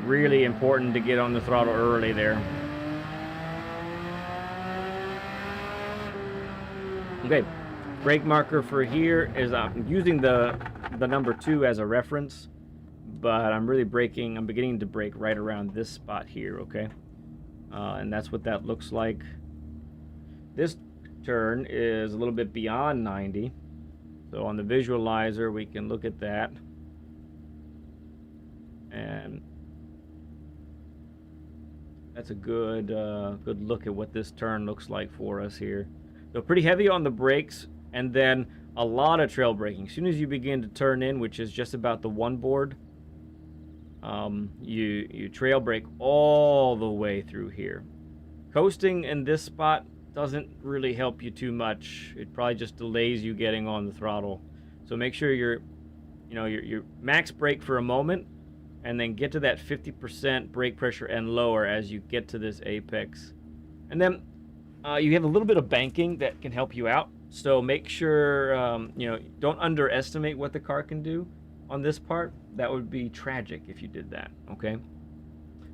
Really important to get on the throttle early there. Okay, brake marker for here is, I'm using the number 2 as a reference, but I'm really braking, I'm beginning to brake right around this spot here, okay? And that's what that looks like. This turn is a little bit beyond 90, so on the visualizer we can look at that, and that's a good look at what this turn looks like for us here. So pretty heavy on the brakes, and then a lot of trail braking. As soon as you begin to turn in, which is just about the 1 board, you trail brake all the way through here. Coasting in this spot doesn't really help you too much. It probably just delays you getting on the throttle. So make sure you're max brake for a moment, and then get to that 50% brake pressure and lower as you get to this apex. And then you have a little bit of banking that can help you out. So make sure, don't underestimate what the car can do. on this part, that would be tragic if you did that, okay?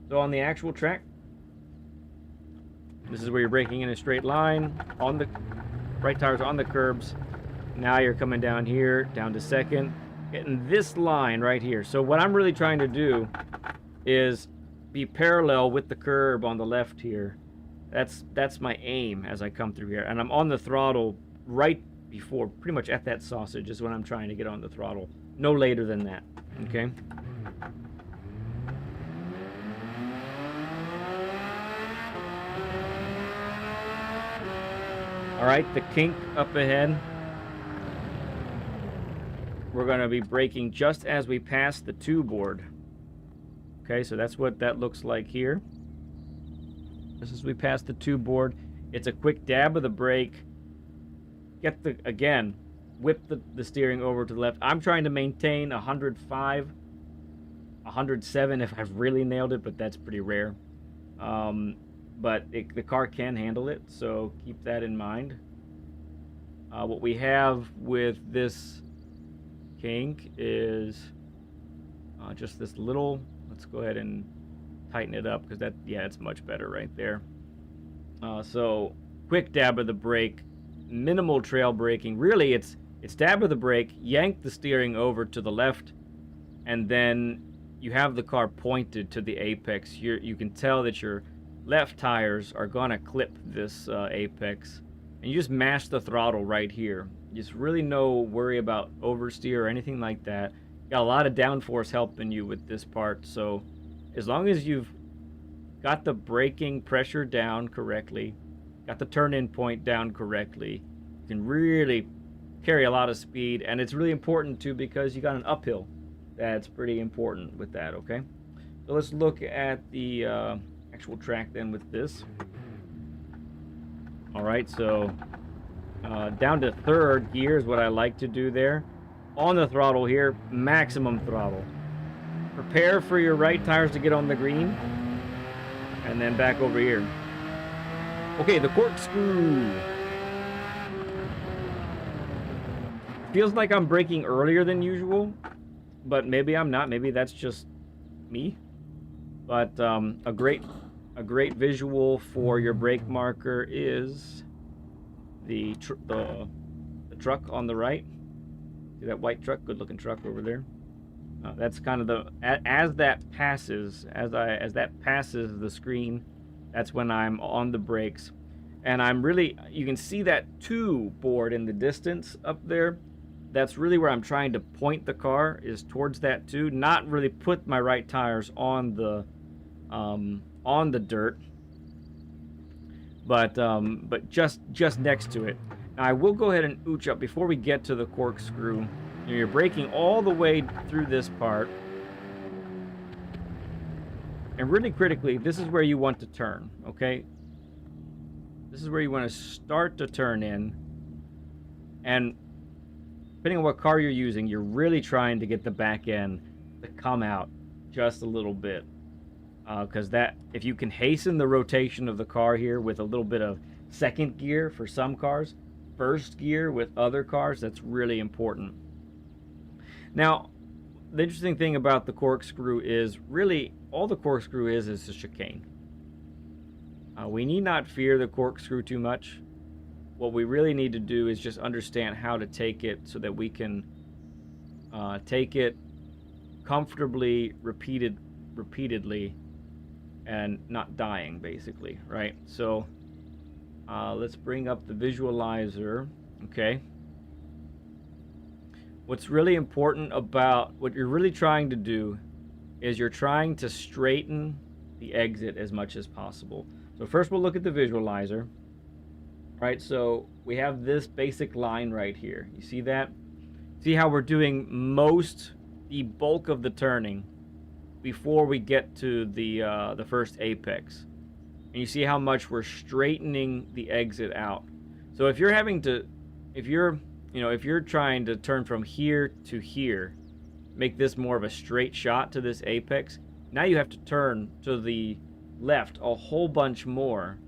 So on the actual track, this is where you're braking in a straight line, on the right tires on the curbs. Now you're coming down here, down to second, getting this line right here. So what I'm really trying to do is be parallel with the curb on the left here. That's my aim as I come through here. And I'm on the throttle right before, pretty much at that sausage is when I'm trying to get on the throttle. No later than that, okay? All right, the kink up ahead. We're going to be braking just as we pass the 2 board. Okay, so that's what that looks like here. Just as we pass the 2 board, it's a quick dab of the brake. Get the, again, whip the steering over to the left. I'm trying to maintain 105, 107 if I've really nailed it, but that's pretty rare. But the car can handle it, so keep that in mind. What we have with this kink is just this little, let's go ahead and tighten it up, because that, yeah, it's much better right there. So quick dab of the brake, minimal trail braking. Really, it's dab of the brake, yank the steering over to the left, and then you have the car pointed to the apex. You can tell that your left tires are gonna clip this apex, and you just mash the throttle right here. Just really no worry about oversteer or anything like that. Got a lot of downforce helping you with this part, so as long as you've got the braking pressure down correctly, got the turn-in point down correctly, you can really carry a lot of speed. And it's really important too, because you got an uphill. That's pretty important with that, okay? So let's look at the actual track then with this. All right, so down to 3rd gear is what I like to do there. On the throttle here, maximum throttle. Prepare for your right tires to get on the green, and then back over here. Okay, the corkscrew. Feels like I'm braking earlier than usual, but maybe I'm not. Maybe that's just me. But a great visual for your brake marker is the truck on the right. See that white truck? Good looking truck over there. That's kind of the, as that passes the screen, that's when I'm on the brakes. And I'm really, you can see that 2 board in the distance up there. That's really where I'm trying to point the car, is towards that 2, not really put my right tires on the dirt, but just next to it. Now I will go ahead and ooch up before we get to the corkscrew. You're braking all the way through this part, and really critically, this is where you want to turn, okay? This is where you want to start to turn in, and depending on what car you're using, you're really trying to get the back end to come out just a little bit, because that, if you can hasten the rotation of the car here with a little bit of 2nd gear for some cars, 1st gear with other cars, that's really important. Now, the interesting thing about the corkscrew is really all the corkscrew is a chicane. We need not fear the corkscrew too much. What we really need to do is just understand how to take it so that we can take it comfortably, repeatedly, and not dying, basically, right? So let's bring up the visualizer, okay? What's really important about what you're really trying to do is you're trying to straighten the exit as much as possible. So first we'll look at the visualizer. Right, so we have this basic line right here. You see that? See how we're doing the bulk of the turning before we get to the first apex. And you see how much we're straightening the exit out. So if you're trying to turn from here to here, make this more of a straight shot to this apex, now you have to turn to the left a whole bunch more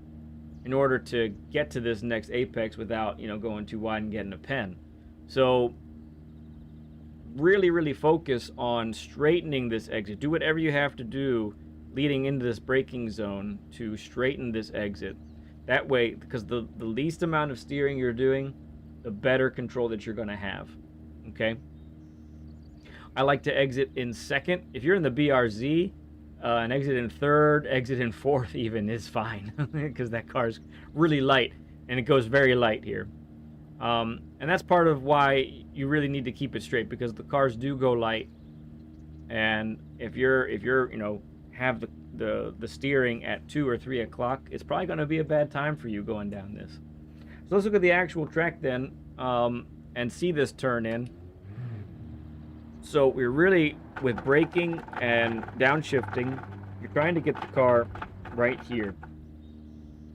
in order to get to this next apex without, going too wide and getting a pen. So really, really focus on straightening this exit. Do whatever you have to do leading into this braking zone to straighten this exit. That way, because the least amount of steering you're doing, the better control that you're going to have. Okay? I like to exit in second. If you're in the BRZ, an exit in third, exit in fourth even is fine, because that car's really light, and it goes very light here. And that's part of why you really need to keep it straight, because the cars do go light. And if you're you know, have the steering at 2 or 3 o'clock, it's probably going to be a bad time for you going down this. So let's look at the actual track then, and see this turn in. So we're really, with braking and downshifting, you're trying to get the car right here.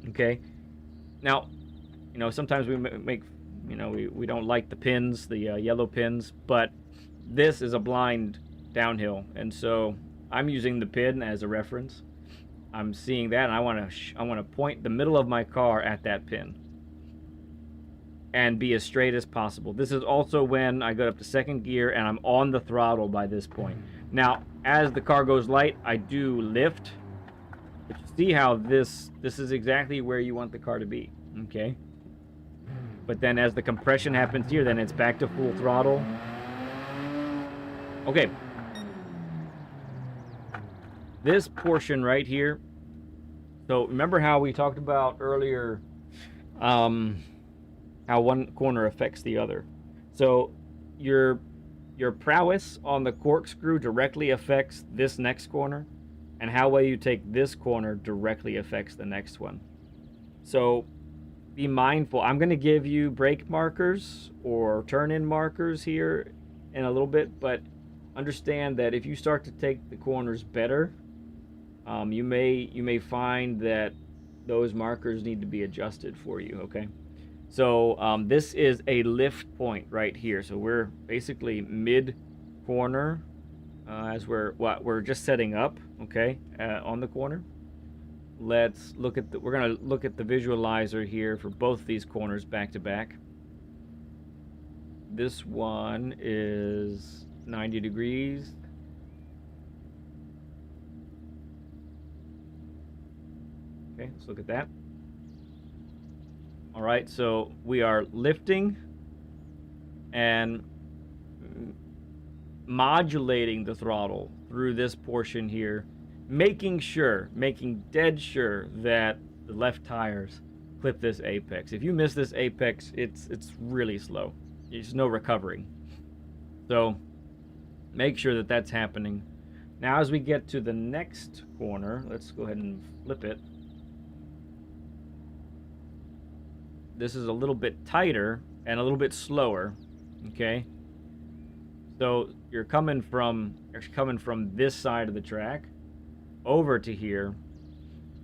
Okay. Now, you know, sometimes we make, you know, we don't like the pins, the yellow pins, but this is a blind downhill, and so I'm using the pin as a reference. I'm seeing that, and I want to point the middle of my car at that pin and be as straight as possible. This is also when I go up to second gear and I'm on the throttle by this point. Now, as the car goes light, I do lift. But you see how this is exactly where you want the car to be, okay? But then as the compression happens here, then it's back to full throttle. Okay. This portion right here. So remember how we talked about earlier, how one corner affects the other. So your prowess on the corkscrew directly affects this next corner, and how well you take this corner directly affects the next one. So be mindful. I'm going to give you brake markers or turn-in markers here in a little bit, but understand that if you start to take the corners better, you may find that those markers need to be adjusted for you, okay? So this is a lift point right here. So we're basically mid-corner as we're just setting up, okay, on the corner. Let's look at we're going to look at the visualizer here for both these corners back to back. This one is 90 degrees. Okay, let's look at that. All right, so we are lifting and modulating the throttle through this portion here, making dead sure that the left tires clip this apex. If you miss this apex, it's really slow. There's no recovering. So make sure that that's happening. Now as we get to the next corner, let's go ahead and flip it. This is a little bit tighter and a little bit slower, okay? So you're coming from this side of the track over to here,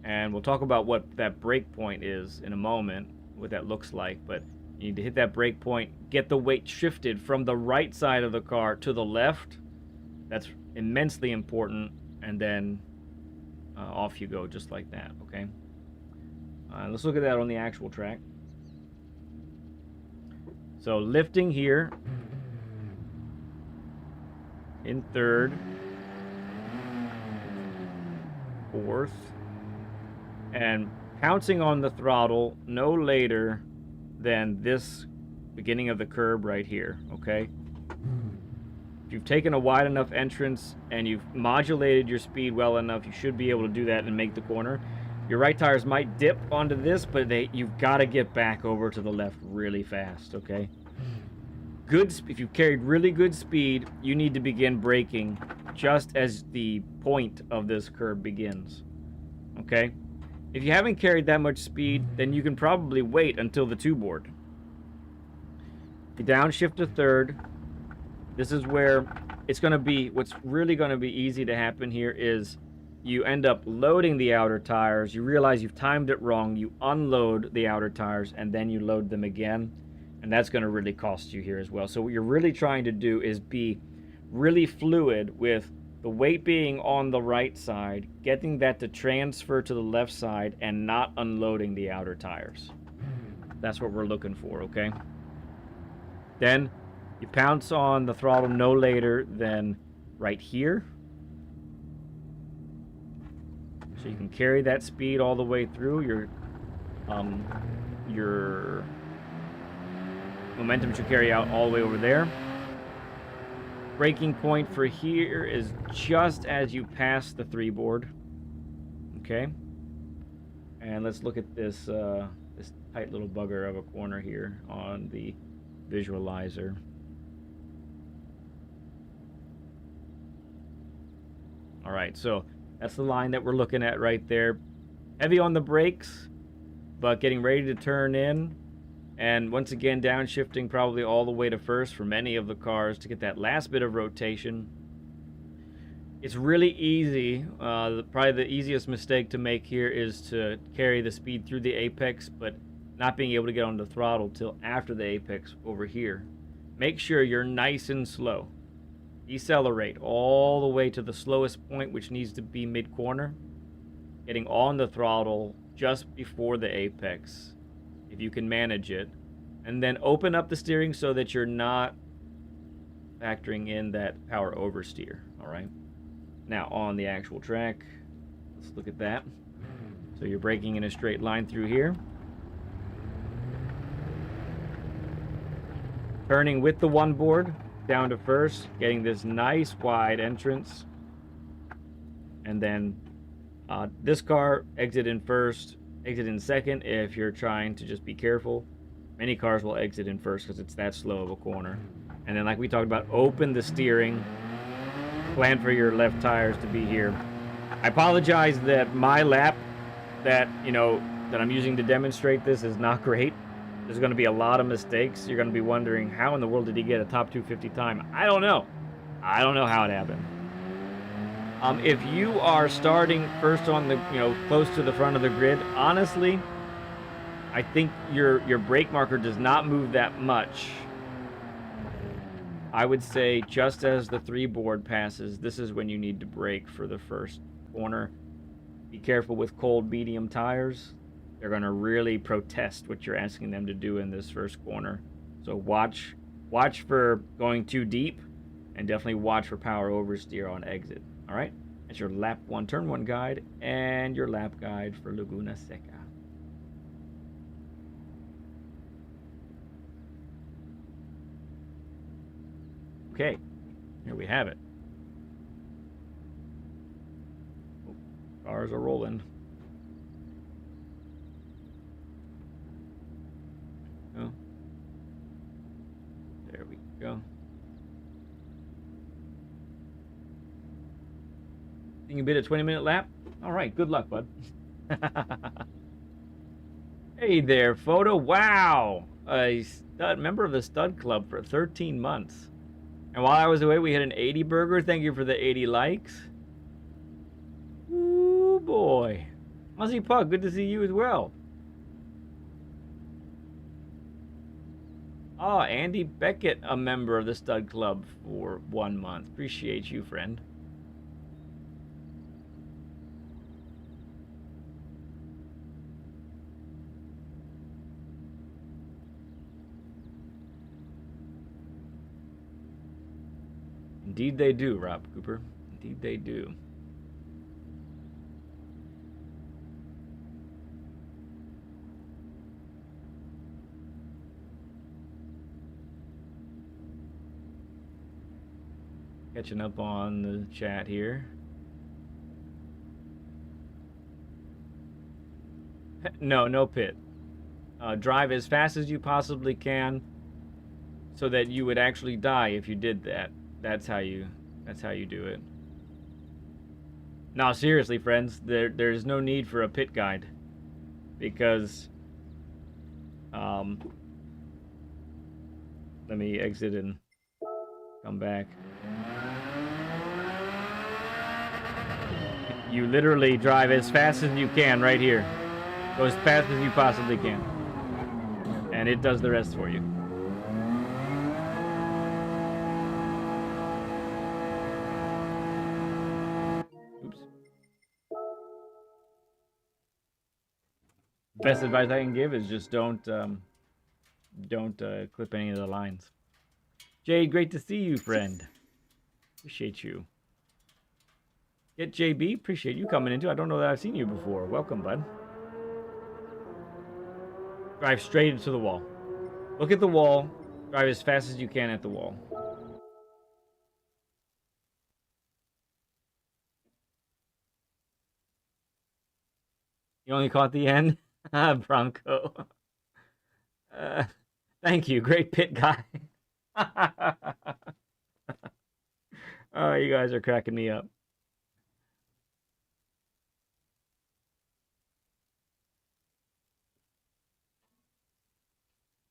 and we'll talk about what that brake point is in a moment, what that looks like, but you need to hit that brake point, get the weight shifted from the right side of the car to the left. That's immensely important, and then off you go just like that, okay? Let's look at that on the actual track. So lifting here in third, fourth, and pouncing on the throttle no later than this beginning of the curb right here, okay? If you've taken a wide enough entrance and you've modulated your speed well enough, you should be able to do that and make the corner. Your right tires might dip onto this, but you've got to get back over to the left really fast, okay? If you've carried really good speed, you need to begin braking just as the point of this curve begins, okay? If you haven't carried that much speed, then you can probably wait until the two-board. You downshift to third. This is where it's going to be, what's really going to be easy to happen here is you end up loading the outer tires, you realize you've timed it wrong, you unload the outer tires, and then you load them again, and that's going to really cost you here as well. So what you're really trying to do is be really fluid with the weight being on the right side, getting that to transfer to the left side, and not unloading the outer tires. That's what we're looking for, okay? Then You pounce on the throttle no later than right here. So you can carry that speed all the way through. Your momentum should carry out all the way over there. Braking point for here is just as you pass the 3 board. Okay. And let's look at this this tight little bugger of a corner here on the visualizer. All right, so that's the line that we're looking at right there. Heavy on the brakes, but getting ready to turn in. And once again, downshifting probably all the way to first for many of the cars to get that last bit of rotation. It's really easy. Probably the easiest mistake to make here is to carry the speed through the apex, but not being able to get on the throttle till after the apex over here. Make sure you're nice and slow. Decelerate all the way to the slowest point, which needs to be mid-corner. Getting on the throttle just before the apex, if you can manage it. And then open up the steering so that you're not factoring in that power oversteer, all right? Now, on the actual track, let's look at that. So you're braking in a straight line through here. Turning with the 1 board down to first, getting this nice wide entrance. And then this car, exit in first, exit in second if you're trying to just be careful. Many cars will exit in first because it's that slow of a corner. And then, like we talked about, open the steering. Plan for your left tires to be here. I apologize that my lap that I'm using to demonstrate this is not great. There's going to be a lot of mistakes. You're going to be wondering, how in the world did he get a top 250 time? I don't know. I don't know how it happened. If you are starting first on the, close to the front of the grid, honestly, I think your brake marker does not move that much. I would say just as the 3 board passes, this is when you need to brake for the first corner. Be careful with cold medium tires. They're going to really protest what you're asking them to do in this first corner. So watch for going too deep, and definitely watch for power oversteer on exit. All right? That's your lap 1, turn 1 guide, and your lap guide for Laguna Seca. Okay, here we have it. Oh, cars are rolling. Oh, there we go. Think you bid a 20-minute lap? All right, good luck, bud. Hey there, photo. Wow, a member of the Stud Club for 13 months. And while I was away, we hit an 80 burger. Thank you for the 80 likes. Ooh, boy. Aussie Pug, good to see you as well. Oh, Andy Beckett, a member of the Stud Club for 1 month. Appreciate you, friend. Indeed they do, Rob Cooper. Indeed they do. Catching up on the chat here. No pit. Drive as fast as you possibly can so that you would actually die if you did that. That's how you do it. Now, seriously, friends, there's no need for a pit guide because let me exit and come back. You literally drive as fast as you can right here. Go as fast as you possibly can. And it does the rest for you. Oops. Best advice I can give is just don't clip any of the lines. Jade, great to see you, friend. Appreciate you. Get JB, appreciate you coming into. I don't know that I've seen you before. Welcome, bud. Drive straight into the wall. Look at the wall. Drive as fast as you can at the wall. You only caught the end? Bronco. Thank you. Great pit guy. Oh, you guys are cracking me up.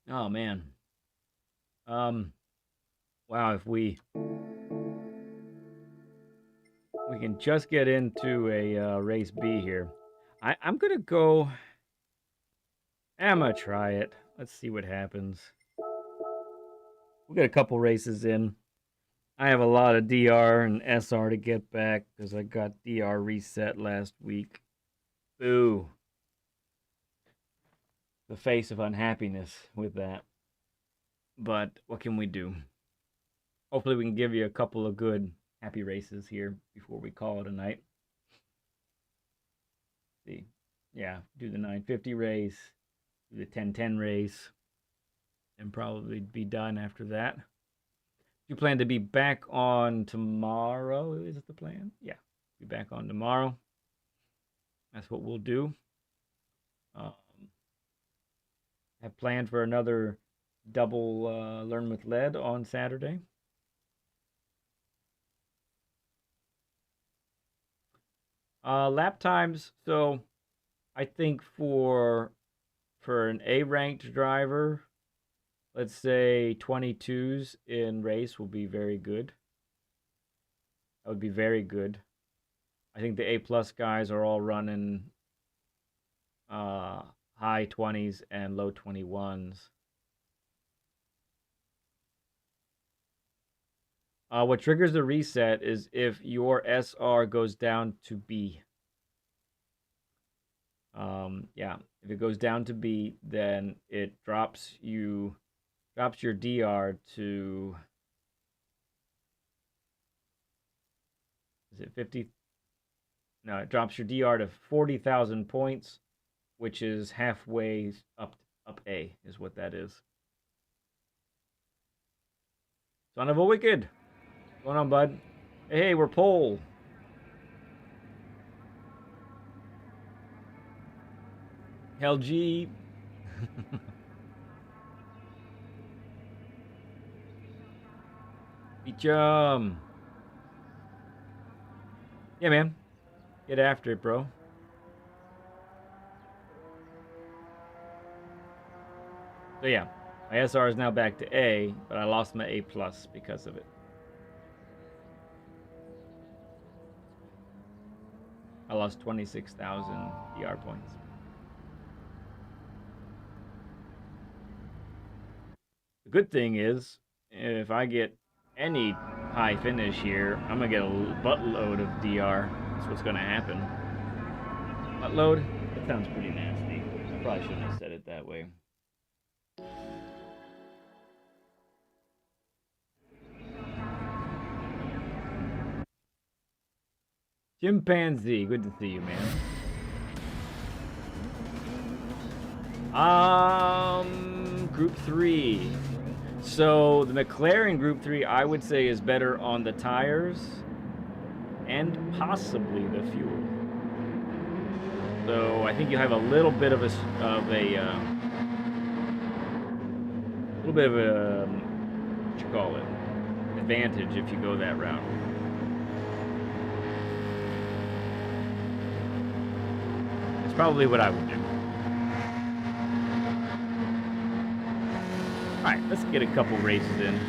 Oh, man. Wow, if we can just get into a race B here. I'm going to go... I'm going to try it. Let's see what happens. We'll get a couple races in. I have a lot of DR and SR to get back because I got DR reset last week. Boo. The face of unhappiness with that. But what can we do? Hopefully we can give you a couple of good happy races here before we call it a night. See. Yeah, do the 950 race, do the 1010 race, and probably be done after that. You plan to be back on tomorrow? Is it the plan? Yeah, be back on tomorrow. That's what we'll do. Have planned for another double Learn with Lead on Saturday. Lap times. So I think for an A-ranked driver, let's say 22s in race will be very good. That would be very good. I think the A+ guys are all running high 20s and low 21s. What triggers the reset is if your SR goes down to B. Yeah, if it goes down to B, then it drops your DR to, is it 50? No, it drops your DR to 40,000 points, which is halfway up A, is what that is. Son of a wicked. What's going on, bud? Hey, we're pole. Hell G. Beachum. Yeah, man. Get after it, bro. So yeah, my SR is now back to A, but I lost my A+ because of it. I lost 26,000 DR points. The good thing is, if I get any high finish here, I'm going to get a buttload of DR. That's what's going to happen. Buttload? That sounds pretty nasty. I probably shouldn't have said it that way. Chimpanzee, good to see you, man. Group 3. So the McLaren Group 3, I would say, is better on the tires and possibly the fuel. So I think you have a little bit of a what you call it, advantage if you go that route. It's probably what I would do. All right, let's get a couple races in.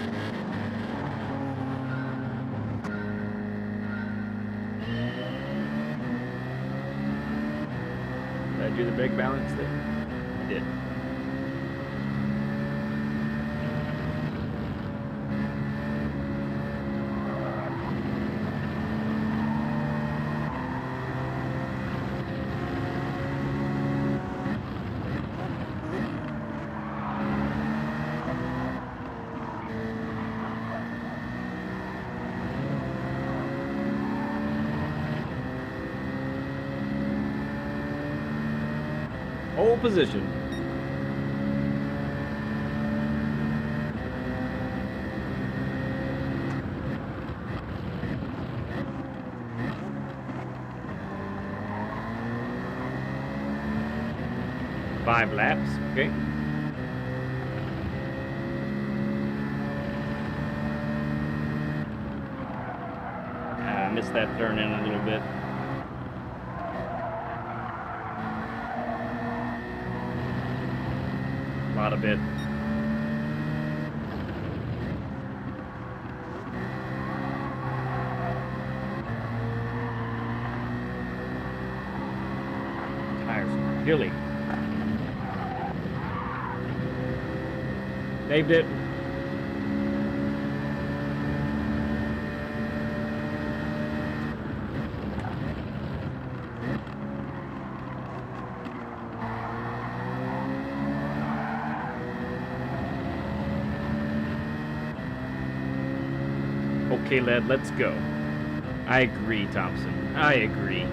Did I do the brake balance thing? I did. Pole position. Five laps, okay. I missed that turn in a little bit. A lot of bit. Tires are hilly. Saved it. Okay, lad, let's go. I agree, Thompson. I agree.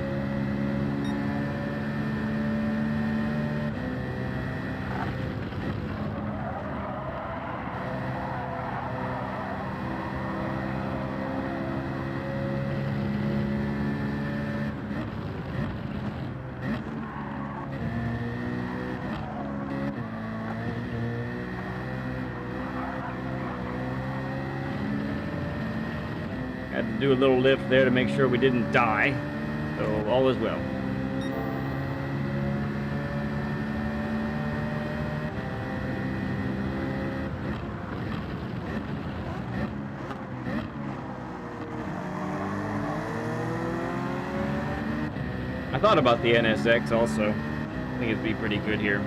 Had to do a little lift there to make sure we didn't die, so all is well. I thought about the NSX also. I think it'd be pretty good here.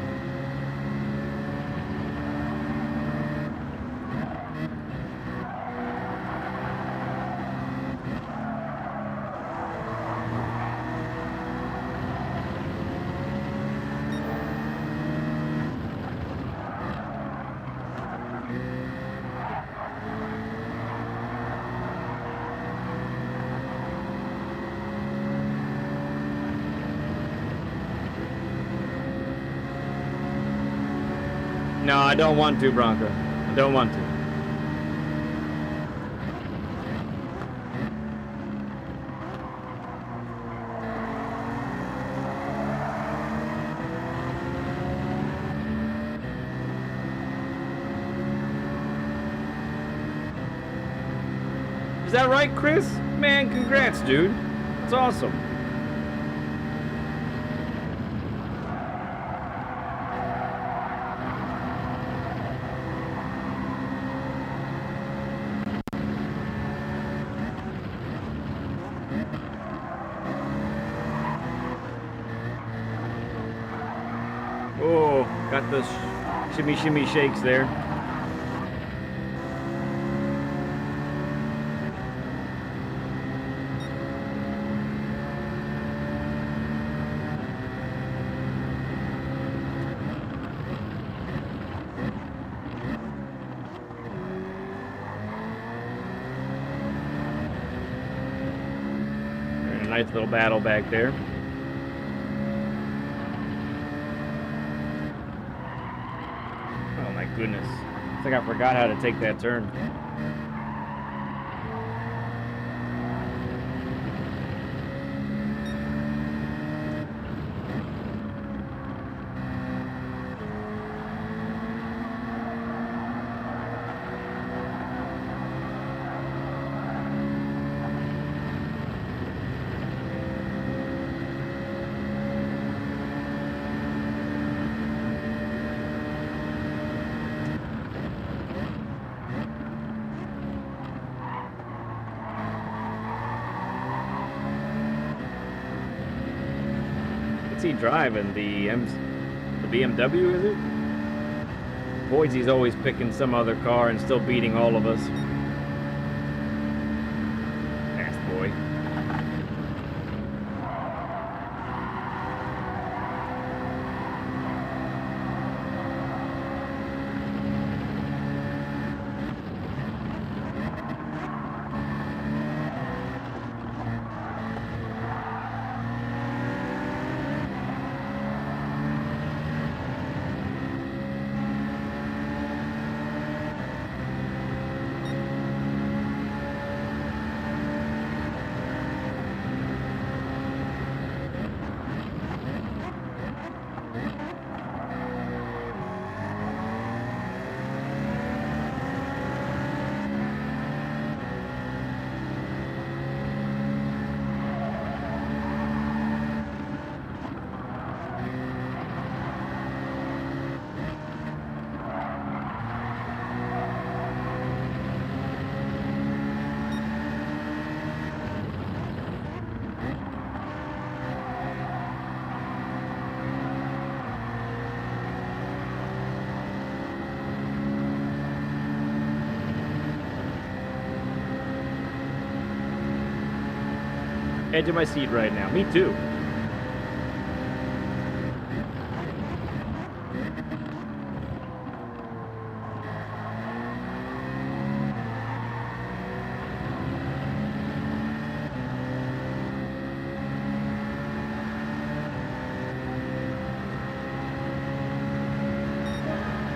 No, I don't want to, Bronco. I don't want to. Is that right, Chris? Man, congrats, dude. That's awesome. Oh, got the shimmy shimmy shakes there. A nice little battle back there. Goodness. I think I forgot how to take that turn. What's he driving? The BMW, is it? Boydsy's always picking some other car and still beating all of us. Fast boy. edge of my seat right now. Me too.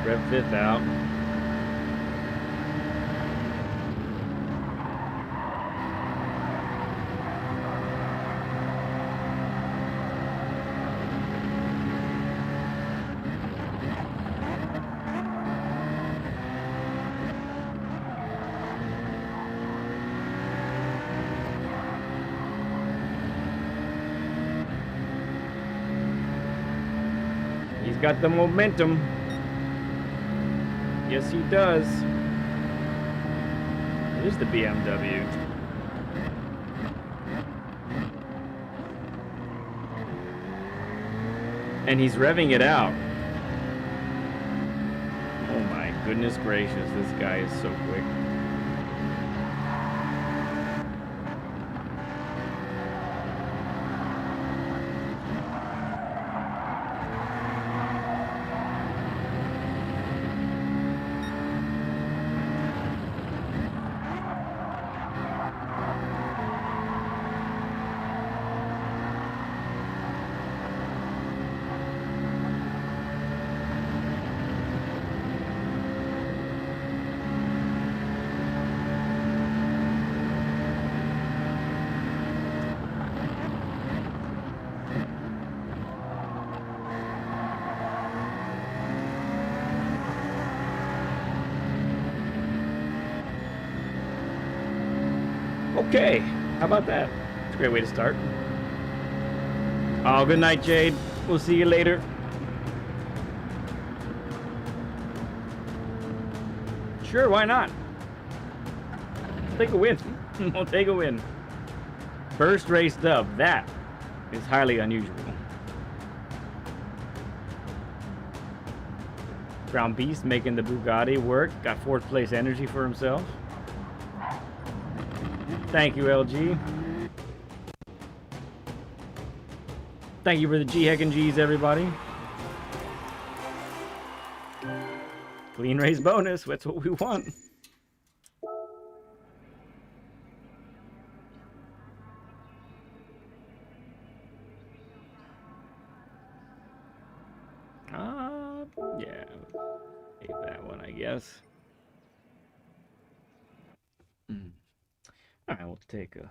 Rev 5th out. He's got the momentum. Yes, he does. Here's the BMW. And he's revving it out. Oh my goodness gracious, this guy is so quick. Okay, how about that? It's a great way to start. Oh, good night, Jade. We'll see you later. Sure, why not? We'll take a win. We'll take a win. First race dub. That is highly unusual. Brown Beast making the Bugatti work. Got 4th place energy for himself. Thank you, LG. Thank you for the G Heck and G's, everybody. Clean race bonus. That's what we want. Yeah. Take that one, I guess. All right, we'll take just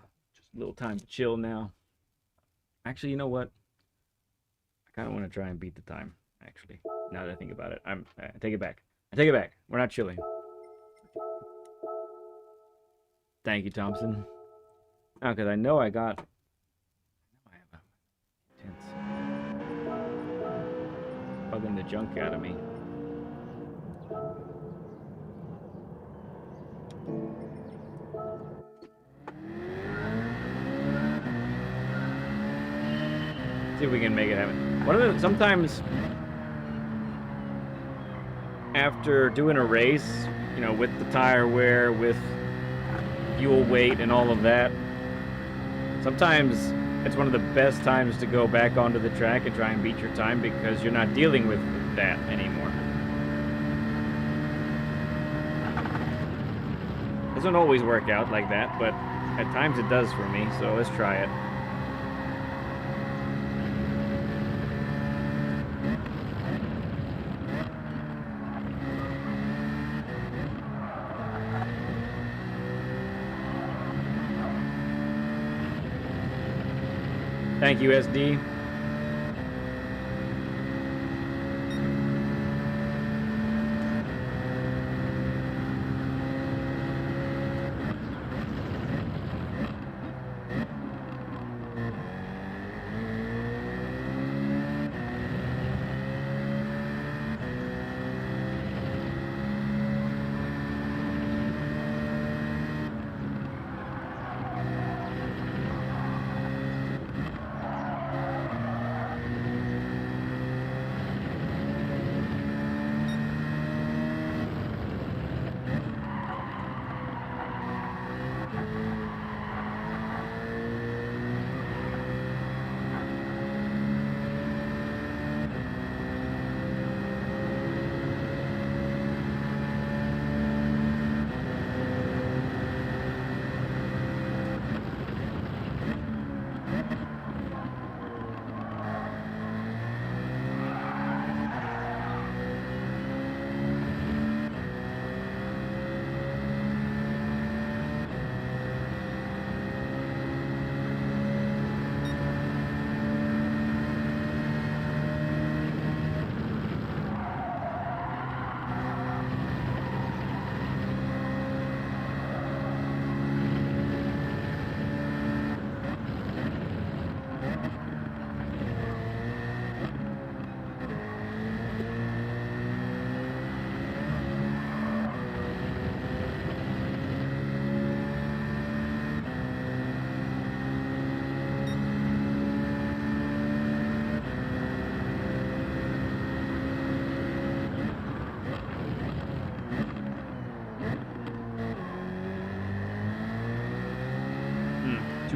a little time to chill now. Actually, you know what? I kind of want to try and beat the time, actually. Now that I think about it. I take it back. I take it back. We're not chilling. Thank you, Thompson. Now, because I know I got... I have a intense... bugging the junk out of me. See if we can make it happen. Sometimes after doing a race, you know, with the tire wear, with fuel weight and all of that, sometimes it's one of the best times to go back onto the track and try and beat your time because you're not dealing with that anymore. Doesn't always work out like that, but at times it does for me, so let's try it. Thank you, SD.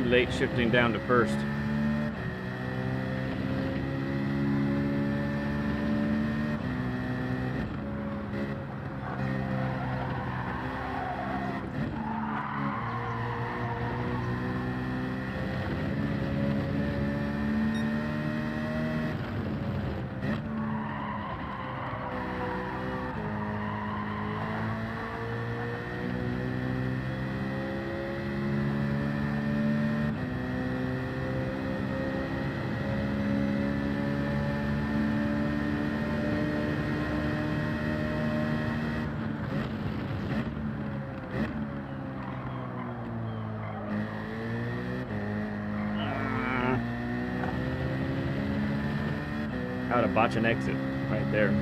late shifting down to first. How to botch an exit right there.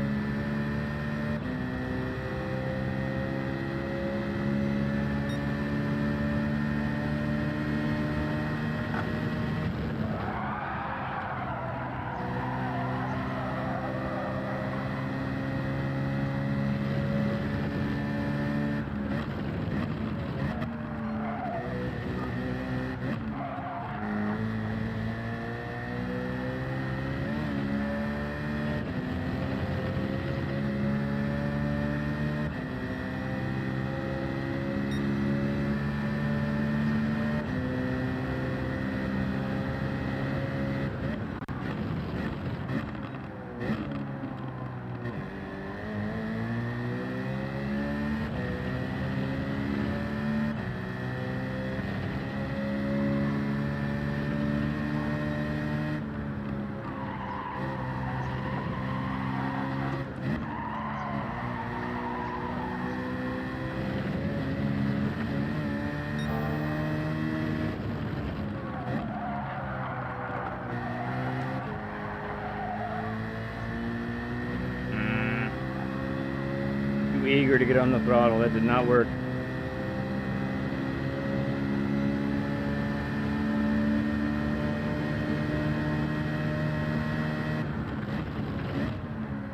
Eager to get on the throttle. That did not work.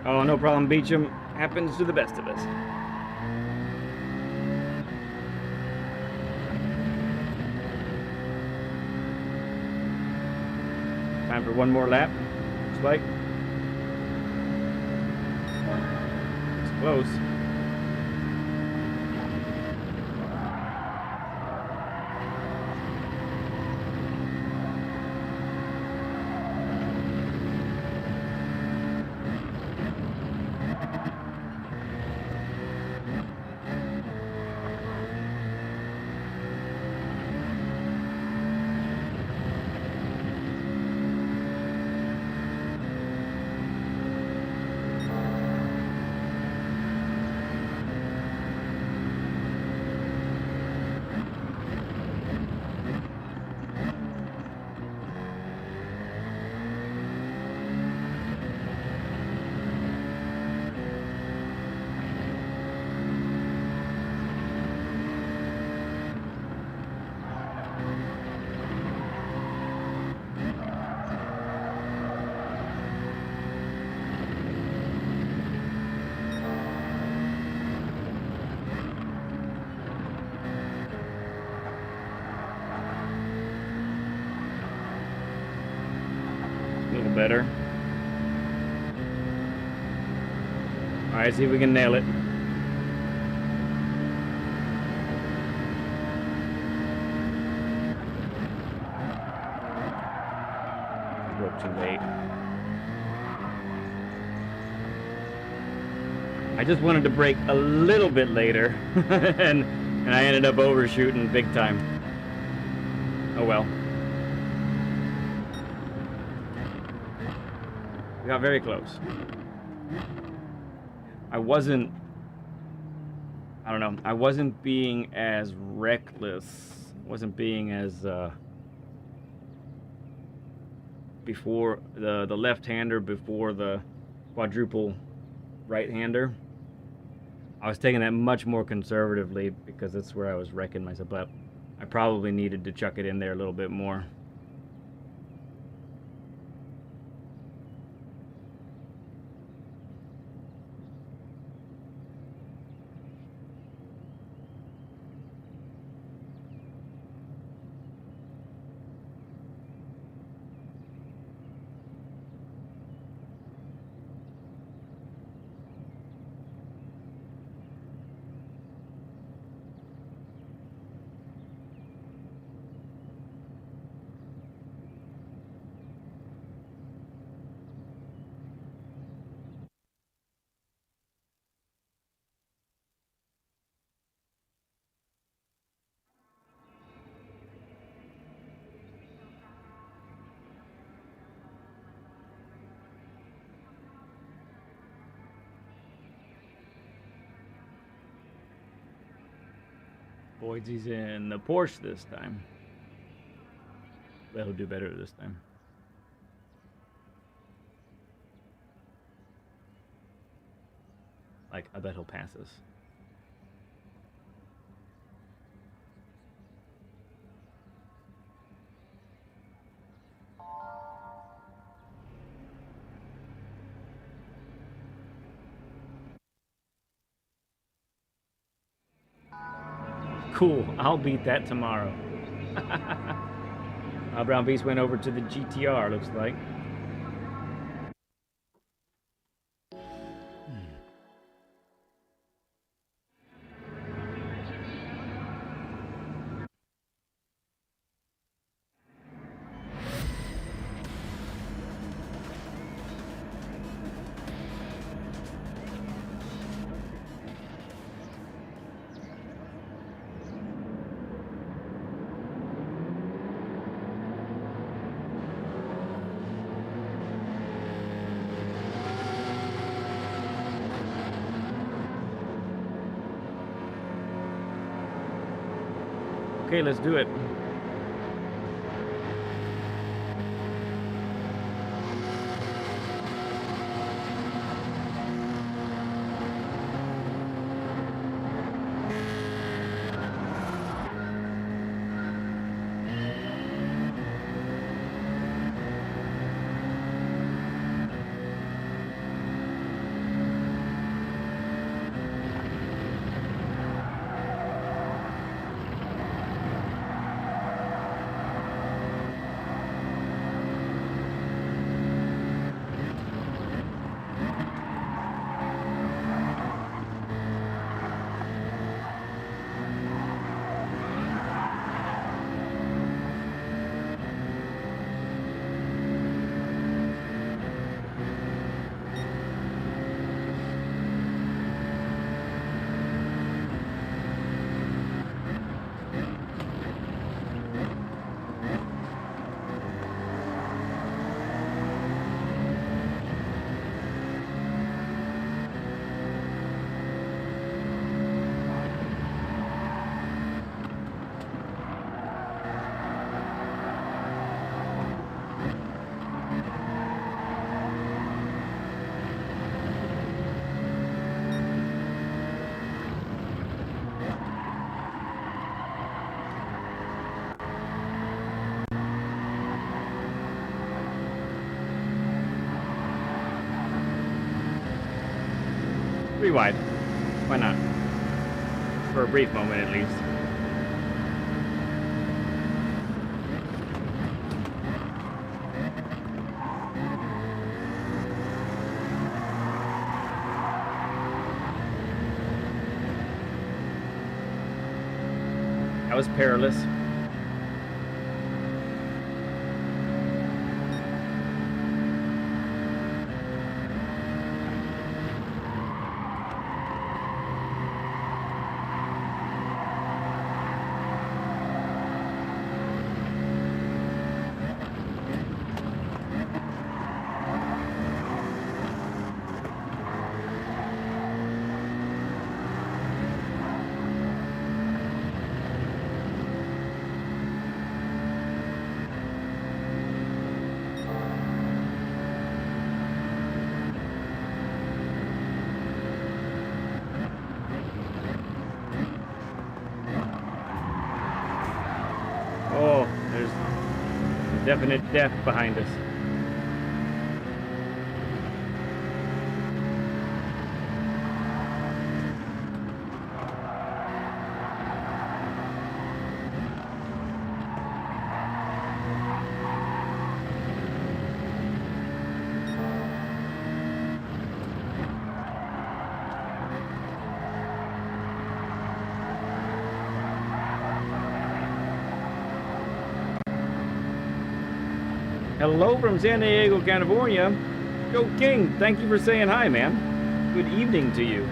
Oh, no problem, Beecham. Happens to the best of us. Time for one more lap. Looks like. It's close. Better. All right, see if we can nail it. Broke too late. I just wanted to brake a little bit later, and I ended up overshooting big time. Oh well. Got very close. I wasn't being as reckless. Wasn't being as before the left-hander before the quadruple right-hander. I was taking that much more conservatively because that's where I was wrecking myself, but I probably needed to chuck it in there a little bit more. Boydsy's in the Porsche this time. But he'll do better this time. Like, I bet he'll pass us. Cool, I'll beat that tomorrow. Brown Beast went over to the GTR, looks like. Okay, let's do it. Three wide. Why not? For a brief moment, at least. That was perilous. Oh, there's definite death behind us. Hello from San Diego, California. Joe King, thank you for saying hi, man. Good evening to you.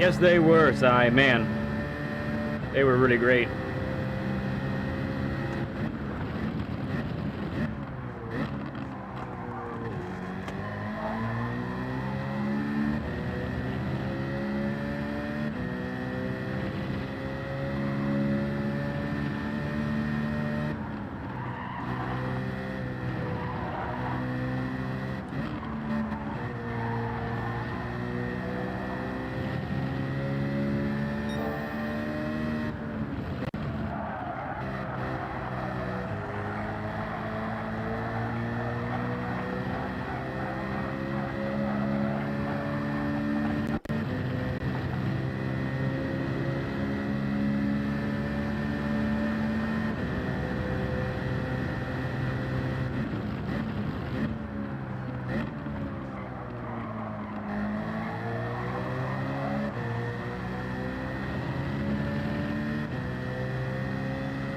Yes, they were, Sai. Man, they were really great.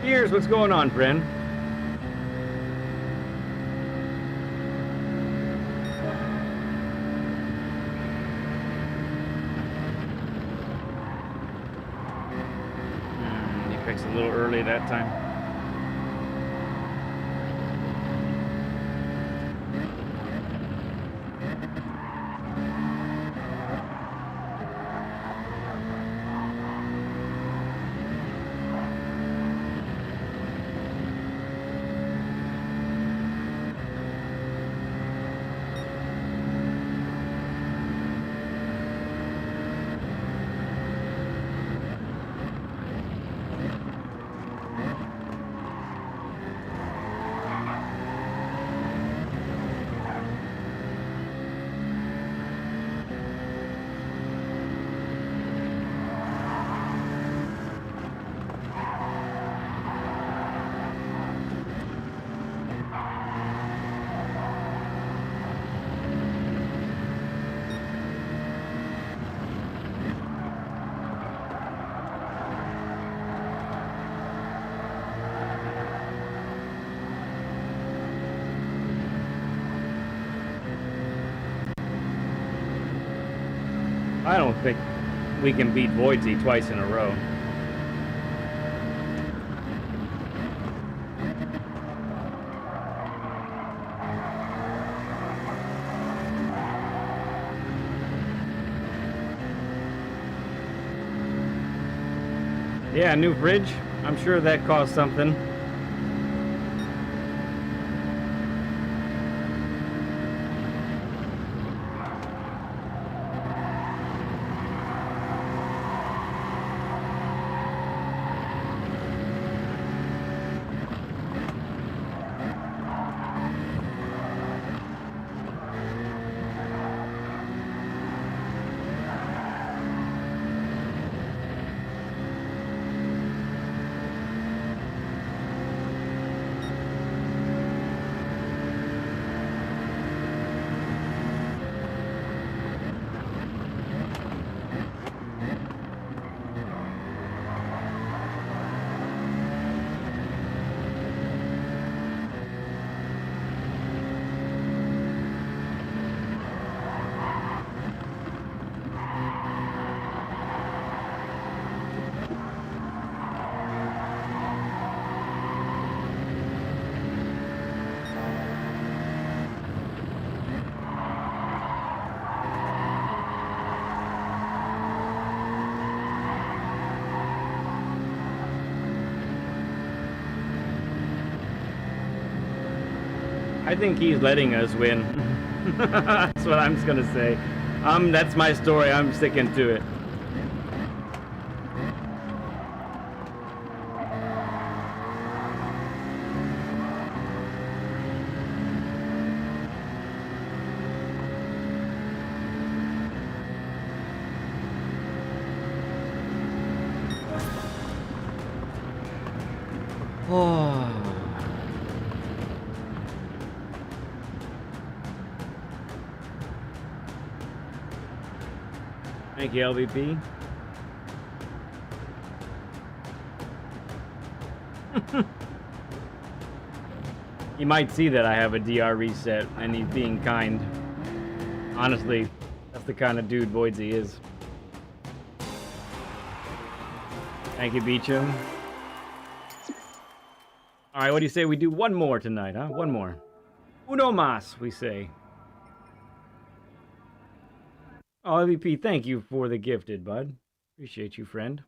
Here's what's going on, friend. He fixed a little early that time. I don't think we can beat Voidsy twice in a row. Yeah, new fridge. I'm sure that cost something. I think he's letting us win. That's what I'm just gonna say. That's my story. I'm sticking to it. Oh. Thank you, LVP. You might see that I have a DR reset, and he's being kind. Honestly, that's the kind of dude Voidsy is. Thank you, Beecham. All right, what do you say we do one more tonight, huh? One more. Uno mas, we say. Oh, MVP, thank you for the gifted, bud. Appreciate you, friend.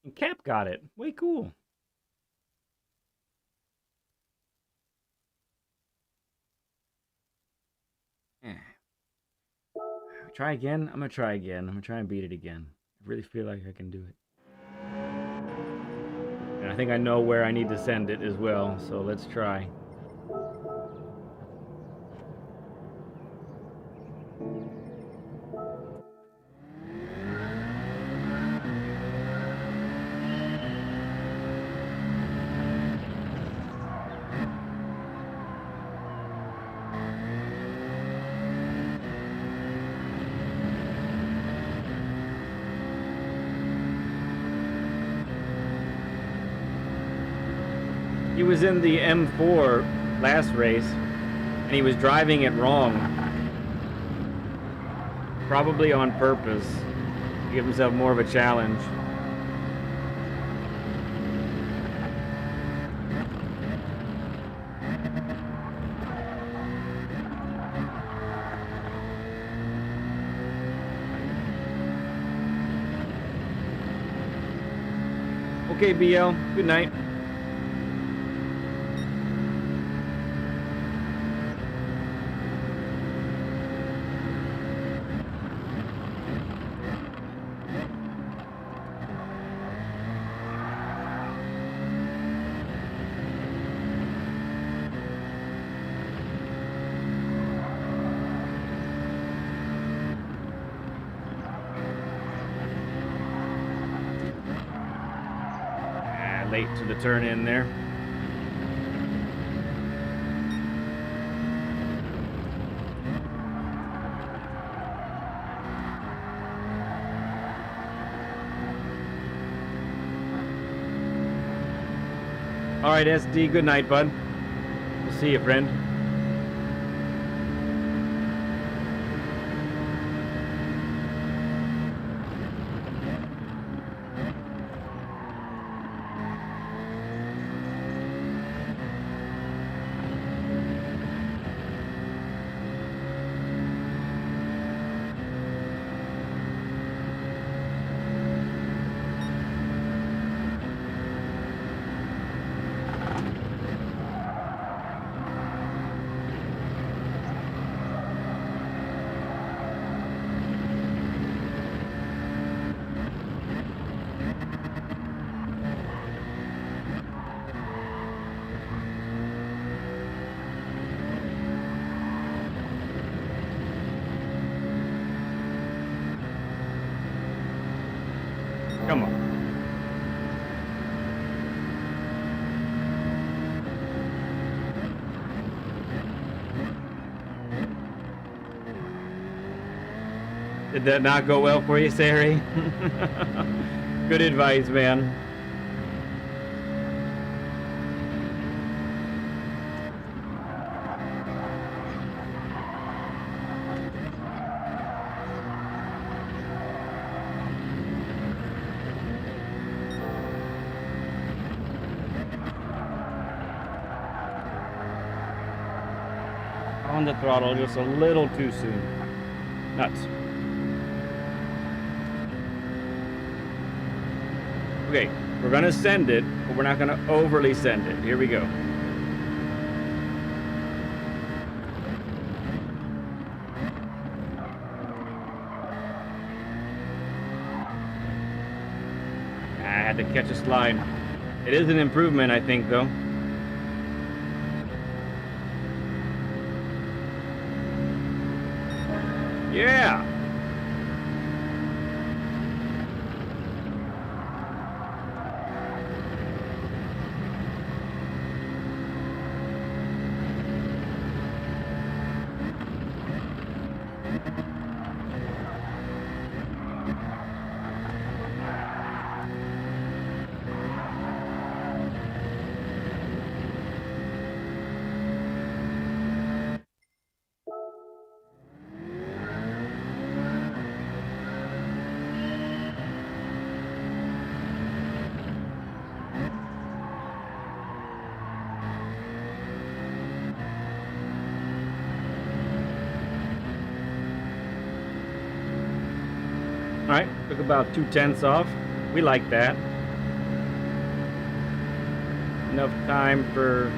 And Cap got it. Way cool. Try again? I'm gonna try again. I'm gonna try and beat it again. I really feel like I can do it. And I think I know where I need to send it as well, so let's try. He was in the M4 last race, and he was driving it wrong. Probably on purpose, to give himself more of a challenge. Okay, BL, good night. Late to the turn in there. All right, SD, good night, bud. We'll see you, friend. Come on. Did that not go well for you, Sari? Good advice, man. On the throttle just a little too soon. Nuts. Okay, we're gonna send it, but we're not gonna overly send it. Here we go. I had to catch a slide. It is an improvement, I think, though. Yeah! Alright, took about 2/10 off. We like that. Enough time for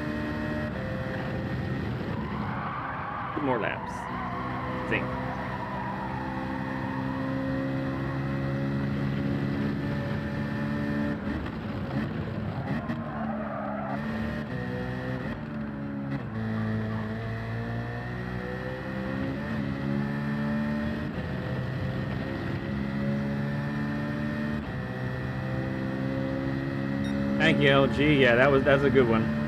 2 more laps, I think. Thank you, LG. Yeah, that's a good one.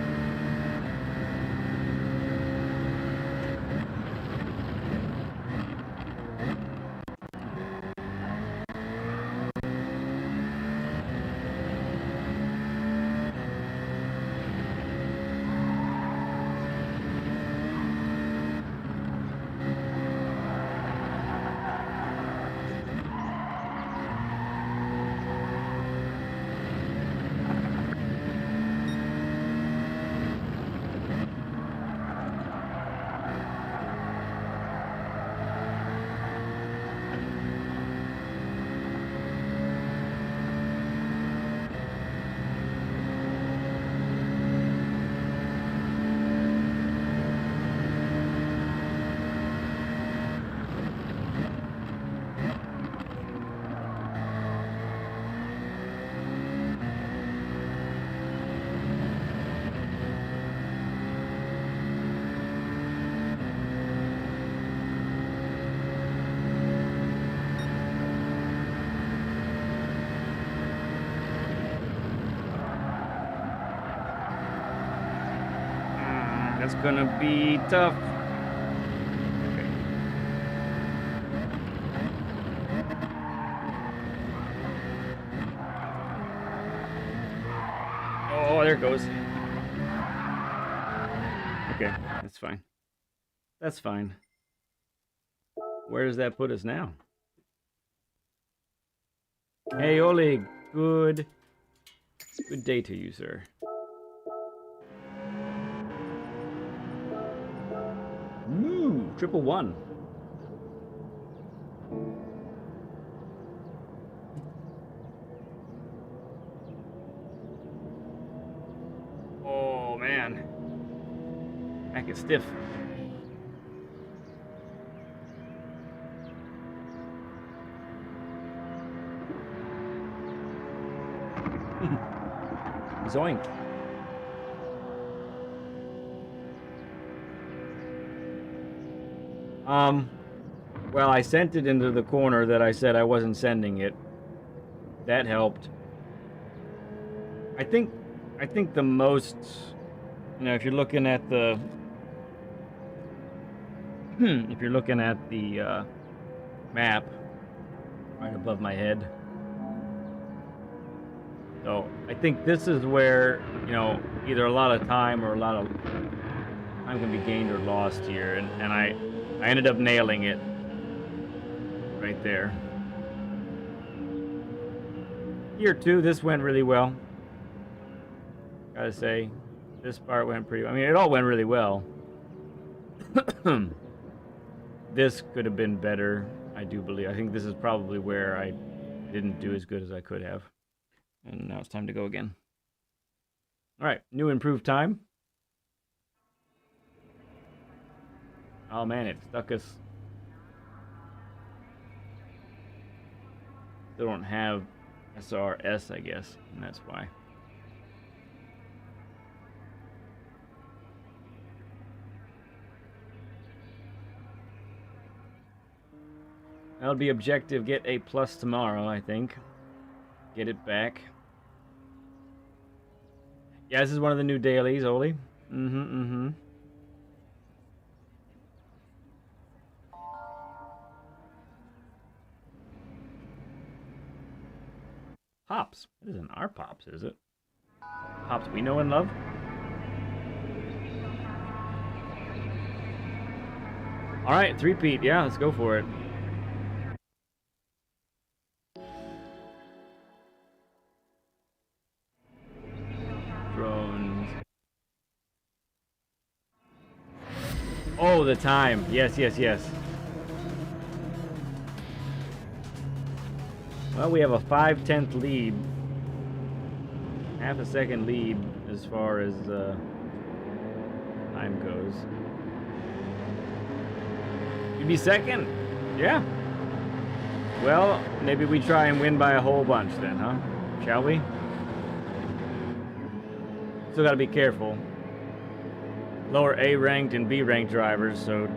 That's gonna be tough. Okay. Oh, there it goes. Okay, that's fine. That's fine. Where does that put us now? Hey, Oleg. Good day to you, sir. Ooh, 111. Oh, man. Back is stiff. Zoink. Well, I sent it into the corner that I said I wasn't sending it. That helped. I think the most, if you're looking at the map right above my head. So I think this is where, either a lot of time or a lot of time can be gained or lost here, and I ended up nailing it right there. Here too, this went really well. Gotta say, this part went pretty well. I mean, it all went really well. This could have been better, I do believe. I think this is probably where I didn't do as good as I could have. And now it's time to go again. All right, new improved time. Oh man, it stuck us. Still don't have SRS, I guess, and that's why. That'll be objective, get A+ tomorrow, I think. Get it back. Yeah, this is one of the new dailies, Oli. Pops. It isn't our Pops, is it? Pops we know and love? Alright, 3-peat. Yeah, let's go for it. Drones. Oh, the time. Yes. Well, we have a 5/10 lead. Half a second lead as far as time goes. You'd be second? Yeah. Well, maybe we try and win by a whole bunch then, huh? Shall we? Still gotta be careful. Lower A ranked and B ranked drivers, so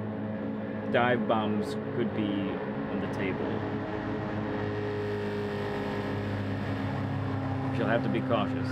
dive bombs could be on the table. She'll have to be cautious.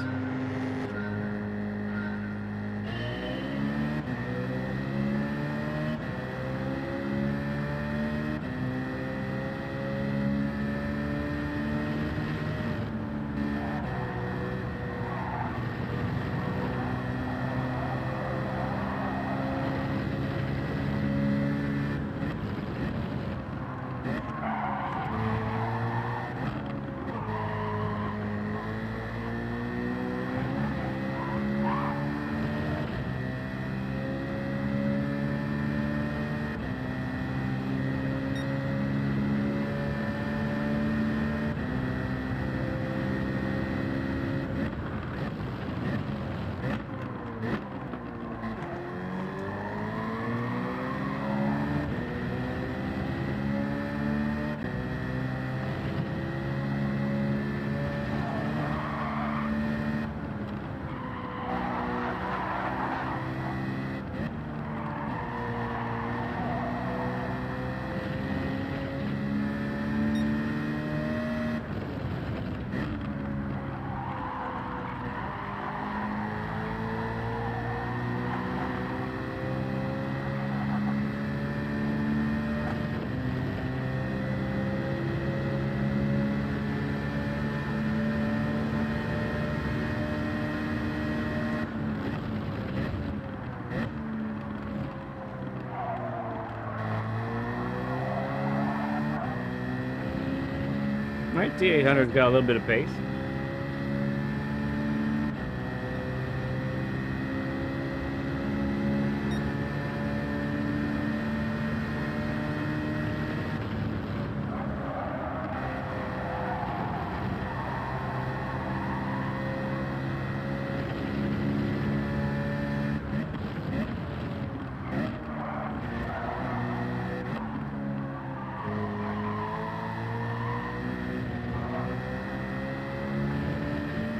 Right, T800's got a little bit of pace.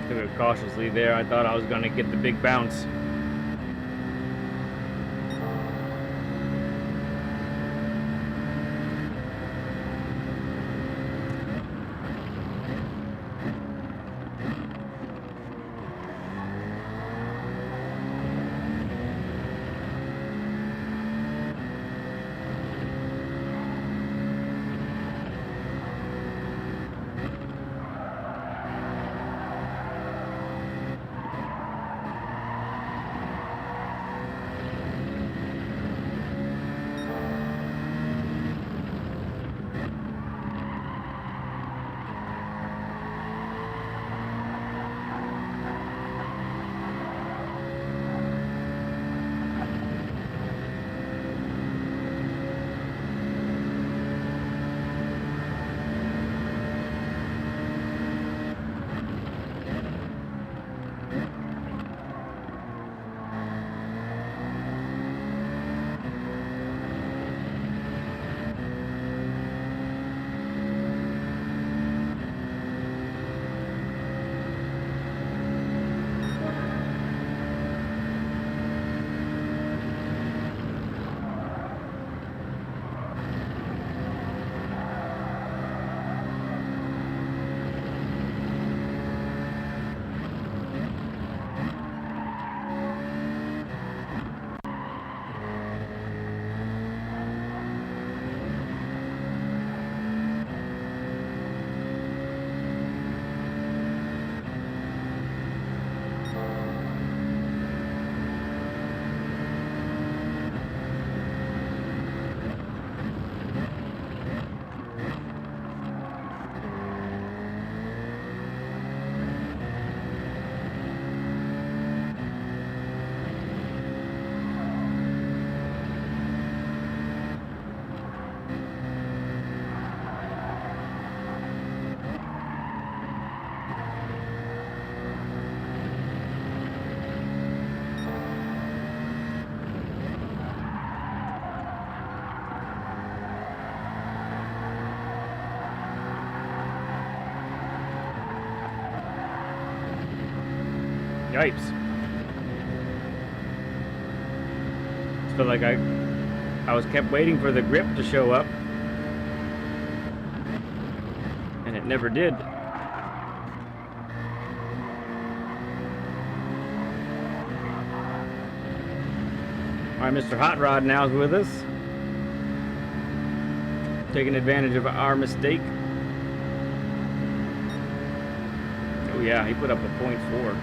Took it cautiously there. I thought I was going to get the big bounce. Yipes. Just felt like I was kept waiting for the grip to show up. And it never did. Alright, Mr. Hot Rod now is with us. Taking advantage of our mistake. Oh yeah, he put up a .4.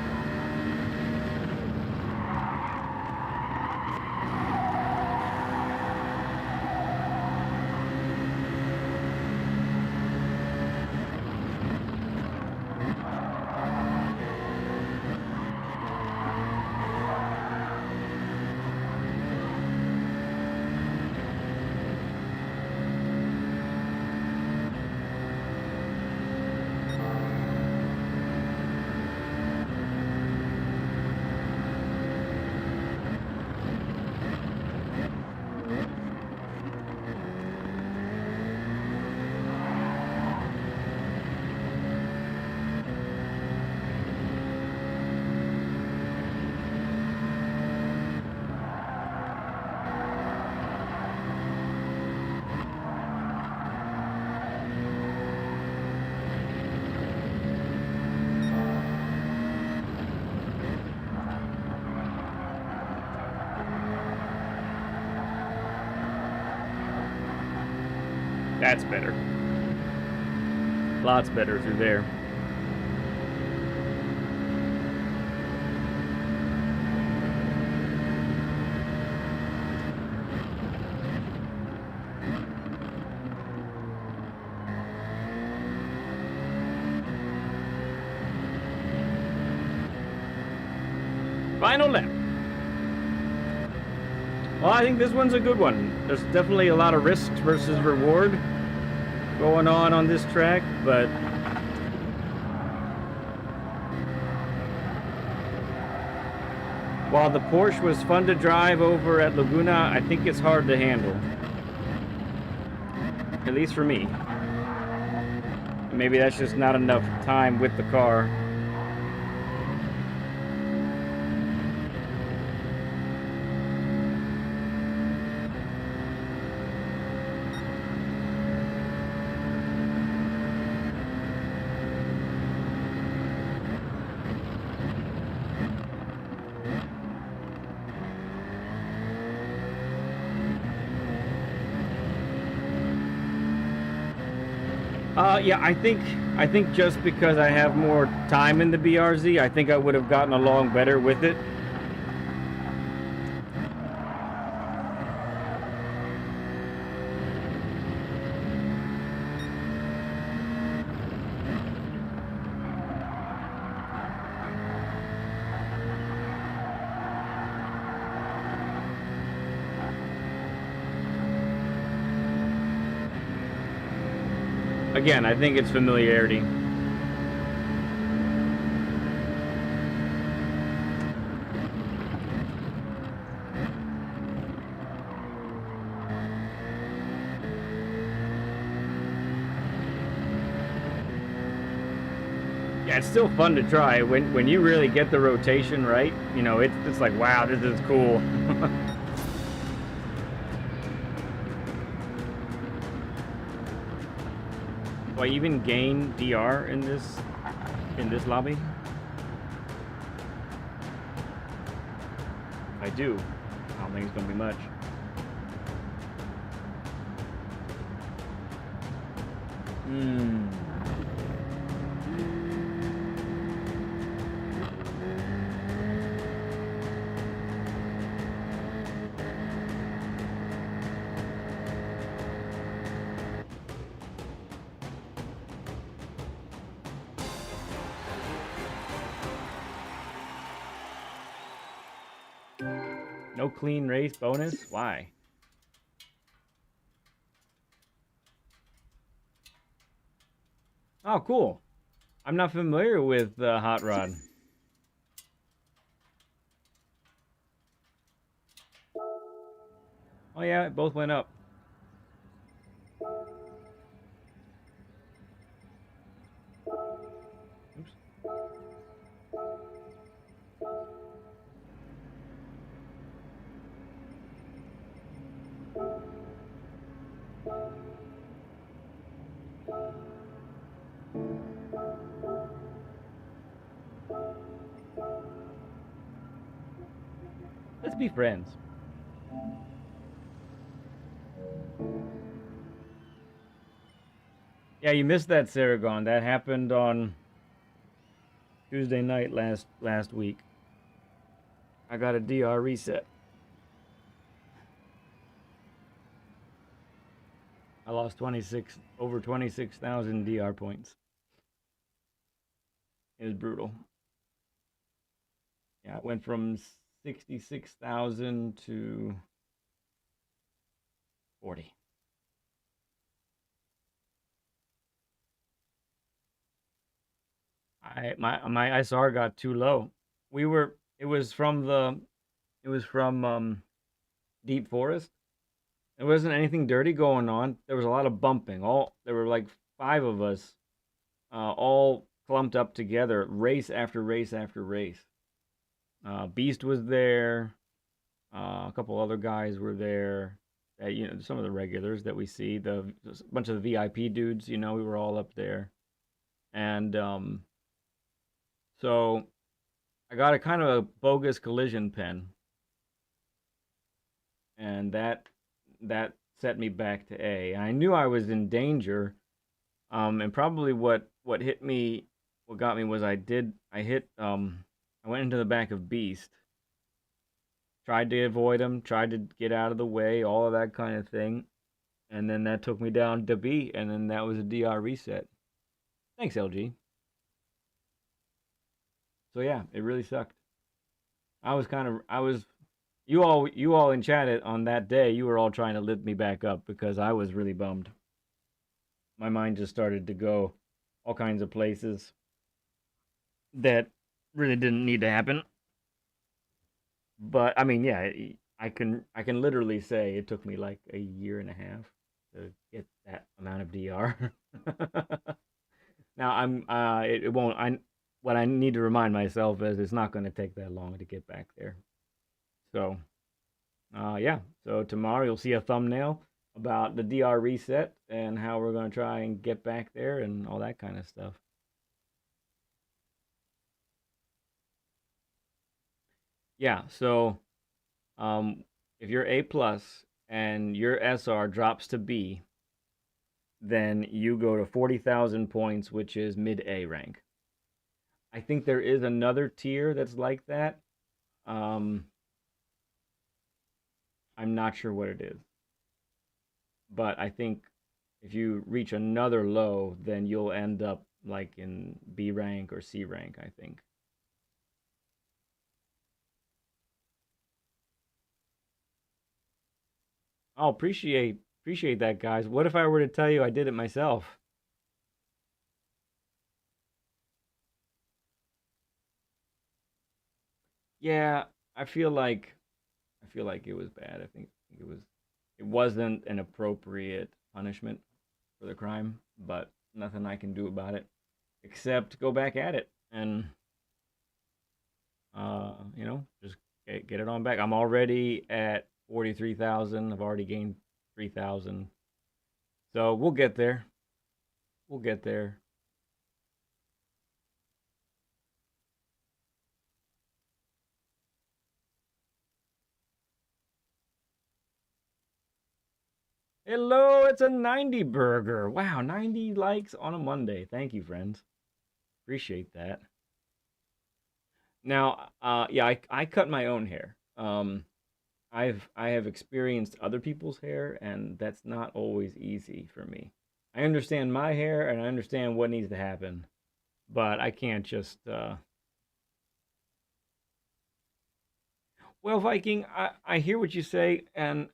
That's better. Lots better through there. Final lap. Well, I think this one's a good one. There's definitely a lot of risks versus reward going on this track, but while the Porsche was fun to drive over at Laguna, I think it's hard to handle. At least for me. Maybe that's just not enough time with the car. Yeah, I think just because I have more time in the BRZ, I think I would have gotten along better with it. Again, I think it's familiarity. Yeah, it's still fun to try. When you really get the rotation right, you know, it's like, wow, this is cool. Do I even gain DR in this lobby? If I do, I don't think it's gonna be much. No clean race bonus? Why? Oh, cool. I'm not familiar with Hot Rod. Oh yeah, it both went up. Oops. Let's be friends. Yeah, you missed that, Saragon. That happened on Tuesday night last week. I got a DR reset. I lost over 26,000 DR points. It was brutal. Yeah, it went from 66,000 to 40. My ISR got too low. It was from Deep Forest. There wasn't anything dirty going on. There was a lot of bumping. There were like 5 of us, all clumped up together, race after race after race. Beast was there. A couple other guys were there. Some of the regulars that we see. A bunch of the VIP dudes. We were all up there, and so I got a kind of a bogus collision pen, and that set me back to A. And I knew I was in danger. And probably what hit me, what got me was I went into the back of Beast, tried to avoid him, tried to get out of the way, all of that kind of thing, and then that took me down to B, and then that was a DR reset. Thanks, LG. So yeah, it really sucked. You all in chat on that day, you were all trying to lift me back up because I was really bummed. My mind just started to go all kinds of places that really didn't need to happen. But I mean, yeah, I can literally say it took me like a year and a half to get that amount of DR. Now it won't. What I need to remind myself is it's not going to take that long to get back there. So, yeah. So tomorrow you'll see a thumbnail about the DR reset and how we're going to try and get back there and all that kind of stuff. Yeah. So, if you're A plus and your SR drops to B, then you go to 40,000 points, which is mid A rank. I think there is another tier that's like that. I'm not sure what it is. But I think if you reach another low, then you'll end up like in B rank or C rank, I think. Oh, appreciate that, guys. What if I were to tell you I did it myself? Yeah, I feel like it was bad. I think it wasn't an appropriate punishment for the crime, but nothing I can do about it except go back at it and just get it on back. I'm already at 43,000. I've already gained 3,000. So we'll get there. We'll get there. Hello, it's a 90 burger. Wow, 90 likes on a Monday. Thank you, friends. Appreciate that. Now, yeah, I cut my own hair. I have experienced other people's hair, and that's not always easy for me. I understand my hair, and I understand what needs to happen, but I can't just. Well, Viking, I hear what you say, and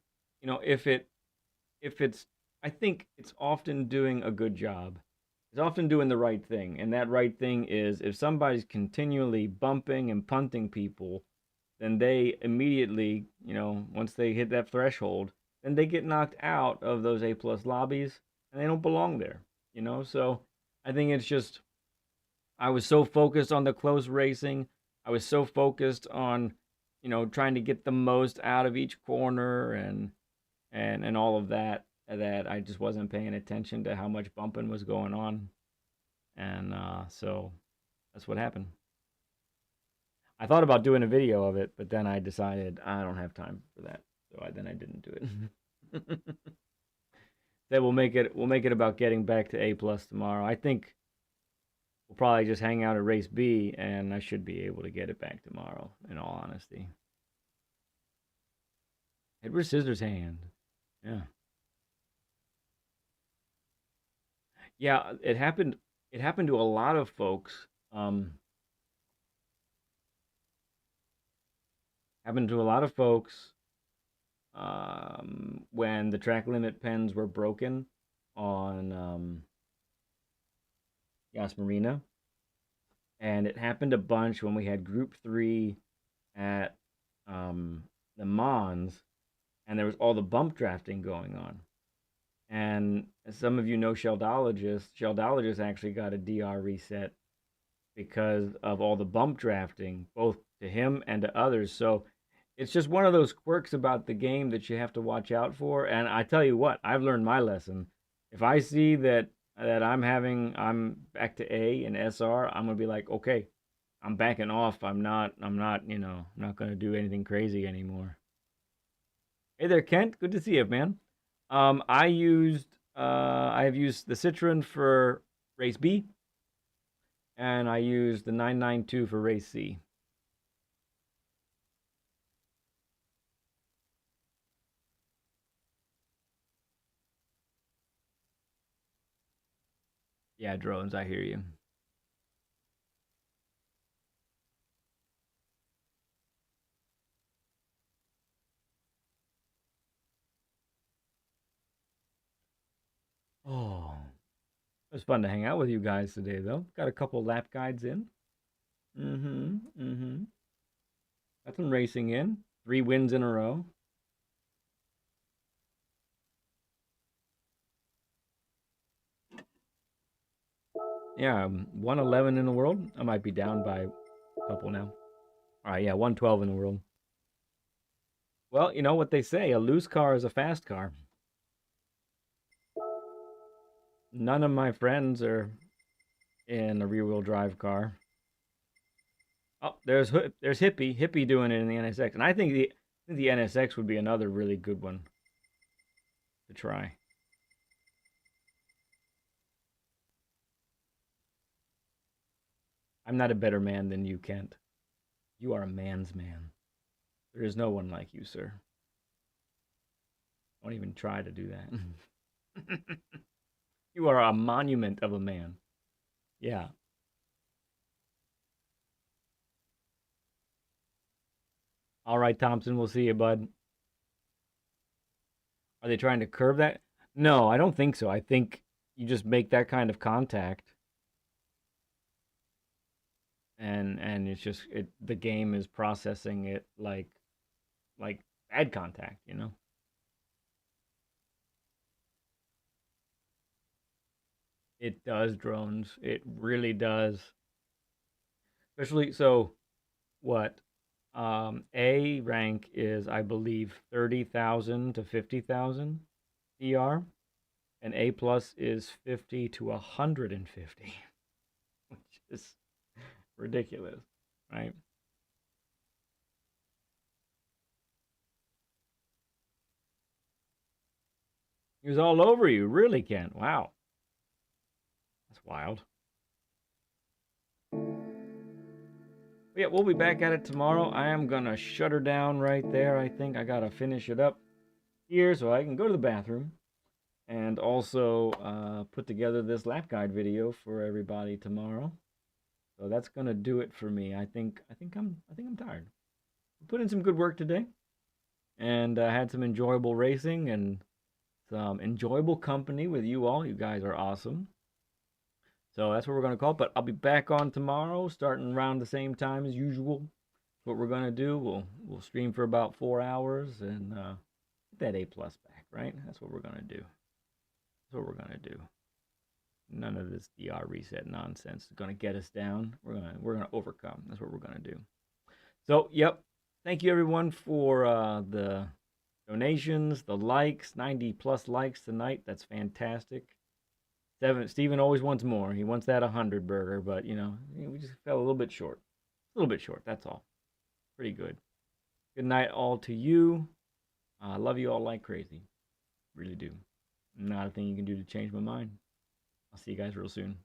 if it's, I think it's often doing a good job. It's often doing the right thing, and that right thing is if somebody's continually bumping and punting people, then they immediately, once they hit that threshold, then they get knocked out of those A plus lobbies, and they don't belong there. So I think it's just I was so focused on the close racing. I was so focused on, trying to get the most out of each corner and all of that that I just wasn't paying attention to how much bumping was going on, and so that's what happened. I thought about doing a video of it, but then I decided I don't have time for that, so then I didn't do it. Then we'll make it about getting back to A plus tomorrow. I think we'll probably just hang out at race B, and I should be able to get it back tomorrow. In all honesty, Edward Scissorhands. Yeah, yeah. It happened. It happened to a lot of folks. Happened to a lot of folks when the track limit pens were broken on Yas Marina, and it happened a bunch when we had Group 3 at the Mons, and there was all the bump drafting going on. And as some of you know, Sheldologist actually got a DR reset because of all the bump drafting, both to him and to others. So it's just one of those quirks about the game that you have to watch out for. And I tell you what, I've learned my lesson. If I see that I'm back to A and SR, I'm gonna be like, okay, I'm backing off. I'm not gonna do anything crazy anymore. Hey there, Kent. Good to see you, man. I have used the Citroen for race B, and I used the 992 for race C. Yeah, drones, I hear you. Oh, it was fun to hang out with you guys today, though. Got a couple lap guides in. Mm-hmm. Mm-hmm. Got some racing in. 3 wins in a row. Yeah, 111 in the world. I might be down by a couple now. All right, yeah, 112 in the world. Well, you know what they say, a loose car is a fast car. None of my friends are in a rear-wheel drive car. Oh, there's Hippie doing it in the NSX, and I think the NSX would be another really good one to try. I'm not a better man than you, Kent. You are a man's man. There is no one like you, sir. Don't even try to do that. You are a monument of a man. Yeah. All right, Thompson. We'll see you, bud. Are they trying to curve that? No, I don't think so. I think you just make that kind of contact, and it's just the game is processing it like bad contact. It does, drones. It really does. Especially so what A rank is, I believe, 30,000 to 50,000 ER, and A plus is 50 to 150, which is ridiculous, right? He was all over you, really, Ken. Wow, that's wild. But yeah, we'll be back at it tomorrow. I am gonna shut her down right there. I think I gotta finish it up here so I can go to the bathroom and also put together this lap guide video for everybody tomorrow. So that's gonna do it for me. I think I'm tired. Put in some good work today, and had some enjoyable racing and some enjoyable company with you all. You guys are awesome. So that's what we're gonna call it. But I'll be back on tomorrow, starting around the same time as usual. What we're gonna do, we'll stream for about 4 hours and get that A plus back, right? That's what we're gonna do. That's what we're gonna do. None of this DR reset nonsense is gonna get us down. We're gonna overcome. That's what we're gonna do. So yep. Thank you everyone for the donations, the likes, 90 plus likes tonight. That's fantastic. Steven always wants more. He wants that 100 burger, but we just fell a little bit short. A little bit short, that's all. Pretty good. Good night all to you. I love you all like crazy. Really do. Not a thing you can do to change my mind. I'll see you guys real soon.